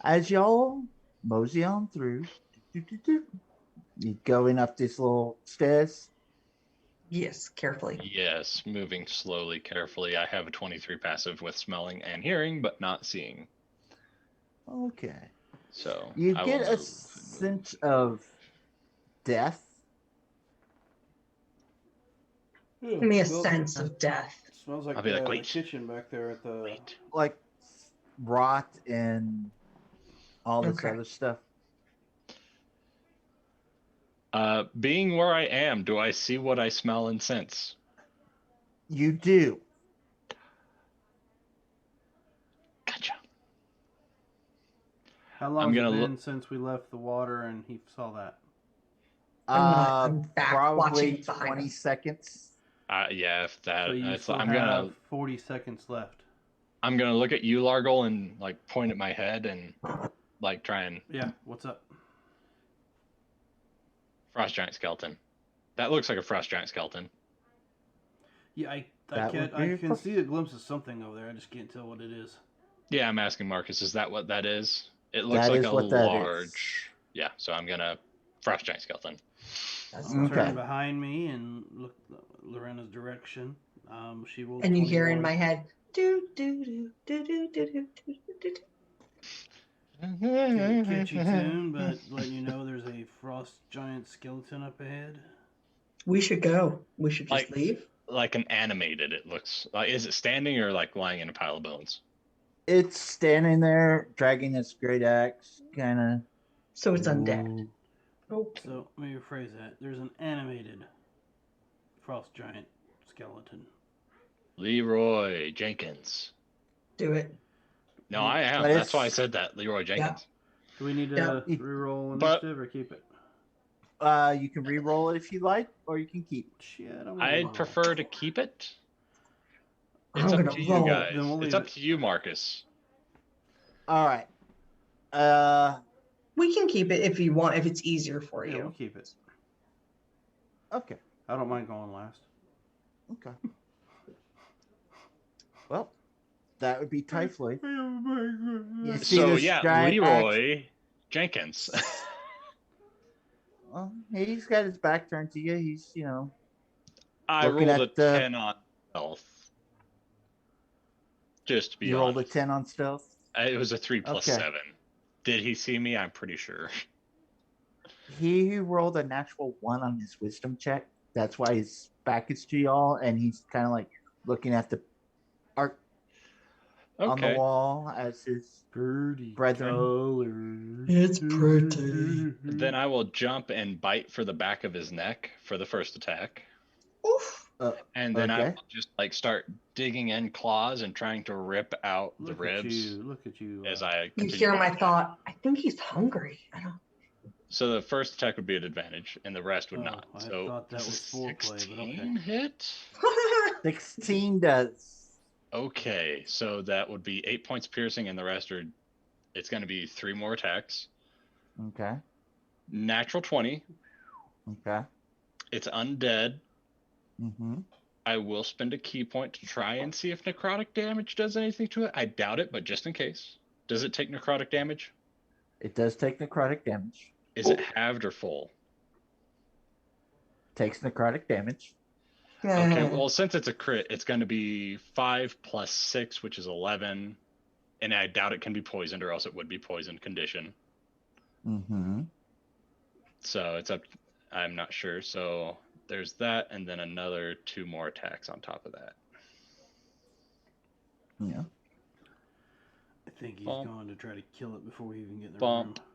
as y'all mosey on through, you're going up these little stairs. Yes, carefully. Yes, moving slowly, carefully. I have a 23 passive with smelling and hearing, but not seeing. Okay. So You I get will a move. sense of death. Give me a sense of death. Smells like I'll be like, the wait. kitchen back there at the... Wait. Like rot and all this Okay. other stuff. Being where I am, do I see what I smell and sense? You do. Gotcha. How long I'm has it gonna been since we left the water and he saw that? I'm back Probably watching behind 20 us. seconds. Yeah, if that. So you It's, still I'm have gonna 40 seconds left. I'm gonna look at you, Largle, and like point at my head and like try and Yeah, what's up? frost giant skeleton. That looks like a frost giant skeleton. Yeah, I That would be can see a glimpse of something over there. I just can't tell what it is. Yeah, I'm asking Marcus, is that what that is? It looks That like is a what that large. Yeah, so I'm gonna frost giant skeleton. I'll Okay. turn behind me and look Lorena's direction. She will. And you hear in 21. my head, do do do do do do do do do do. Catchy tune, but letting you know there's a frost giant skeleton up ahead. We should go. We should just Like- leave. Like an animated, it looks like. Is it standing or like lying in a pile of bones? It's standing there, dragging its great axe, kind of. So it's undead. Okay. So let me rephrase that. There's an animated frost giant skeleton. Leroy Jenkins. Do it. No, I am. But That's why I it's- said that. Leroy Jenkins. Do we need to Yeah. reroll But- initiative or keep it? You can re-roll it if you like, or you can keep it. Shit, I'm I'd prefer to keep it. I'm It's up gonna to you roll. guys. Then we'll It's leave up it. to you, Marcus. All right. We can keep it if you want, if it's easier for Yeah, we'll you. keep it. Okay. I don't mind going last. Okay. Well, that would be Typhoid. You see So this yeah, giant Leroy Jenkins. Well, he's got his back turned to you. He's, I Looking rolled a at the- 10 on health. Just to be you rolled a honest. 10 on stealth. It was a 3 plus Okay. 7. Did he see me? I'm pretty sure. He rolled a natural 1 on his wisdom check. That's why his back is to y'all, and he's kind of like looking at the art on the Okay. wall as his Pretty brethren. colors. It's pretty. Then I will jump and bite for the back of his neck for the first attack. Oof. And then I Okay. will just like start digging in claws and trying to rip out the Look ribs at you. as I You continue. hear to my attack. thought. I think he's hungry. I don't. So the first attack would be an advantage, and the rest would Oh, not. I So thought that this was is foreplay, but okay. 16 hit. 16 does. Okay, so that would be 8 points piercing, and the rest are. It's going to be 3 more attacks. Okay. Natural 20. Okay. It's undead. Mm-hmm. I will spend a key point to try and see if necrotic damage does anything to it. I doubt it, but just in case. Does it take necrotic damage? It does take necrotic damage. Is it halved or full? Takes necrotic damage. Okay, well, since it's a crit, it's going to be 5 plus 6, which is 11. And I doubt it can be poisoned, or else it would be poisoned condition. Mm-hmm. So it's up. I'm not sure. So there's that, and then another 2 more attacks on top of that. Yeah. I think he's Bump. going to try to kill it before we even get in the Bump. room.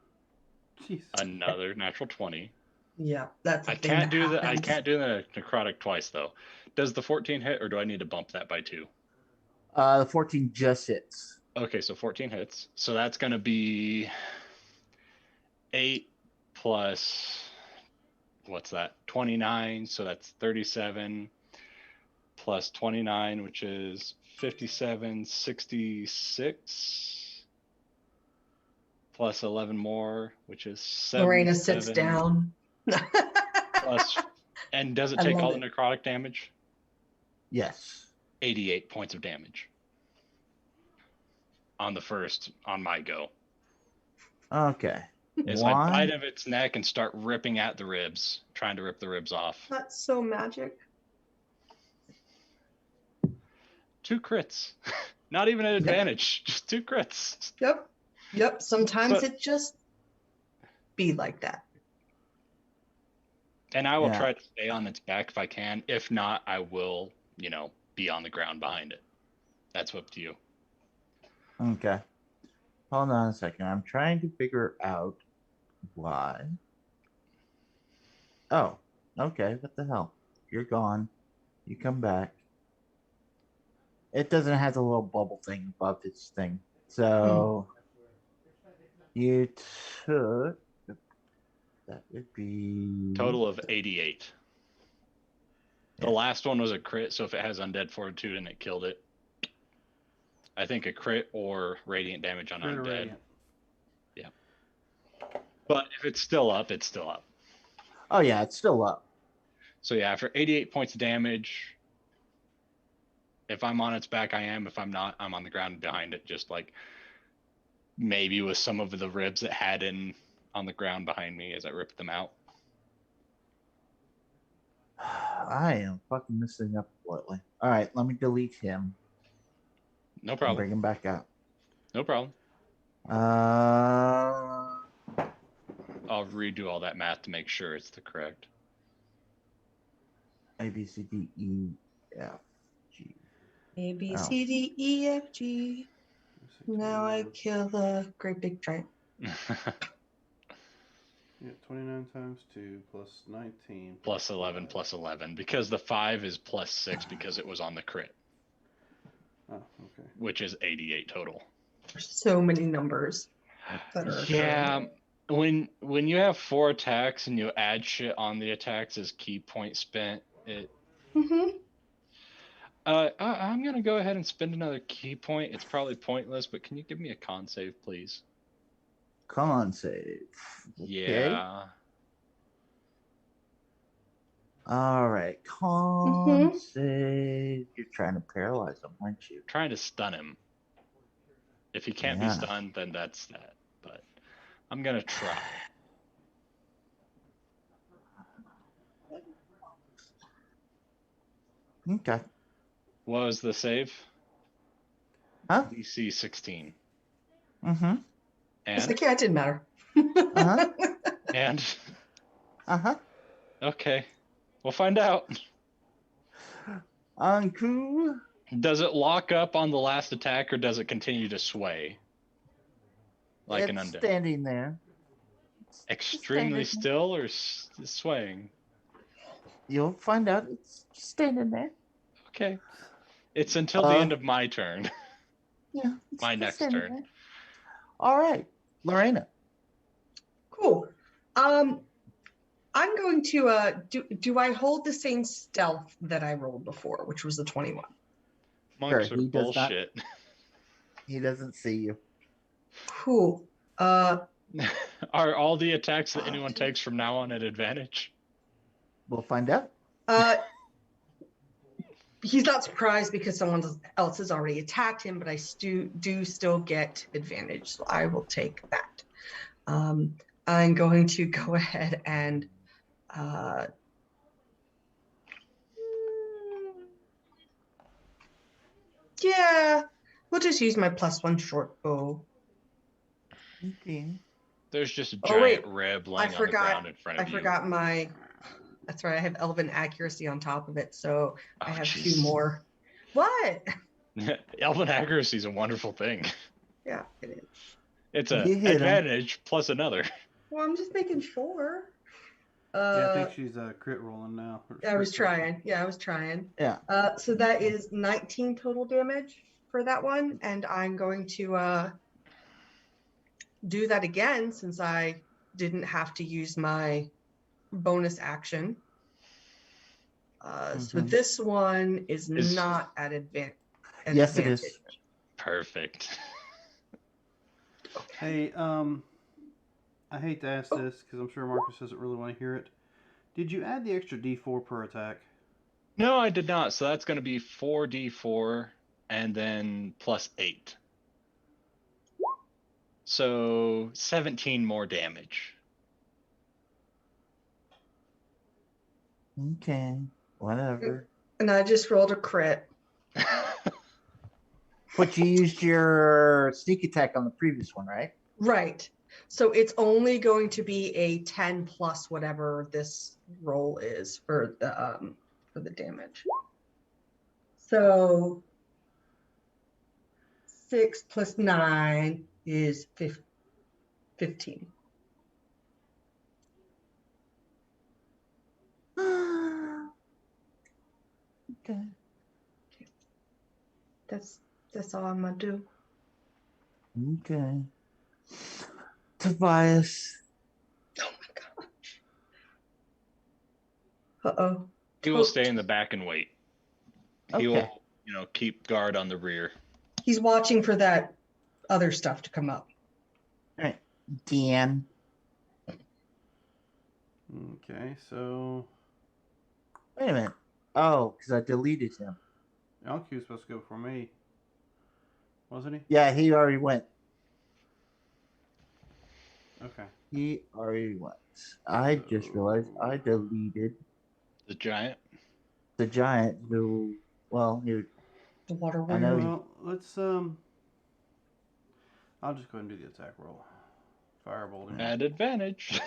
Jesus. Another natural 20. Yeah, that's. I can't do the necrotic twice though. Does the 14 hit, or do I need to bump that by 2? The 14 just hits. Okay, so 14 hits. So that's going to be 8 plus, what's that? 29. So that's 37 plus 29, which is 57, 66 plus 11 more, which is 7. Lorena sits down. Plus, and does it I take love all it. the necrotic damage? Yes. 88 points of damage. On my go. Okay. As I bite of its neck and start ripping at the ribs, trying to rip the ribs off. That's so magic. 2 crits. Not even an advantage, just 2 crits. Yep. Sometimes So- it just be like that. And I will try to stay on its back if I can. If not, I will, be on the ground behind it. That's up to you. Okay. Hold on a second. I'm trying to figure out why. Oh, okay. What the hell? You're gone. You come back. It doesn't have the little bubble thing above its thing. So you took, that would be Total of 88. The last one was a crit, so if it has undead fortitude and it killed it, I think a crit or radiant damage on Crit or undead. radiant. Yeah. But if it's still up, it's still up. Oh yeah, it's still up. So yeah, for 88 points of damage, if I'm on its back, I am. If I'm not, I'm on the ground behind it, just like maybe with some of the ribs it had on the ground behind me as I ripped them out. I am fucking messing up completely. All right, let me delete him. No And problem. bring him back up. No problem. Uh, I'll redo all that math to make sure it's the correct. A B C D E F G. A, B, Oh. C, D, E, F, G. Now I kill the great big giant. Yeah, 29 times 2 plus 19. Plus 11 plus 11, because the 5 is plus 6 because it was on the crit, Oh, okay. which is 88 total. There's so many numbers that are Yeah, when you have 4 attacks and you add shit on the attacks as key point spent, I'm gonna go ahead and spend another key point. It's probably pointless, but can you give me a con save, please? Con save. Okay. Yeah. All right. Con save. You're trying to paralyze him, aren't you? Trying to stun him. If he can't be stunned, then that's that. But I'm gonna try. Okay. What was the save? Huh? DC 16. Mm-hmm. It's And like, yeah, it didn't matter. Uh-huh. and Uh-huh. okay, we'll find out. Anku, Does it lock up on the last attack, or does it continue to sway like an It's undead? standing there. Extremely standing. still or swaying? You'll find out. It's standing there. Okay. It's until the end of my turn. Yeah. My next turn. There. All right, Lorena. Cool. I'm going to do I hold the same stealth that I rolled before, which was the 21? Monks Sure, are he does not- bullshit. He doesn't see you. Cool. Are all the attacks that anyone takes from now on at advantage? We'll find out. He's not surprised because someone else has already attacked him, but I do still get advantage, so I will take that. I'm going to go ahead and yeah, we'll just use my +1 short bow. Okay. There's just a Oh, giant wait. rib laying on the ground in front of you. I forgot my. That's right. I have elven accuracy on top of it, so I have jeez. 2 more. What? Elven accuracy is a wonderful thing. Yeah, it is. It's an You hit him. advantage plus another. Well, I'm just making sure. Yeah, I think she's crit rolling now. I was trying. Yeah, I was trying. Yeah. So that is 19 total damage for that one, and I'm going to do that again since I didn't have to use my bonus action. So this one is not at advantage. Yes, it is. Perfect. Hey, I hate to ask this because I'm sure Marcus doesn't really want to hear it. Did you add the extra D4 per attack? No, I did not. So that's going to be 4d4 and then +8. So 17 more damage. Okay. Whatever. And I just rolled a crit. But you used your sneak attack on the previous one, right? Right. So it's only going to be a 10 plus whatever this roll is for the damage. So 6 plus 9 is 15. Okay. That's all I'm gonna do. Okay. Tobias. Oh my gosh. Uh-oh. He will stay in the back and wait. He Okay. will, keep guard on the rear. He's watching for that other stuff to come up. All right. Dan. Okay, so Wait a minute. Oh, because I deleted him. LQ was supposed to go for me, wasn't he? Yeah, he already went. Okay. He already went. I just realized I deleted The giant. the giant who, well, he, The water I know. Well, let's I'll just go ahead and do the attack roll. Firebolt him. At advantage.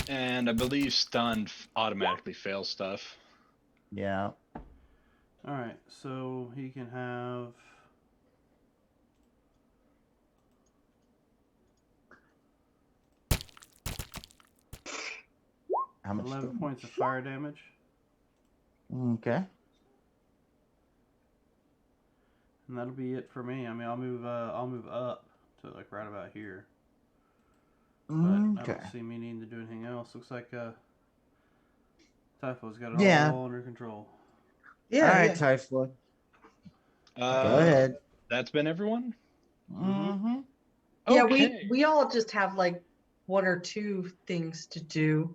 And I believe stunned automatically fails stuff. Yeah. All right, so he can have How much? 11 points of fire damage. Okay. And that'll be it for me. I mean, I'll move up to like right about here. But I Okay. don't see me needing to do anything else. Looks like Typho's got it Yeah. all under control. Yeah. All right, yeah. Typhloid. Go Go ahead. That's been everyone? Mm-hmm. Yeah, Okay. we all just have like 1 or 2 things to do.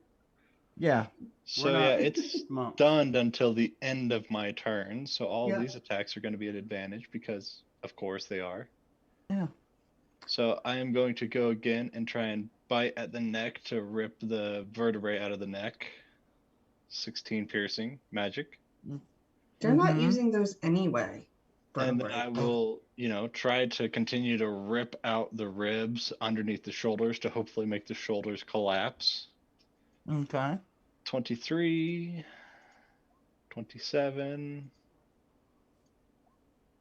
Yeah. So We're not yeah, it's monks. stunned until the end of my turn. So all Yeah. these attacks are going to be at advantage because, of course, they are. Yeah. So I am going to go again and try and bite at the neck to rip the vertebrae out of the neck. 16 piercing magic. They're not Mhm. using those anyway. And Vertebrae. I will, try to continue to rip out the ribs underneath the shoulders to hopefully make the shoulders collapse. Okay. 23, 27,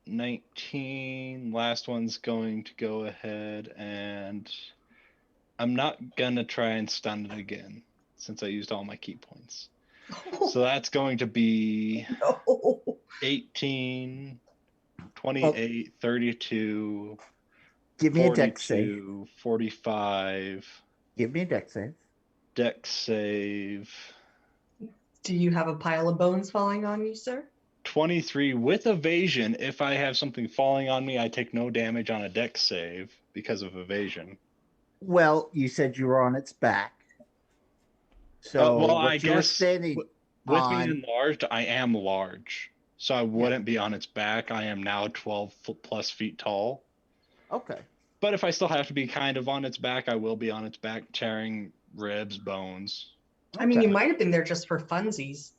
19. Last one's going to go ahead and I'm not gonna try and stun it again since I used all my key points. So that's going to be No. 18, 28, 32, Give me a deck save. 42, 45. Give me a deck save. Deck save. Do you have a pile of bones falling on you, sir? 23 with evasion. If I have something falling on me, I take no damage on a deck save because of evasion. Well, you said you were on its back. So well, what I you were guess standing with on, me enlarged, I am large. So I wouldn't be on its back. I am now 12 plus feet tall. okay. But if I still have to be kind of on its back, I will be on its back, tearing ribs, bones. I mean, you Okay. might have been there just for funsies.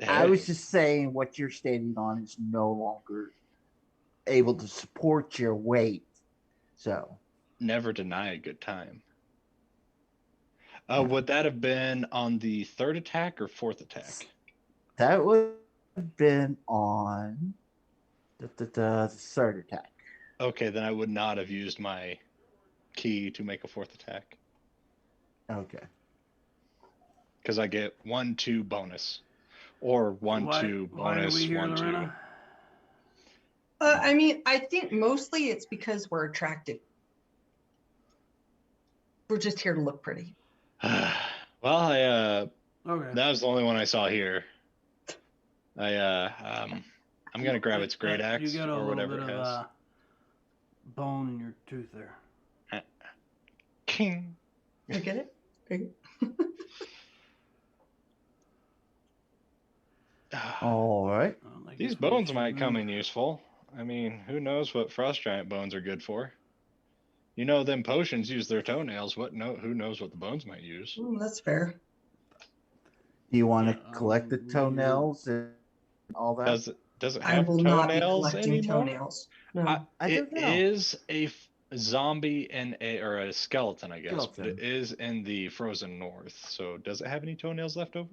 I was Hey, just saying what you're standing on is no longer able to support your weight. So never deny a good time. Would that have been on the third attack or fourth attack? that would have been on the third attack. Okay, then I would not have used my key to make a fourth attack. Okay. Because I get 1/2 bonus. Or 1/2 Why are bonus, we here, 1/2. Lorena? I mean, I think mostly it's because we're attractive. We're just here to look pretty. Well, Okay. that was the only one I saw here. I'm gonna grab its great axe You got a or little whatever bit it has. of bone in your tooth there. King. You get it? All right. These bones might come in useful. I mean, who knows what frost giant bones are good for? You know, them potions use their toenails. Who knows what the bones might use? That's fair. Do you want Yeah, to collect the toenails and all that? Does it I have will not be toenails collecting anymore? toenails. No. I It don't know. is a zombie or a skeleton, I guess, but Skeleton. it is in the frozen north. So does it have any toenails left over?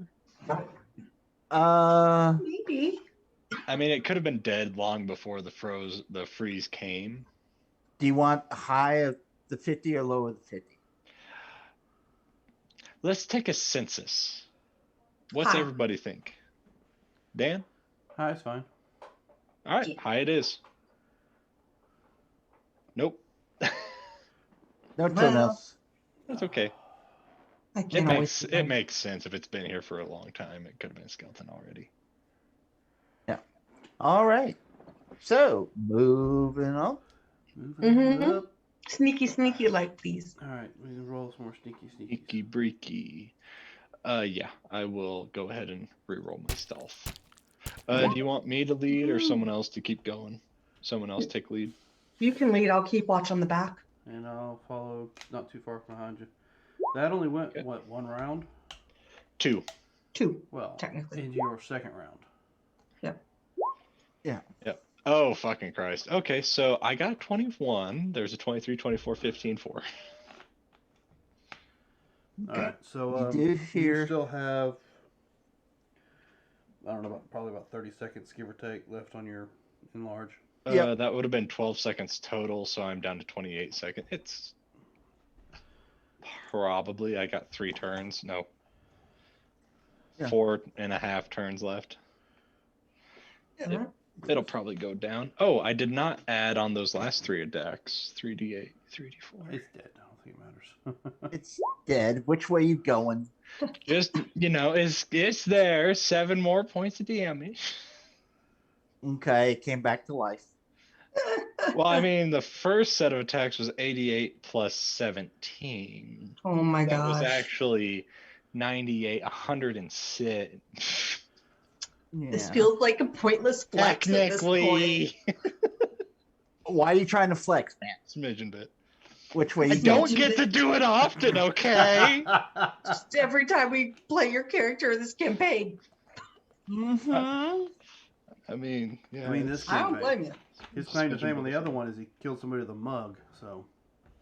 Maybe. I mean, it could have been dead long before the freeze came. Do you want high of the 50 or low of the 50? Let's take a census. What's High. everybody think? Dan? Hi, it's fine. All right, Yeah. high it is. Nope. No Well, toenails. That's okay. I It can't always. makes sense if it's been here for a long time. It could have been a skeleton already. All right. So moving on. Moving Mhm. up. Sneaky light, please. All right, we can roll some more sneaky. Sneaky breaky. Yeah, I will go ahead and re-roll my stealth. Do you want me to lead or someone else to keep going? Someone else take lead? You can lead. I'll keep watch on the back. And I'll follow not too far behind you. That only went, Okay. what, one round? 2. 2, Well, technically. into your second round. Yep. Oh, fucking Christ. Okay, so I got 21. There's a 23, 24, 15, 4. All right, so You did hear- you still have, I don't know, probably about 30 seconds, give or take, left on your enlarge. Yep. That would have been 12 seconds total, so I'm down to 28 seconds. It's probably, I got 3 turns. No. Yeah. 4.5 turns left. Yeah. It'll probably go down. Oh, I did not add on those last 3 attacks. 3d8, 3d4. It's dead. I don't think it matters. It's dead. Which way you going? Just, it's there. 7 more points of damage. Okay, it came back to life. Well, I mean, the first set of attacks was 88 plus 17. Oh my That was gosh. actually 98, 106. This Yeah. feels like a pointless flex at this point. Technically. Why are you trying to flex, man? Smidgen bit. Which way I you don't going? get to do it often, okay? Just every time we play your character in this campaign. Mm-hmm. I mean, yeah. I mean, this I don't campaign. blame you. His claim to fame on the other one is he killed somebody with a mug, so.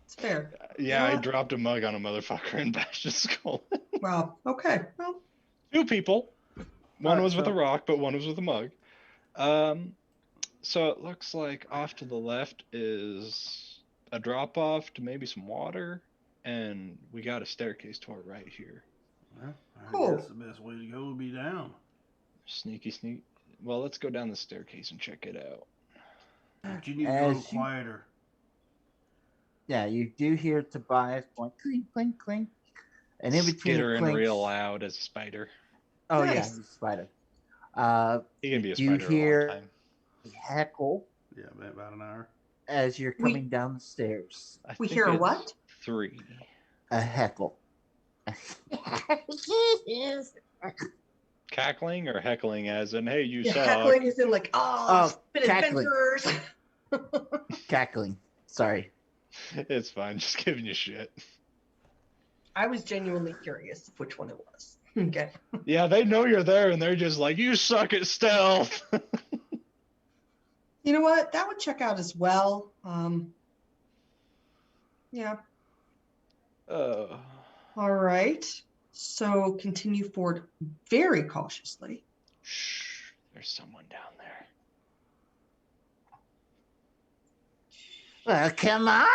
It's fair. Yeah, I Yeah. dropped a mug on a motherfucker and bashed his skull. Well, okay. Well, 2 people. One Alright, was with a so- rock, but one was with a mug. So it looks like off to the left is a drop off to maybe some water, and we got a staircase to our right here. Well, I Cool. guess the best way to go would be down. Sneaky sneak. Well, let's go down the staircase and check it out. But you need to go a As little you- quieter. Yeah, you do hear Tobias going clink, clink, clink. And in between the Skittering clinks, real loud as a spider. oh yeah, Nice. he's a spider. He can be a You spider a hear- long time. Heckle Yeah, about an hour. as you're We- coming down the stairs. I We think hear a it's what? 3. A heckle. Cackling or heckling as in, hey, you Yeah, suck. heckling is in like, Oh, spin cackling. adventures. Cackling. Sorry. It's fine, just giving you shit. I was genuinely curious of which one it was. Okay. Yeah, they know you're there and they're just like, you suck at stealth. You know what? That would check out as well. Yeah. Uh, All right. So continue forward very cautiously. shh, there's someone down there. Well, come on.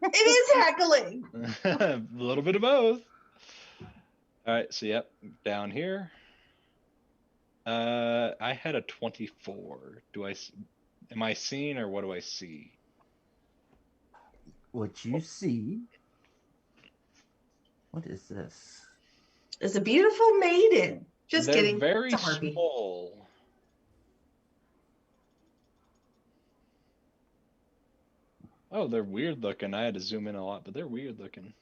It is heckling. A little bit of both. All right, so yep, down here. I had a 24. Am I seeing or what do I see? What you see? What is this? It's a beautiful maiden. Just They're kidding. very It's a harpy. small. Oh, they're weird looking. I had to zoom in a lot, but they're weird looking.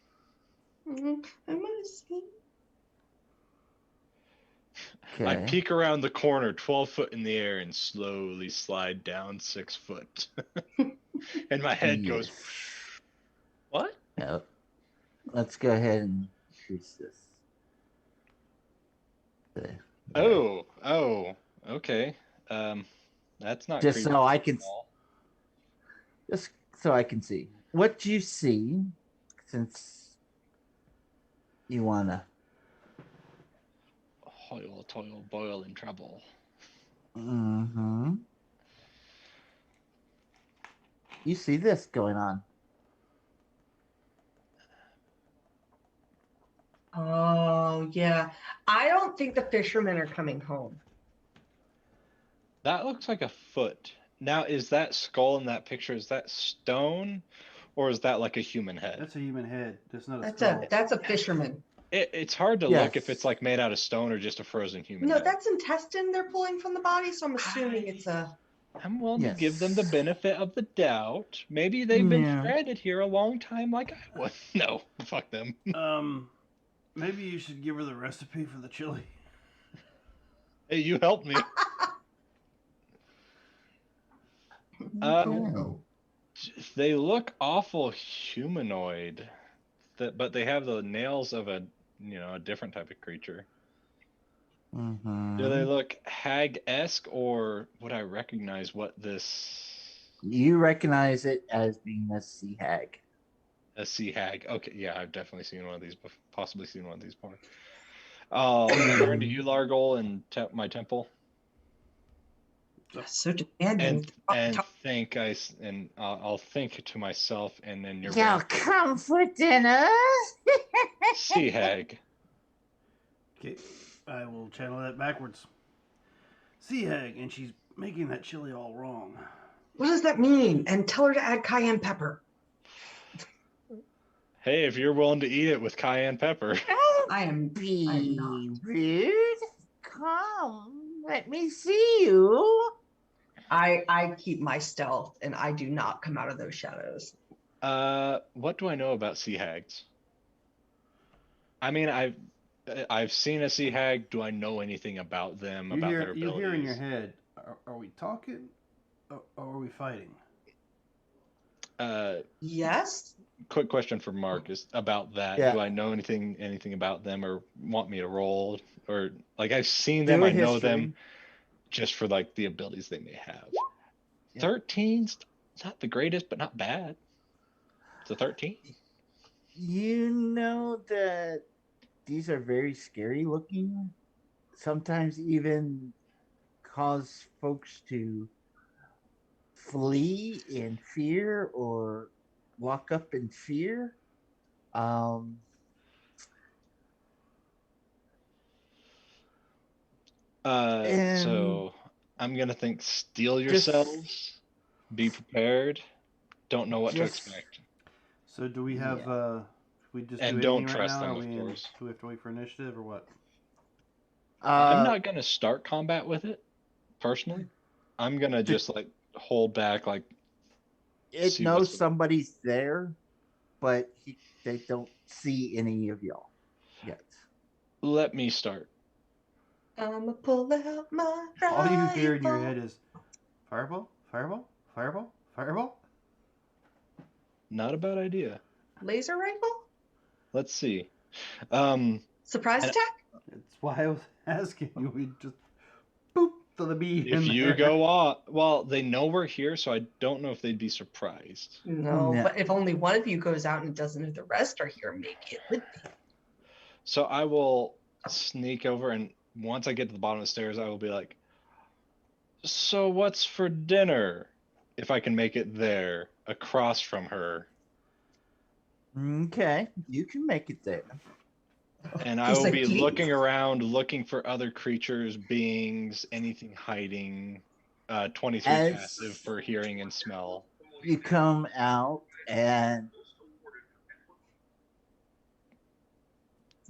Mhm. I want to see. Okay. I peek around the corner 12 foot in the air and slowly slide down 6 foot. And my head goes, Yes. what? Yeah. Let's go ahead and increase this. There. Oh, okay. That's not Just creepy so I at can, all. just so I can see what you see, since you wanna. Toil, boil in trouble. Mm-hmm. You see this going on. Oh, yeah. I don't think the fishermen are coming home. That looks like a foot. Now, is that skull in that picture, is that stone or is that like a human head? That's a human head. That's not a That's skull. that's a fisherman. It's hard to look if Yes. it's like made out of stone or just a frozen human No, head. that's intestine they're pulling from the body, so I'm assuming it's a. I'm willing to give them the Yes. benefit of the doubt. Maybe they've been Yeah. stranded here a long time like I was. No, fuck them. Maybe you should give her the recipe for the chili. Hey, you helped me. Oh. They look awful humanoid, but they have the nails of a different type of creature. Mm-hmm. Do they look hag-esque, or would I recognize what this? You recognize it as being a sea hag. A sea hag. Okay, yeah, I've definitely seen one of these, possibly seen one of these before. I'll turn to you, Largol, and my temple, So demanding. and I'll think to myself, and then you're You'll come for dinner. sea hag. Okay, I will channel that backwards. Sea hag, and she's making that chili all wrong. What does that mean? And tell her to add cayenne pepper. Hey, if you're willing to eat it with cayenne pepper. I am. Be I'm not. rude. Come, let me see you. I keep my stealth, and I do not come out of those shadows. What do I know about sea hags? I mean, I've seen a sea hag. Do I know anything about them? You About hear, their abilities? you hear in your head, are we talking or are we fighting? Yes. Quick question for Mark is about that. Yeah. Do I know anything about them, or want me to roll, or like I've seen Do them, a I know history. them, just for like the abilities they may have. Yeah. 13's not the greatest, but not bad. It's a 13. You know that these are very scary looking sometimes even cause folks to flee in fear or lock up in fear. Um, and So I'm gonna think steal just yourselves, be prepared, don't know what to just expect. So do we have? yeah. We just do And anything don't right trust now? them, Are of we in? course. Do we have to wait for initiative or what? I'm Uh, not gonna start combat with it, personally. I'm gonna the, just like hold back, like it see what's knows going. somebody's there, but they don't see any of y'all yet. Let me start. I'ma pull out my All you hear in your rifle. head is fireball, fireball, fireball, fireball. Not a bad idea. Laser rifle? Let's see. Um, Surprise and attack? That's why I was asking you. We just boop to the bee if in you there. go off, well, they know we're here, so I don't know if they'd be surprised. No, No. but if only one of you goes out and it doesn't, if the rest are here, maybe it would be. So I will sneak over, and once I get to the bottom of the stairs, I will be like, "So what's for dinner?" If I can make it there, across from her, Okay, you can make it there. and I He's will like, be "Yeet." looking around, looking for other creatures, beings, anything hiding. 23 As passive for hearing and smell. you come out and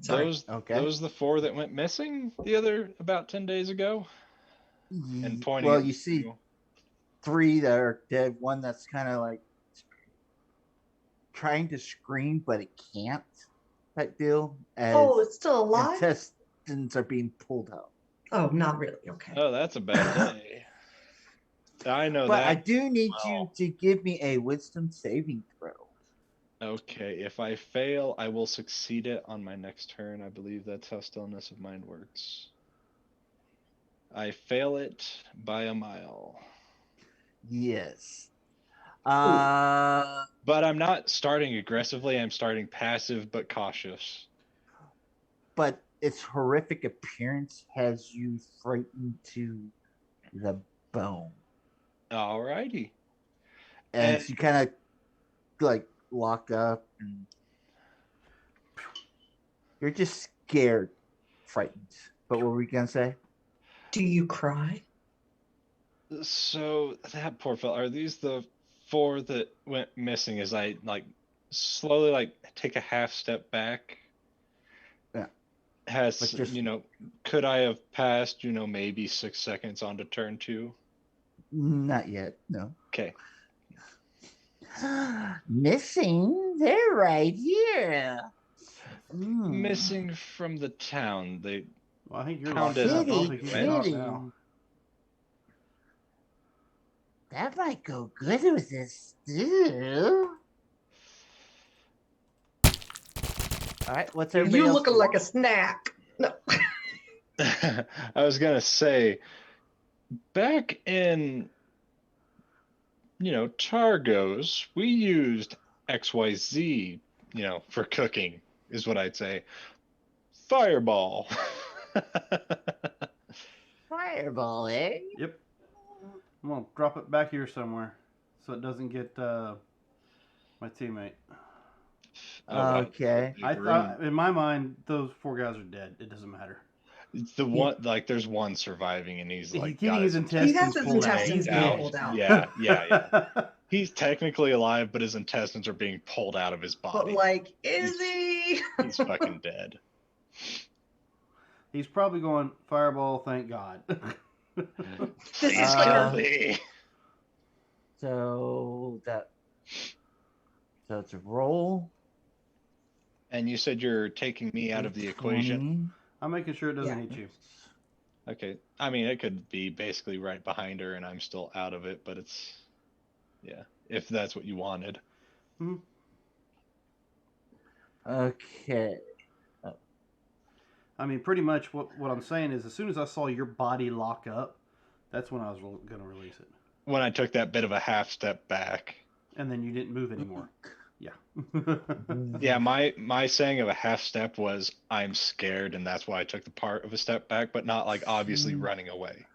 Sorry. okay, Those the four that went missing the other about 10 days ago, and pointing well, at you the see two. 3 that are dead. One that's kind of like trying to scream, but it can't. Type deal. As Oh, it's still alive? intestines are being pulled out. Oh, not really. Okay. Oh, that's a bad day. I know But I that. do need you Well, to give me a wisdom saving throw. okay, if I fail, I will succeed it on my next turn. I believe that's how stillness of mind works. I fail it by a mile. Yes. Ooh. But I'm not starting aggressively, I'm starting passive but cautious. But its horrific appearance has you frightened to the bone. Alrighty. And And so you kind of like lock up and you're just scared, frightened. But what were we gonna say? Do you cry? so that poor fella, are these the four that went missing as I like slowly like take a half step back? Yeah. Has Like just could I have passed, maybe 6 seconds onto turn two? not yet, no. Okay. Missing? They're right here. Hmm. Missing from the town. They Well, I think you're town locked up. I didn't don't Kitty, think you can went. talk kitty. now. That might go good with this stew. All right, what's everybody You else looking doing? like a snack. No. I was gonna say, back in Targos, we used XYZ, for cooking, is what I'd say. Fireball. Fireball, eh? Yep. I'm gonna drop it back here somewhere, so it doesn't get my teammate. Oh wow. Okay. I thought, in my mind, those 4 guys are dead. It doesn't matter. It's the one, like, there's one surviving, and he's He's like getting got his his He intestines has his pulled out. intestines He's being dead. pulled out. Yeah. He's technically alive, but his intestines are being pulled out of his But body. like, is he? He's fucking dead. He's probably going fireball. Thank God. Please Uh, kill me. So it's a roll. And you said you're taking me out of the equation. 20. I'm making sure it doesn't Yeah. hit you. Okay. I mean, it could be basically right behind her, and I'm still out of it, but it's, yeah, if that's what you wanted. Okay. I mean, pretty much what I'm saying is, as soon as I saw your body lock up, that's when I was going to release it. When I took that bit of a half step back. And then you didn't move anymore. Yeah. Yeah, my saying of a half step was I'm scared, and that's why I took the part of a step back, but not like obviously running away.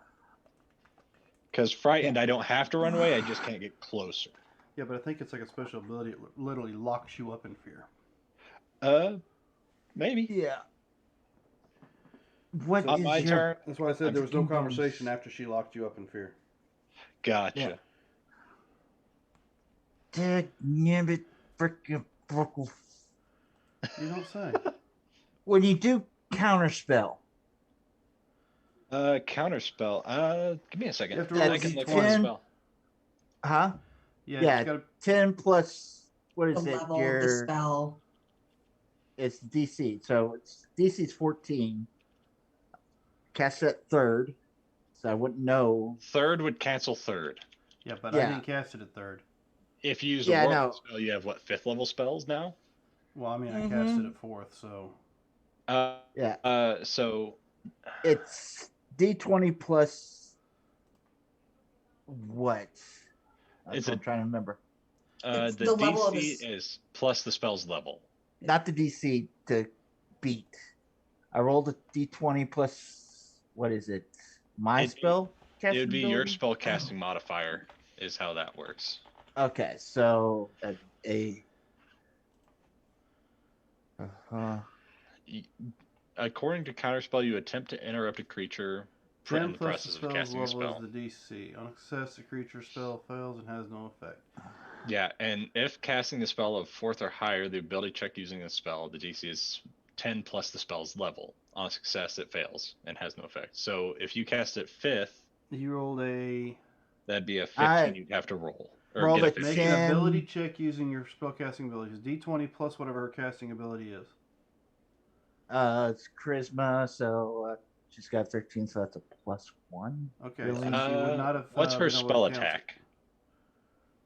Because frightened, I don't have to run away. I just can't get closer. Yeah, but I think it's like a special ability. It literally locks you up in fear. Maybe. Yeah. What So is my your turn. That's why I said there was no freaking conversation bonus? after she locked you up in fear. Gotcha. Dagnabbit frickin' brookle. You don't say. When you do counterspell, Counterspell. Give me a second. You have to roll I a can look D10. for the spell. huh? Yeah, Yeah. it's got 10 plus, what The is it? level of the spell. It's DC. So it's DC's 14. Cast at third. So I wouldn't know. Third would cancel third. Yeah, but I Yeah. didn't cast it at third. If you use Yeah, a warp no. spell, you have what, 5th level spells now? Well, I mean, I cast it at fourth, so Yeah. So It's D20 plus what? It's I'm trying to remember. It's the the level of DC the is plus the spell's level. Not the DC to beat. I rolled a D20 plus, what is it? My It'd be- spell It casting would be your ability? spell casting modifier is how that works. Okay, so a uh-huh. According to counterspell, you attempt to interrupt a creature in 10 the plus the process of spell's casting a level is spell. the DC. On success, the creature spell fails and has no effect. Yeah, and if casting the spell of 4th or higher, the ability check using the spell, the DC is 10 plus the spell's level. On success, it fails and has no effect. So if you cast it 5th, You rolled a that'd be a 15 you'd have to roll. Or rolled get a a make 15. an 10. ability check using your spellcasting abilities. D20 plus whatever her casting ability is. It's charisma, so she's got 13, so that's a +1. Okay, Really? so she would not have. What's her been able to spell cancel. attack?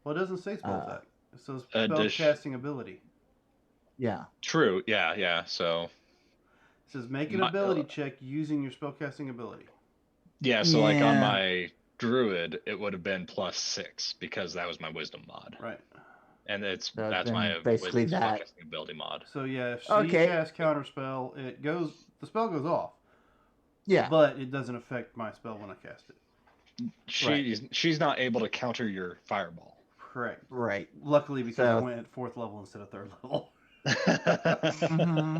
Well, it doesn't say spell attack. It says does- spellcasting ability. Yeah. True, yeah. So It says make an My- ability check using your spellcasting ability. yeah, so like on Yeah. my druid, it would have been +6 because that was my wisdom mod, Right. and So that's then my basically wisdom that. spellcasting ability mod. So yeah, if she Okay. casts counterspell, the spell goes off, Yeah. but it doesn't affect my spell when I cast it. She's not able to counter your fireball. Correct. Right. Luckily, because I So- went at 4th level instead of 3rd level. Mm-hmm.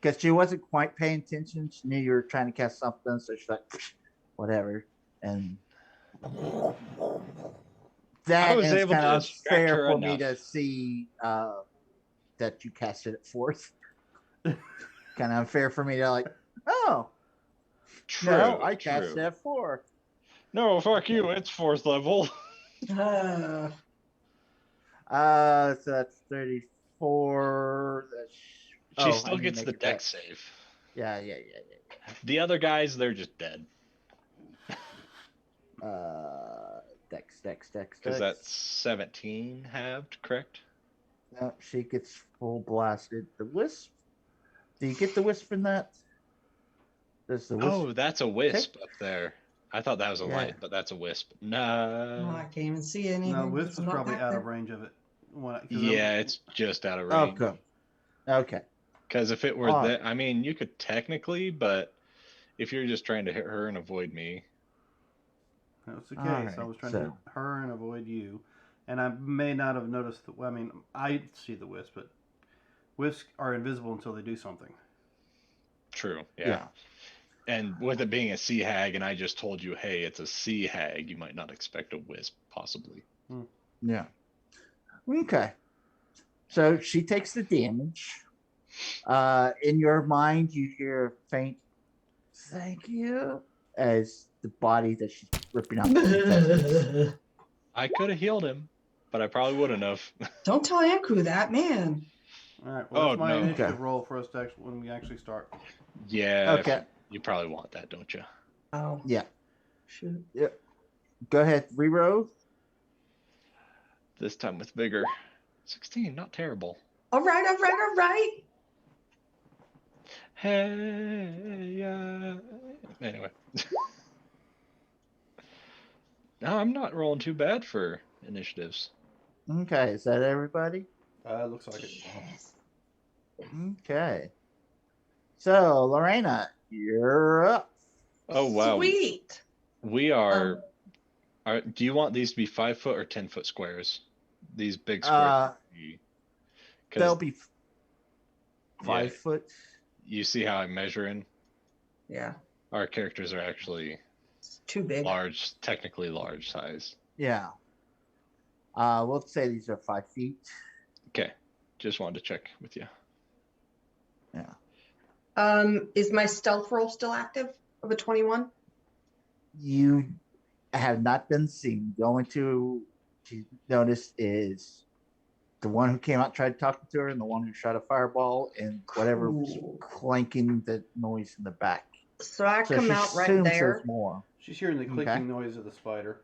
Because she wasn't quite paying attention. She knew you were trying to cast something, so she's like, whatever. And that I was is able kind to of distract unfair her for me enough. to see that you cast it at 4th. Kind of unfair for me to like, oh, True. no, I cast true. it at 4. No, fuck you. It's 4th level. Uh, So that's 34. She still I need to gets make the a deck dex. save. Yeah. The other guys, they're just dead Dex. because that's 17 halved, correct? No, she gets full blasted. The wisp. Do you get the wisp in that? Does the wisp? Oh, that's a wisp up there. I thought that was a Yeah. light, but that's a wisp. oh, No. I can't even see anything. No, Wisp 'cause is I'm not probably back out there. of range of it. Yeah, it's just out of Oh, range. good. Okay. Because if it were Alright. that, I mean, you could technically, but if you're just trying to hit her and avoid me, That's the case. Alright, I was trying to hit so- her and avoid you. And I may not have noticed I mean, I see the wisp, but wisps are invisible until they do something. true. Yeah. And with it being a sea hag, and I just told you, hey, it's a sea hag, you might not expect a wisp, possibly. Yeah. Okay. So she takes the damage. In your mind, you hear a faint "thank you" as the body that she's ripping out. I could have healed him, but I probably wouldn't have. Don't tell Anku that, man. All right. Well, Oh, that's my no. initiative Okay. roll for us to when we actually start. Yeah. Okay. You probably want that, don't you? Oh, Yeah. shoot. Go ahead. Reroll. This time with vigor. 16, not terrible. All right. Hey, anyway. No, I'm not rolling too bad for initiatives. Okay, is that everybody? Looks like it. Yes. Okay. So, Lorena, you're up. Oh wow. Sweet. We Um, are. Do you want these to be 5 foot or 10 foot squares? These big Uh, squares. They'll Because be yeah, 5 foot. you see how I'm measuring. yeah, Our characters are actually it's too big. large, technically large size. Yeah. We'll say these are 5 feet. Okay, just wanted to check with you. Yeah. Is my stealth roll still active of a 21? You have not been seen. The only two to notice is the one who came out tried talking to her and the one who shot a fireball and whatever was Cool. clanking the noise in the back. So I So come she out right assumes there. there's more. She's hearing the Okay. clicking noise of the spider.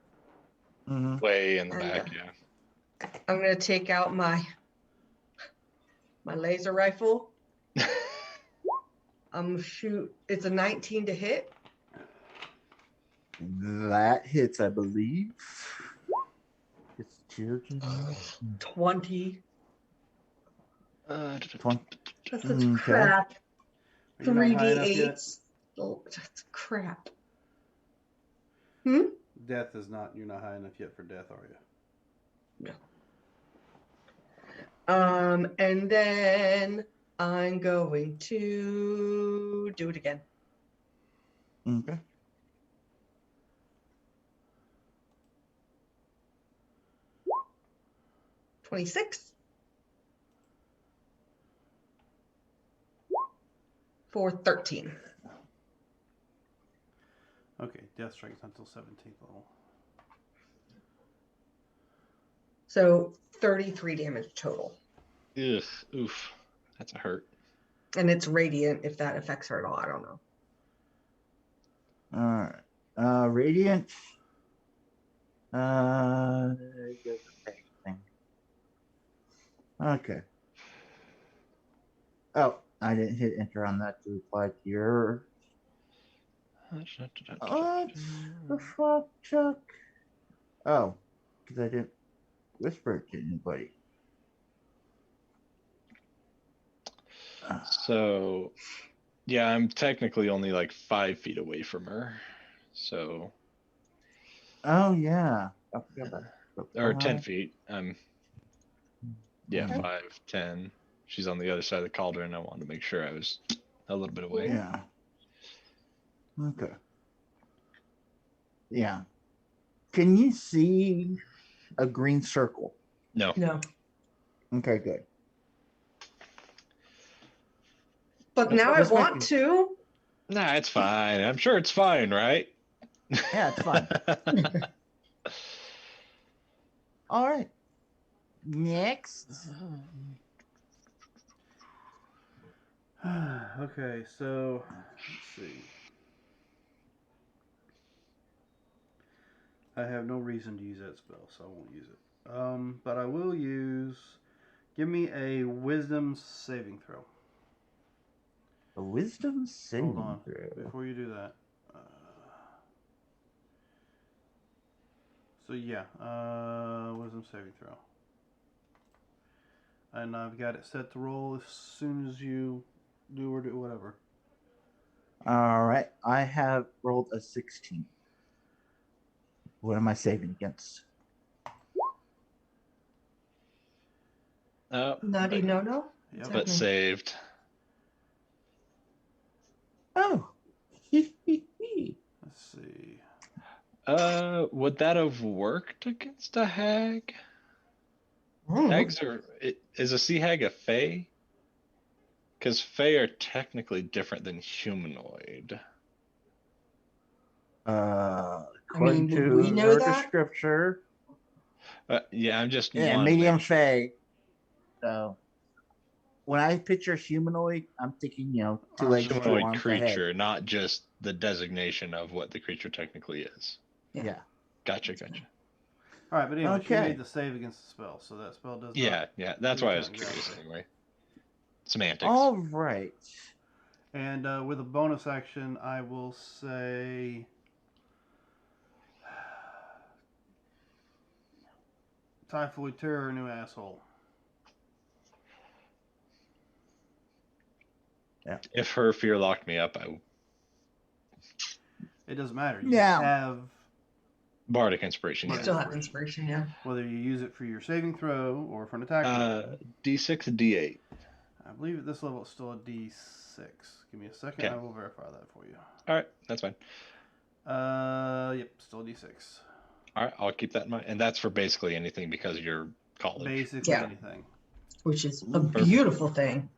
Mm-hmm. Way in the And, back, yeah. I'm gonna take out my laser rifle. I'm gonna shoot. It's a 19 to hit. That hits, I believe. It's children. 20. 20. That's such Okay. crap. Are you not high enough yet? 3d8s. Oh, that's crap. Death is not. You're not high enough yet for death, are you? And then I'm going to do it again. Okay. $26 for 13. Okay, death strikes until 17th level. So 33 damage total. Ugh, oof, that's a hurt. And it's radiant if that affects her at all. I don't know. All right. Radiant. Doesn't say anything. Okay. Oh, I didn't hit enter on that to reply to your. What the fuck, Chuck? Oh, because I didn't whisper it to anybody. So, yeah, I'm technically only like 5 feet away from her. So, Oh yeah, I forgot about that. or 10 feet. Yeah, Okay. 5, 10. She's on the other side of the cauldron. I wanted to make sure I was a little bit away. Yeah. Okay. Yeah. Can you see a green circle? No. No. Okay, good. But now I Just want making- to. Nah, it's fine. I'm sure it's fine, right? Yeah, it's fine. All right. Next. Okay, so let's see. I have no reason to use that spell, so I won't use it. But I will use. Give me a wisdom saving throw. A wisdom saving Hold on. throw. Before you do that. So yeah, wisdom saving throw. And I've got it set to roll as soon as you do or do whatever. All right. I have rolled a 16. What am I saving against? Naughty no. Yep. But saved. Oh. Let's see. Would that have worked against a hag? Hags are. Is a sea hag a fae? Because fae are technically different than humanoid. According would to we know her that? descriptor, Yeah, I'm just. yeah, wanting to medium make sure. fae. So when I picture humanoid, I'm thinking, two legs, 2 Humanoid arms, a creature, head. not just the designation of what the creature technically is. Yeah. Gotcha. All right, but anyway, she Okay. made the save against the spell, so that spell does Yeah, not. that's why I was Exactly. curious anyway. Semantics. All right. And with a bonus action, I will say Typhoid terror, new asshole. If her fear locked me up, It doesn't matter. You Yeah. have Bardic Inspiration. You Yeah. still have inspiration, yeah. whether you use it for your saving throw or for an attack roll. D6, D8. I believe at this level it's still a D6. Give me a second. Okay. I will verify that for you. All right, that's fine. Yep, still a D6. All right, I'll keep that in mind. And that's for basically anything because you're college. Basically Yeah. anything. Which is a Perfect. beautiful thing.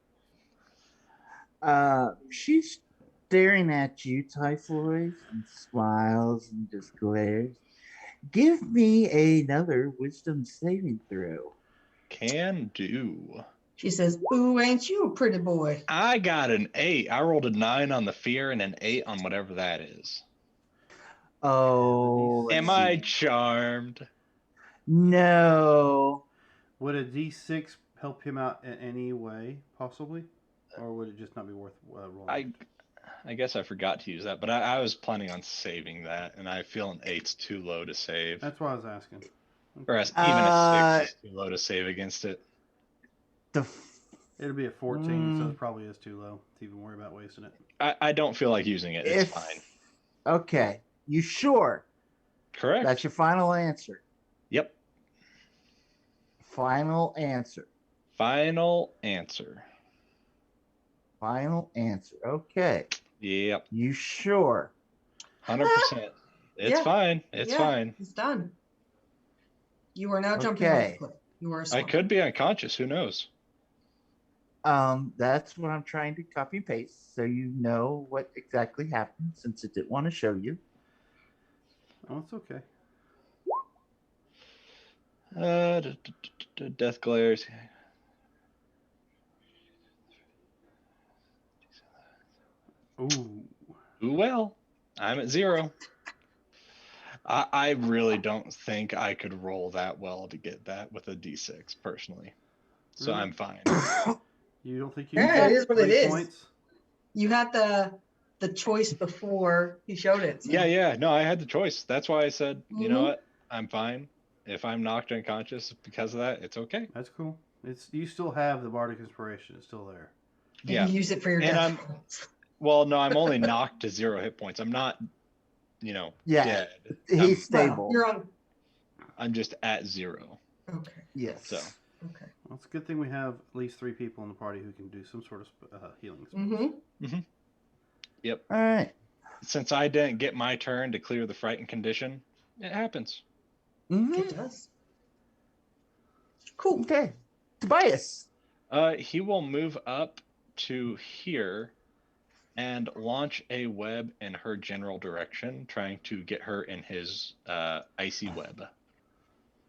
She's staring at you, Typhoid, and smiles and just glares. Give me another wisdom saving throw. Can do. She says, "Ooh, ain't you a pretty boy?" I got an 8. I rolled a 9 on the fear and an 8 on whatever that is. Oh, Let's Am I charmed? No. Would a D6 help him out in any way, possibly? Or would it just not be worth rolling? I guess I forgot to use that, but I was planning on saving that, and I feel an 8's too low to save. That's why I was asking. Or even a 6 is too low to save against it. It'll be a 14, so it probably is too low to even worry about wasting it. I don't feel like using it. It's fine. Okay. You sure? Correct. That's your final answer. Yep. Final answer. Final answer. Final answer. Okay. Yep. You sure? 100%. It's Yeah. fine. It's fine. It's done. You are now jumping Okay. off the cliff. You are I asleep. could be unconscious. Who knows? That's what I'm trying to copy and paste so you know what exactly happened since it didn't want to show you. Oh, it's okay. Death glares. Ooh. Ooh, well, I'm at 0. I really don't think I could roll that well to get that with a D6 personally. So Really? I'm fine. You don't think you Yeah, can it get is what it 3 is. points? You had the choice before he showed it. So. Yeah. No, I had the choice. That's why I said, you know Mhm. what? I'm fine. If I'm knocked unconscious because of that, it's okay. That's cool. You still have the Bardic Inspiration. It's still there. You use it for your And death points. Well, no, I'm only knocked to 0 hit points. I'm not, dead. He's stable. Well, you're on. I'm just at 0. Okay. Yes. So. Okay. Well, it's a good thing we have at least 3 people in the party who can do some sort of healing spells. Mm-hmm. Yep. All right. Since I didn't get my turn to clear the frightened condition, it happens. It does. Cool. Okay. Tobias. He will move up to here and launch a web in her general direction, trying to get her in his icy web.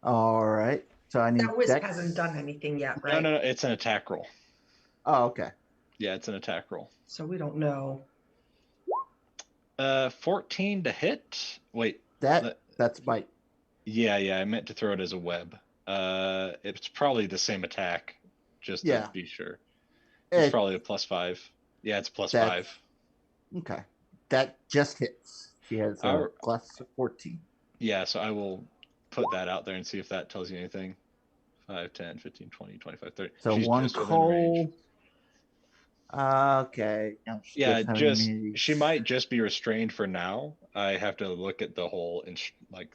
All right. So I need That wisp Dex. hasn't done anything yet, right? No, it's an attack roll. Oh, okay. Yeah, it's an attack roll. So we don't know. 14 to hit. Wait. That's bite. Yeah, I meant to throw it as a web. It's probably the same attack, just to be sure. It's probably a +5. Yeah, it's +5. Okay. That just hits. She has a plus 14. Yeah, so I will put that out there and see if that tells you anything. 5, 10, 15, 20, 25, 30. So She's one just within cold. range. Okay. No, She might just be restrained for now. I have to look at the whole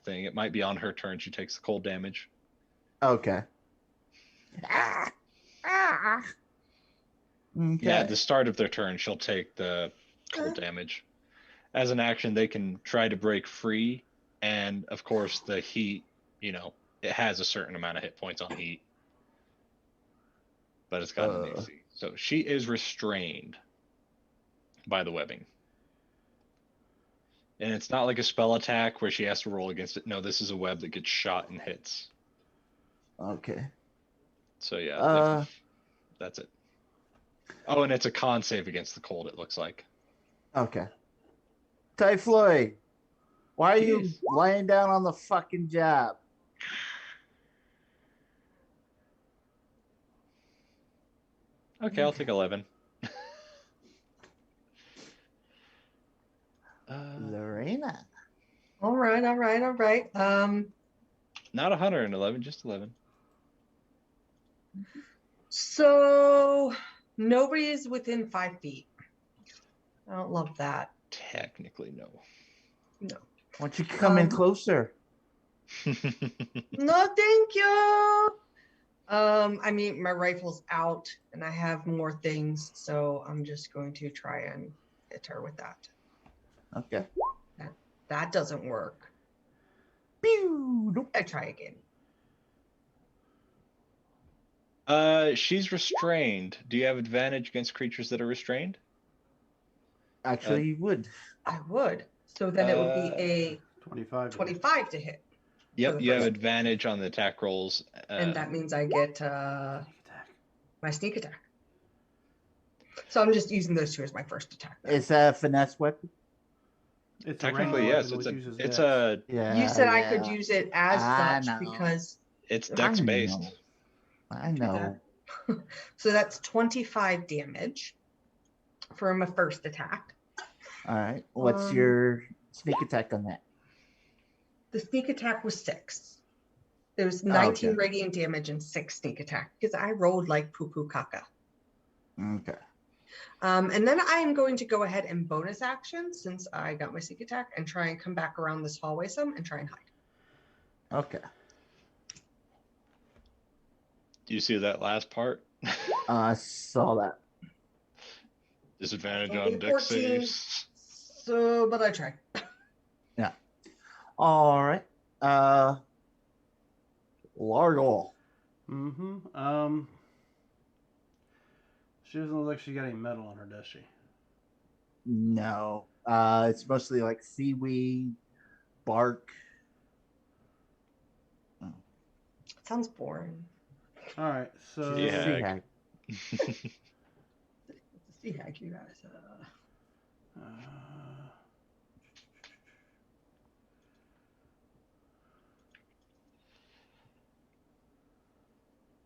thing. It might be on her turn. She takes the cold damage. Okay. Okay. Yeah, at the start of their turn, she'll take the cold damage. As an action, they can try to break free, and of course, the heat. It has a certain amount of hit points on heat, but it's got an AC. So she is restrained by the webbing. And it's not like a spell attack where she has to roll against it. No, this is a web that gets shot and hits. Okay. So yeah, that's it. Oh, and it's a con save against the cold, it looks like. Okay. Typhoid, why are you laying down on the fucking job? Okay, I'll take 11. Lorena. All right. Not 111, just 11. So nobody is within 5 feet. I don't love that. Technically, no. No. Why don't you come in closer? No, thank you. I mean, my rifle's out and I have more things, so I'm just going to try and hit her with that. Okay. That doesn't work. Pew! Nope. I try again. She's restrained. Do you have advantage against creatures that are restrained? Actually, you would. I would. So then it would be a 25. 25 to hit. Yep, you have first. advantage on the attack rolls. And that means I get Sneak attack. my sneak attack. So I'm just using those two as my first attack. then. Is that a finesse weapon? It's technically, a yes. weapon which uses It's dex. a Yeah. You said I yeah. could use it as I such know. because it's I dex know. based. I know. so that's 25 damage for my first attack. All right. What's Um, your sneak attack on that? The sneak attack was 6. There was 19 okay. radiant damage and 6 sneak attack because I rolled like poo poo caca. Okay. And then I am going to go ahead and bonus action since I got my sneak attack and try and come back around this hallway some and try and hide. Okay. Do you see that last part? I saw that. Disadvantage Only on dex 14. saves. So, but I tried. Yeah. All right. Largle. Mm-hmm. She doesn't look like she got any metal on her, does she? No. It's mostly like seaweed, bark. Sounds boring. All right, so Yeah. Sea hag. It's a sea hag, you guys.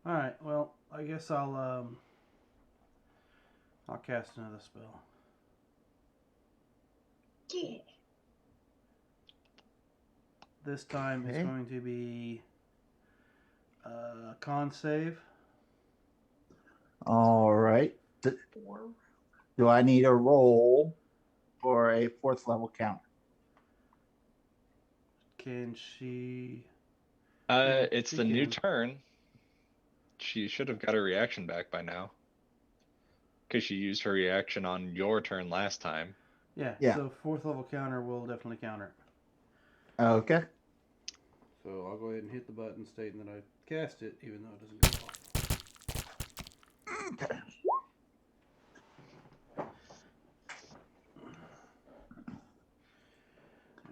all right. Well, I guess I'll cast another spell. Yeah. This time it's Okay. going to be con save. All right. 4. Do I need a roll for a 4th level counter? Can she? It's she the new can. turn. She should have got her reaction back by now. Because she used her reaction on your turn last time. Yeah. Yeah. So 4th level counter will definitely counter it. Okay. So I'll go ahead and hit the button stating that I cast it, even though it doesn't go off. Okay.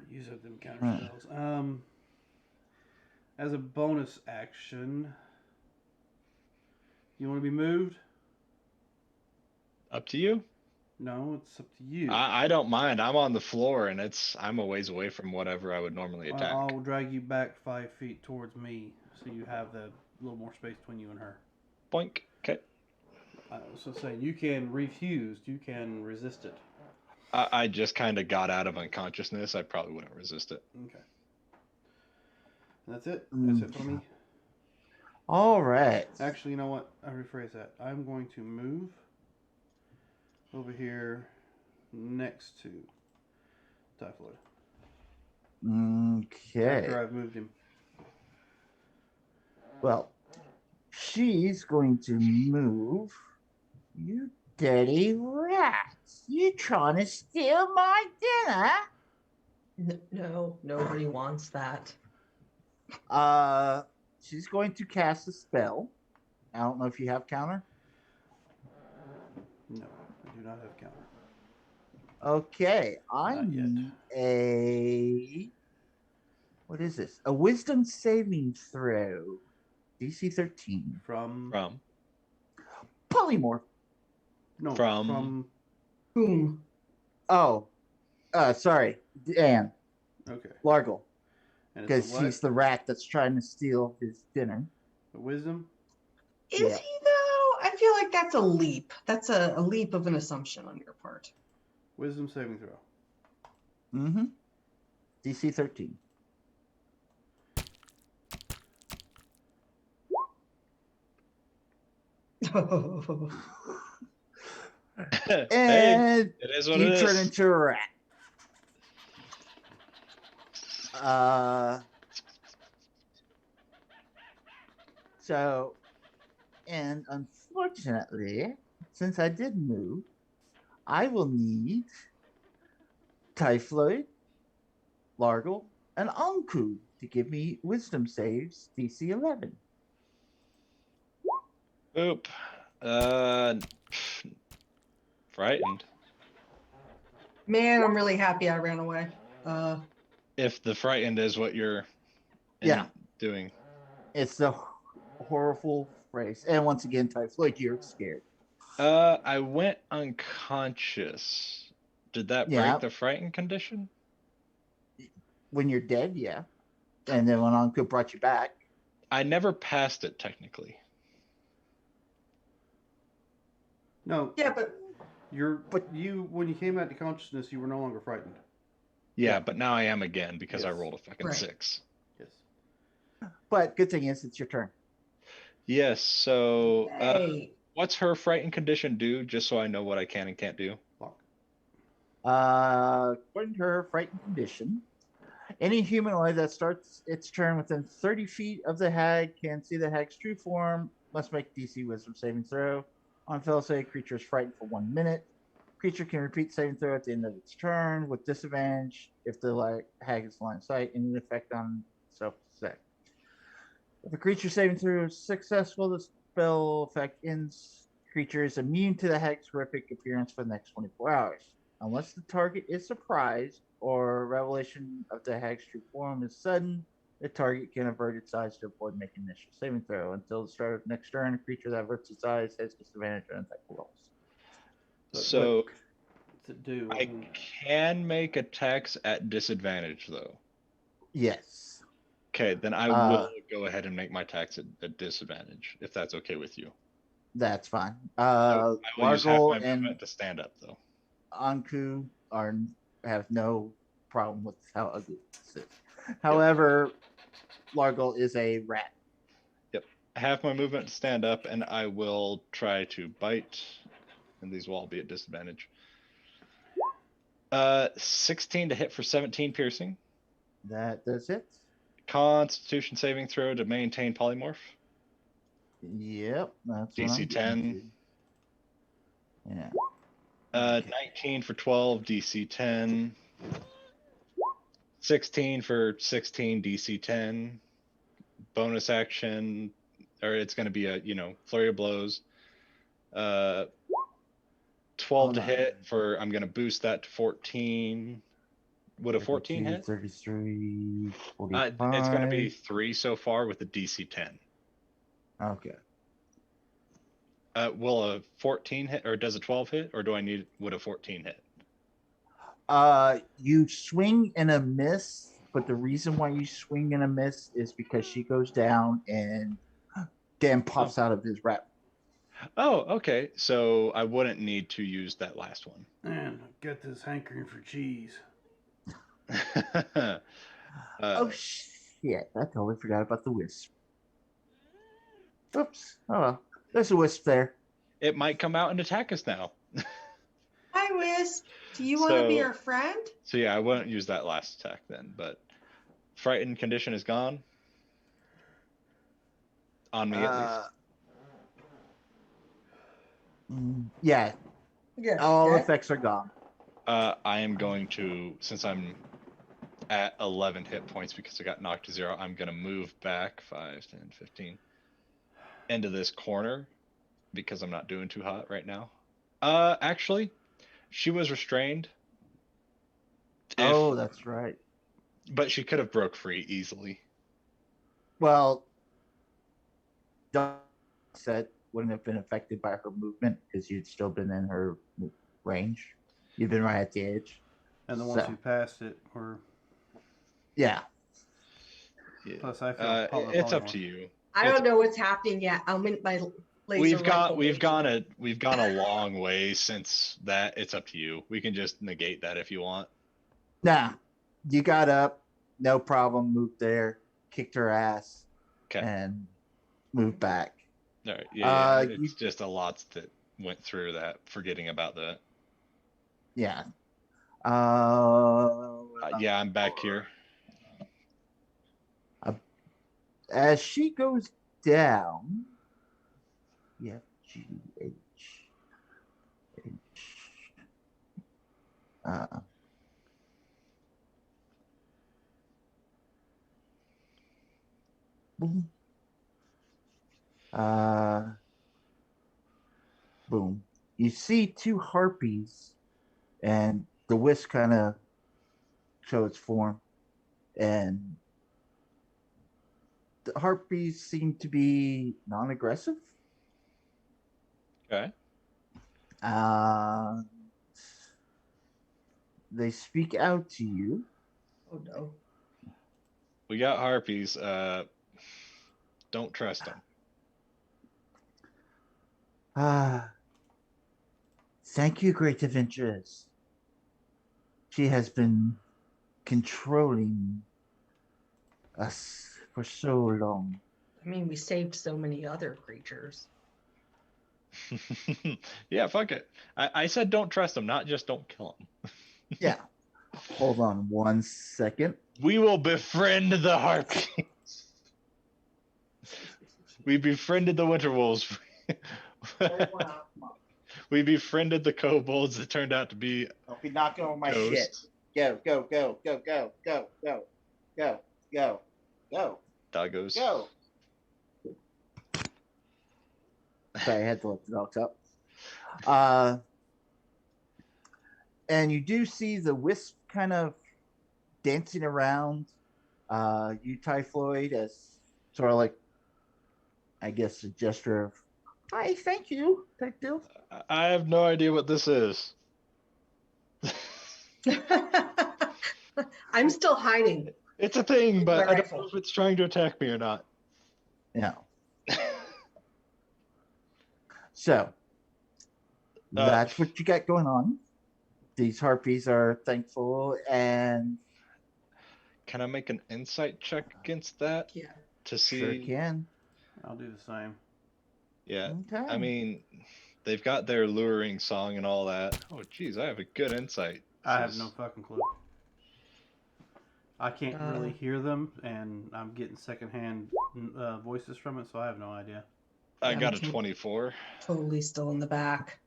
Use up them counter spells. As a bonus action, you want to be moved? Up to you. No, it's up to you. I don't mind. I'm on the floor and I'm a ways away from whatever I would normally attack. I'll drag you back 5 feet towards me, so you have the little more space between you and her. Boink. Okay. So saying you can refuse, you can resist it. I just kind of got out of unconsciousness. I probably wouldn't resist it. Okay. And that's it. That's it for me. All right. Actually, you know what? I rephrase that. I'm going to move over here next to Typhoid. Okay. After I've moved him. Well, she's going to move. You dirty rats. You trying to steal my dinner? No, nobody wants that. She's going to cast a spell. I don't know if you have counter. No, I do not have counter. Okay, I Not yet. need a. What is this? A wisdom saving throw. DC 13. From Polymorph. no From- Boom. Oh, sorry, Dan. Okay. Largle, And it's because a what? she's the rat that's trying to steal his dinner. A wisdom. Is Yeah. he though? I feel like that's a leap. That's a leap of an assumption on your part. Wisdom saving throw. Mm-hmm. DC 13. Hey, And it is what you it turn is. into a rat. Uh, so, and unfortunately, since I did move, I will need Typhloid, Largle, and Anku to give me wisdom saves DC 11. Oop. Uh, frightened. Man, I'm really happy I ran away. If the frightened is what you're Yeah. doing. It's the horrible phrase. And once again, Typhloid, you're scared. I went unconscious. Did that Yeah. break the frightened condition? When you're dead, yeah. And then when Anku brought you back. I never passed it technically. No. Yeah, but when you came out to consciousness, you were no longer frightened. Yeah, but now I am again because I Yes. rolled a fucking Right. 6. Yes. But good thing is, it's your turn. Yes. So, hey, what's her frightened condition do? Just so I know what I can and can't do. Lock. According to her frightened condition, any humanoid that starts its turn within 30 feet of the hag can see the hag's true form, must make DC wisdom saving throw. On fail save, creature is frightened for 1 minute. Creature can repeat saving throw at the end of its turn with disadvantage if the hag is line of sight and an effect on self-detect. If a creature saving throw is successful, the spell effect ends. Creature is immune to the hag's horrific appearance for the next 24 hours. Unless the target is surprised or revelation of the hag's true form is sudden, the target can avert its eyes to avoid making initial saving throw. Until the start of next turn, a creature that averts its eyes has disadvantage on attack rolls. So, What's it do? I can make attacks at disadvantage though. Yes. Okay, then I will go ahead and make my attacks at disadvantage if that's okay with you. That's fine. I will use half Largle my and movement to stand up though. Anku have no problem with how ugly this is. However, Largle is a rat. Yep. Half my movement to stand up, and I will try to bite, and these will all be at disadvantage. 16 to hit for 17 piercing. That does it. Constitution saving throw to maintain polymorph. Yep, that's DC 10. Yeah. 19 for 12, DC 10. 16 for 16, DC 10. Bonus action, or it's going to be a flurry of blows. 12 to hit for. I'm going to boost that to 14. Would a 14 hit? 33, 45. It's going to be 3 so far with the DC 10. Okay. Will a 14 hit, or does a 12 hit, or would a 14 hit? You swing and a miss, but the reason why you swing and a miss is because she goes down and Dan pops out of his wrap. Oh, okay. So I wouldn't need to use that last one. Man, I've got this hankering for cheese. Oh shit! I totally forgot about the wisp. Oops. Oh well. There's a wisp there. It might come out and attack us now. hi, Wisp. Do you want to be our friend? So yeah, I wouldn't use that last attack then, but frightened condition is gone. On me at least. Yeah. Yeah. All effects are gone. I am going to, since I'm at 11 hit points because I got knocked to 0, I'm going to move back 5, 10, 15 into this corner because I'm not doing too hot right now. Actually, she was restrained. That's right. But she could have broke free easily. Well, set wouldn't have been affected by her movement because you'd still been in her range. You've been right at the edge. And the ones who passed it were. Yeah. Plus, I feel it's up to you. I don't know what's happening yet. I'm in my laser rifle. We've gone a long way since that. It's up to you. We can just negate that if you want. Nah, you got up, no problem. Moved there, kicked her ass, okay, and moved back. All right. Yeah. You It's just a lot that went through that, forgetting about that. yeah. Yeah, I'm back here. As she goes down, yeah, G H H. Boom. Boom. You see two harpies, and the wisp kind of show its form, and the harpies seem to be non-aggressive. Okay. Uh, they speak out to you. Oh no. We got harpies. Don't trust them. Thank you, Great Adventuress. She has been controlling us for so long. I mean, we saved so many other creatures. Yeah, fuck it. I said don't trust them, not just don't kill them. Yeah. Hold on 1 second. We will befriend the harpies. We befriended the winter wolves. We befriended the kobolds that turned out to be Don't be knocking over my shit. ghosts. Go, go, go, go, go, go, go, go, go, go, Doggos. go. Sorry, I had to let the dogs up. And you do see the wisp kind of dancing around you, Typhoid, as sort of like, I guess, a gesture of, hi, thank you, type deal. I have no idea what this is. I'm still hiding. It's a thing, but My I don't rifle. know if it's trying to attack me or not. Yeah. So that's what you got going on. These harpies are thankful, and Can I make an insight check against that Yeah. to see? sure can. I'll do the same. Yeah. Okay. I mean, they've got their luring song and all that. Oh, geez, I have a good insight. I have no fucking clue. I can't really Uh. hear them, and I'm getting secondhand voices from it, so I have no idea. I I'm got a totally- 24. Totally still in the back.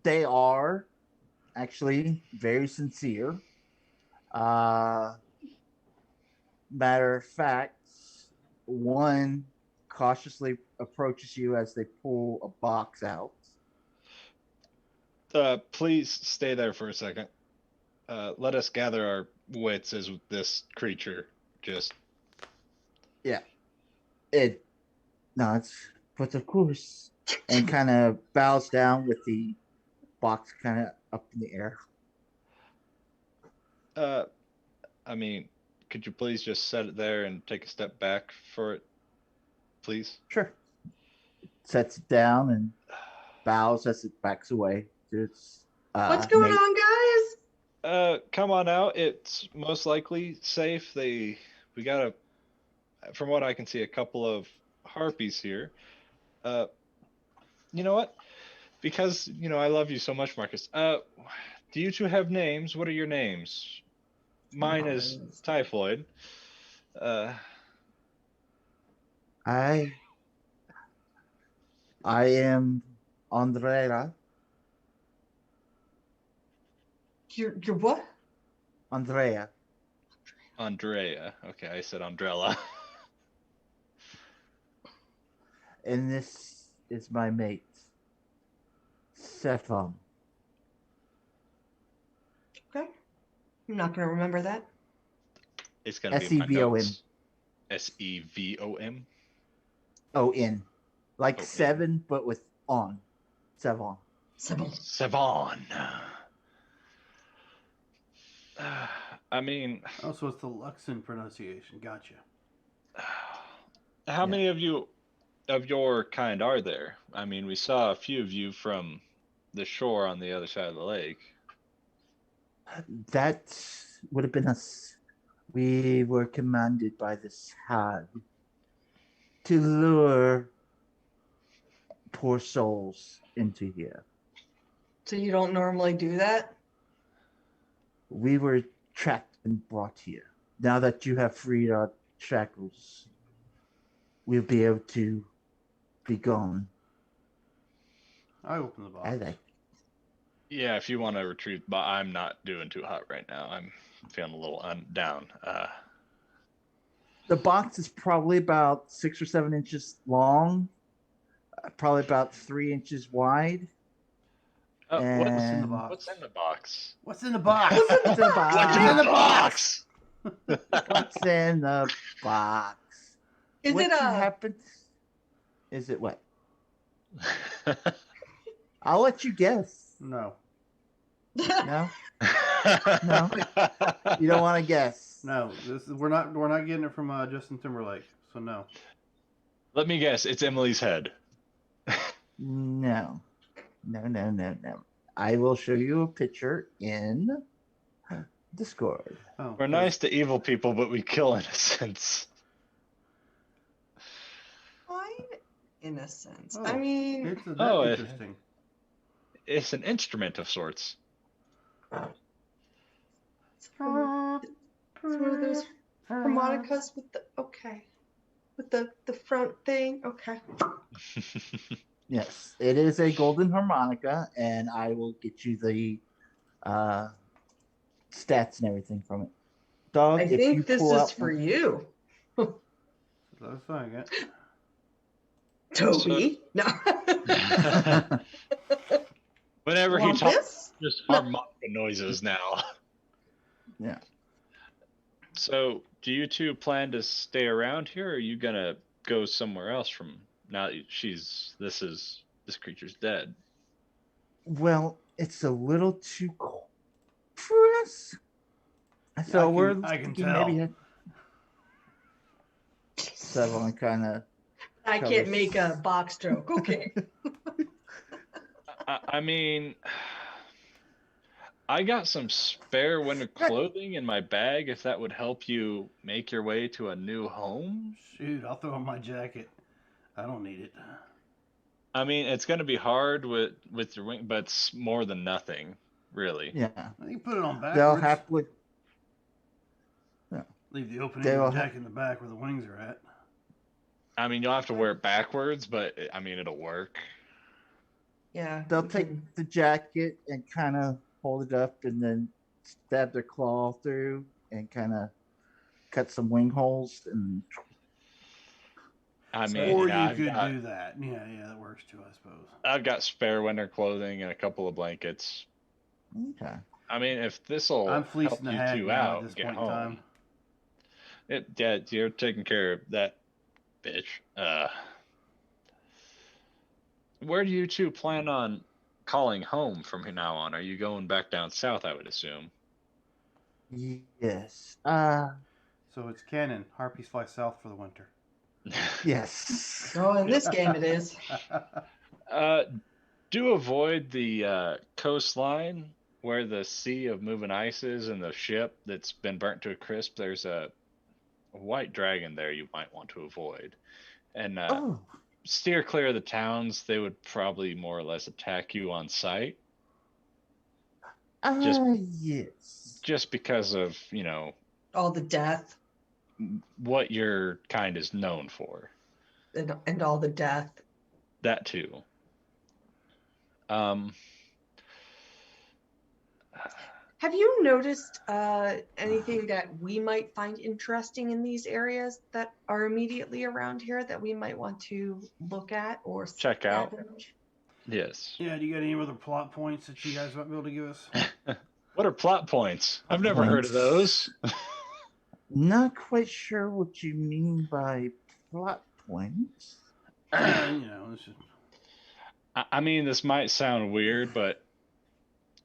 They are actually very sincere. Matter of fact, one cautiously approaches you as they pull a box out. Please stay there for a second. Let us gather our wits as this creature just. Yeah. But of course, and kind of bows down with the box kind of up in the air. I mean, could you please just set it there and take a step back for it, please? Sure. Sets it down and bows as it backs away. It's, What's going Nate. on, guys? Come on out. It's most likely safe. We got from what I can see, a couple of harpies here. You know what? Because, I love you so much, Marcus. Do you two have names? What are your names? Mine is Typhoid. I am Andrea. You're what? Andrea. Andrea. Okay, I said Andrella. And this is my mate, Stefan. Okay. I'm not going to remember that. It's gonna be in my Sevon. notes. Sevom. O-N. Like O-N. 7, but with on. Sevon. Sevon. I mean, Oh, so it's the Luxon pronunciation. Gotcha. how many of your kind are there? I mean, we saw a few of you from the shore on the other side of the lake. That would have been us. We were commanded by this hag. to lure poor souls into here. So you don't normally do that? We were trapped and brought here. Now that you have freed our shackles, we'll be able to be gone. I open the box. I like. Yeah, if you want to retrieve, but I'm not doing too hot right now. I'm feeling a little down. The box is probably about 6 or 7 inches long, probably about 3 inches wide. What's in the And box? What's in the box? What's in the box? What's in the box? What's in the box? What's in the box? Is what it you a happen? Is it what? I'll let you guess. No. No, no, you don't want to guess. No. We're not getting it from Justin Timberlake. So no. Let me guess. It's Emily's head. No. I will show you a picture in Discord. Oh, We're nice to evil people, but we kill innocents. fine innocence? Oh, I mean, That's Oh, interesting. It's an instrument of sorts. it's one of those harmonicas with the front thing. Okay. Yes, it is a golden harmonica, and I will get you the stats and everything from it. Dog, I if you think this pull is out for one- you, That's fine. Yeah. Toby. No. Whenever he Want talks, this? just harmonica noises now. Yeah. So, do you two plan to stay around here, or are you gonna go somewhere else from now that this creature's dead? Well, it's a little too cold for us. So we're I can thinking tell. maybe someone kind of. I can't make a box joke. Okay. I mean, I got some spare winter clothing in my bag. If that would help you make your way to a new home. Shoot, I'll throw on my jacket. I don't need it. I mean, it's gonna be hard with your wing, but it's more than nothing, really. Yeah. You can put it on They'll backwards. happily. Leave the opening They of will the jacket in the back where the wings are at. I mean, you'll have to wear it backwards, but I mean, it'll work. Yeah. They'll we take can- the jacket and kind of hold it up and then stab their claw through and kind of cut some wing holes and I So- mean, Or yeah, you could do that. Yeah, that works too, I suppose. I've got spare winter clothing and a couple of blankets. okay. I mean, if this'll I'm help fleecing the you hag two now out at and this get point in home, time. yeah, you're taking care of that bitch. Where do you two plan on calling home from now on? Are you going back down south? I would assume. Yes. So it's canon. Harpies fly south for the winter. Yes. Oh, in this game it is. Do avoid the coastline where the sea of moving ice is and the ship that's been burnt to a crisp. There's a white dragon there you might want to avoid, and Oh. steer clear of the towns. They would probably more or less attack you on sight, just- Yes. just because of All the death what your kind is known for. and all the death. That too. Have you noticed anything that we might find interesting in these areas that are immediately around here that we might want to look at or Check out. scavenge? Yes. Yeah, do you got any other plot points that you guys might be able to give us? What are plot points? I've never heard of those. Not quite sure what you mean by plot points. It's just... I mean, this might sound weird, but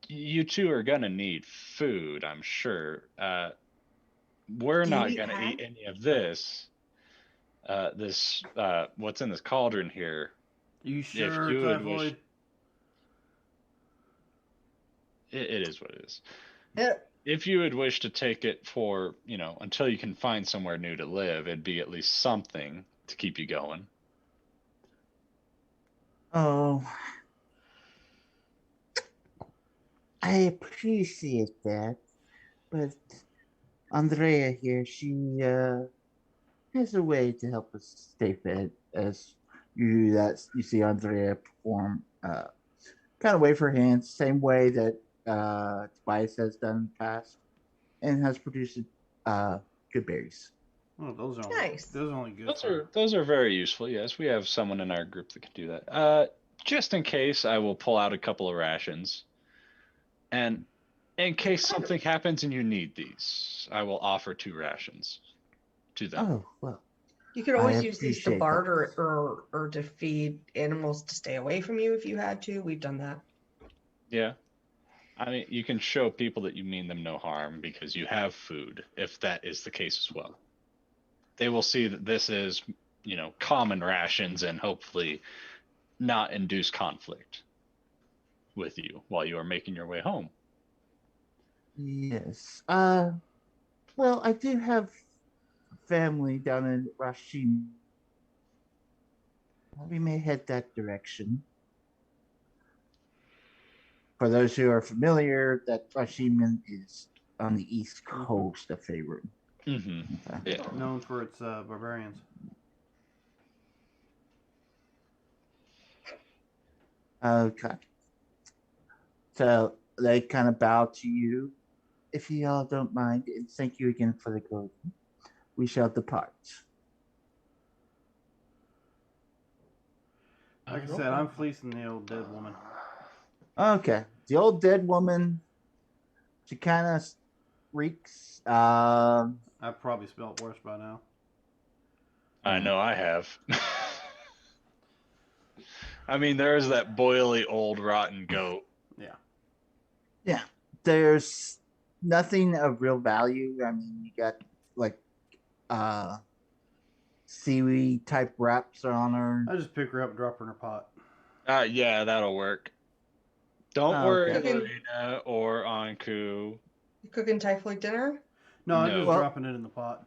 you two are gonna need food, I'm sure. We're Do you not eat gonna hag? eat any of this. What's in this cauldron here? You If sure, you would Typhoid? wish- It is what it is. Yeah. If you would wish to take it for, until you can find somewhere new to live, it'd be at least something. to keep you going. Oh, I appreciate that, but Andrea here, she has a way to help us stay fed. As you see Andrea perform, kind of wave her hands, same way that Tobias has done in the past, and has produced good berries. Oh, Nice. those are only good. Those are very useful. Yes, we have someone in our group that can do that. Just in case, I will pull out a couple of rations, and in case something happens and you need these, I will offer 2 rations to them. Oh well, You could I always use these to appreciate that. barter or to feed animals to stay away from you if you had to. We've done that. Yeah. I mean, you can show people that you mean them no harm because you have food, if that is the case as well. They will see that this is, common rations and hopefully not induce conflict with you while you are making your way home. Yes. Well, I do have family down in Rashim. We may head that direction. For those who are familiar, that Rashim is on the east coast of Faerun. Mm-hmm. Okay. Yeah. Known for its barbarians. Okay. So they kind of bow to you. If you all don't mind, and thank you again for the gold. We shall depart. Like I said, I'm fleecing the old dead woman. Okay. The old dead woman, she kind of reeks. I've probably smelled worse by now. I know I have. I mean, there's that boily old rotten goat. Yeah. There's nothing of real value. I mean, you got like seaweed type wraps on her. I just pick her up and drop her in her pot. Yeah, that'll work. Don't Oh, worry, okay. Lorena or Anku. You cooking typhoid dinner? No, I'm No. just Well- dropping it in the pot.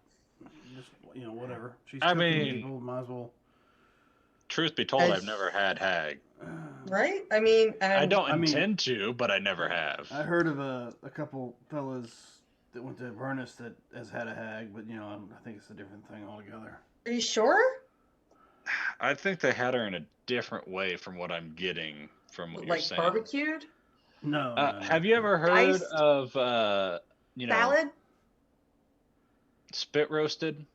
Just whatever. She's I cooking mean- people. Might as well. Truth be told, I've never had hag. Right? I mean, I don't I mean- intend to, but I never have. I heard of a couple fellas that went to Avernus that has had a hag, but I think it's a different thing altogether. Are you sure? I think they had her in a different way from what I'm getting from what you're Like saying. barbecued? No. Have you ever heard Diced? of Salad? spit roasted?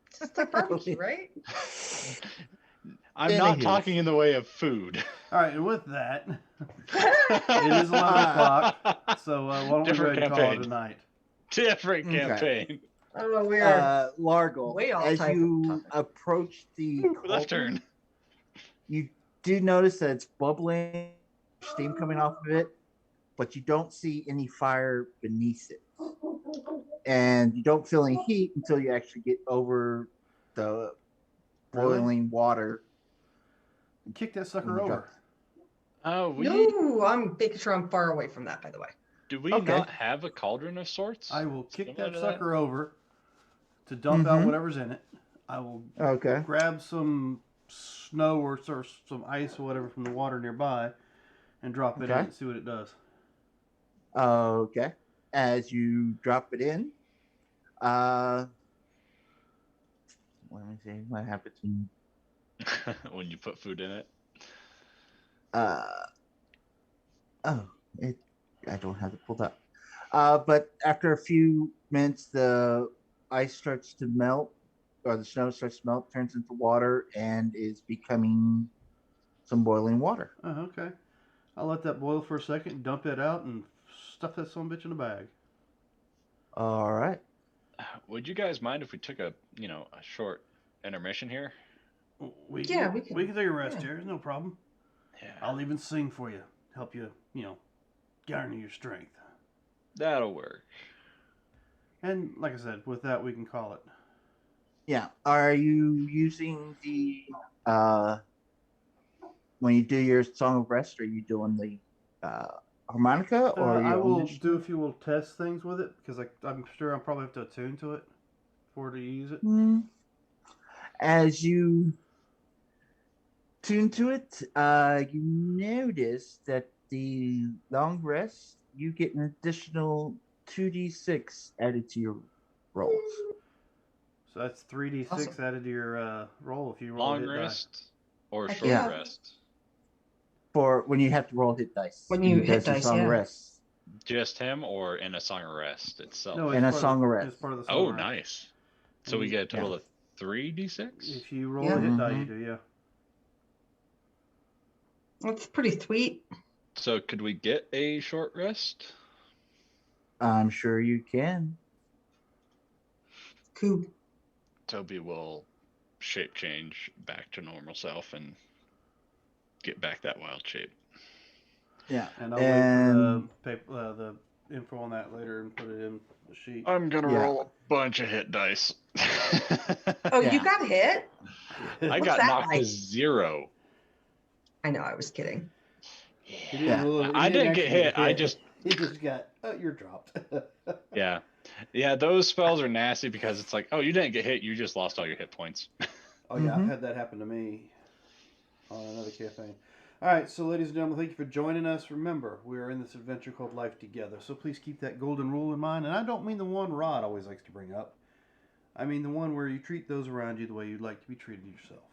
It's just like barbecue, right? I'm not Anywho. talking in the way of food. All right, and with that, it is 11 o'clock, so why don't we go Different ahead and call it campaign. a night? Different Okay. campaign. Oh, weird. Largle, Way off as topic. you approach the Left cauldron, turn. you do notice that it's bubbling, steam coming off of it, but you don't see any fire beneath it. And you don't feel any heat until you actually get over the boiling water. Kick that sucker When you over. drop- Oh, No, I'm making sure I'm far away from that, by the way. do we Okay. not have a cauldron of sorts? I will kick Similar that to sucker over to dump out whatever's in it. I will Okay. grab some snow or some ice or whatever from the water nearby and drop it in Okay. and see what it does. Okay. As you drop it in, let me see what happens when when you put food in it. I don't have it pulled up. But after a few minutes, the ice starts to melt, or the snow starts to melt, turns into water, and is becoming some boiling water. Oh, okay. I'll let that boil for a second, dump it out, and stuff that son of a bitch in a bag. All right. Would you guys mind if we took a short intermission here? We Yeah, can, we can- take a rest yeah. here. No problem. Yeah. I'll even sing for you, help you, garner your strength. That'll work. And like I said, with that, we can call it. Yeah. Are you using the when you do your song of rest? Are you doing the harmonica or I your will own do a few little test things with it because I'm sure I'll probably have to attune to it. for to use it? As you tune to it, you notice that the long rest, you get an additional 2d6 added to your rolls. So that's 3d6 Awesome. added to your roll if you roll a Long hit die. rest or Heck short yeah. rest? For when you have to roll hit dice. When you hit because dice, it's on yeah. rest. Just him or in a song of rest itself? No, And a part song of the, rest. It's part of the song Oh, of rest. nice. So And we you- get a total Yeah. of 3d6? If you roll Yeah. a hit die, you Mhm. do, yeah. That's pretty sweet. So could we get a short rest? I'm sure you can. Cool. Toby will shape change back to normal self and get back that wild shape. Yeah. And I'll wait for the paper, the info on that later and put it in the sheet. I'm gonna Yeah. roll a bunch of hit dice. Oh, Yeah. you got hit? I What's got that knocked to like? 0. I know, I was kidding. He didn't Yeah. really, he I didn't actually get hit. I just he just got you're dropped. yeah. Those spells are nasty because it's like, oh, you didn't get hit, you just lost all your hit points. Oh yeah, I've Mhm. had that happen to me on another campaign. All right, so ladies and gentlemen, thank you for joining us. Remember, we are in this adventure called Life Together, so please keep that golden rule in mind. And I don't mean the one Rod always likes to bring up. I mean the one where you treat those around you the way you'd like to be treated yourself.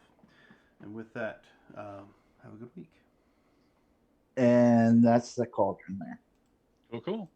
And with that, have a good week. And that's the cauldron there. Cool.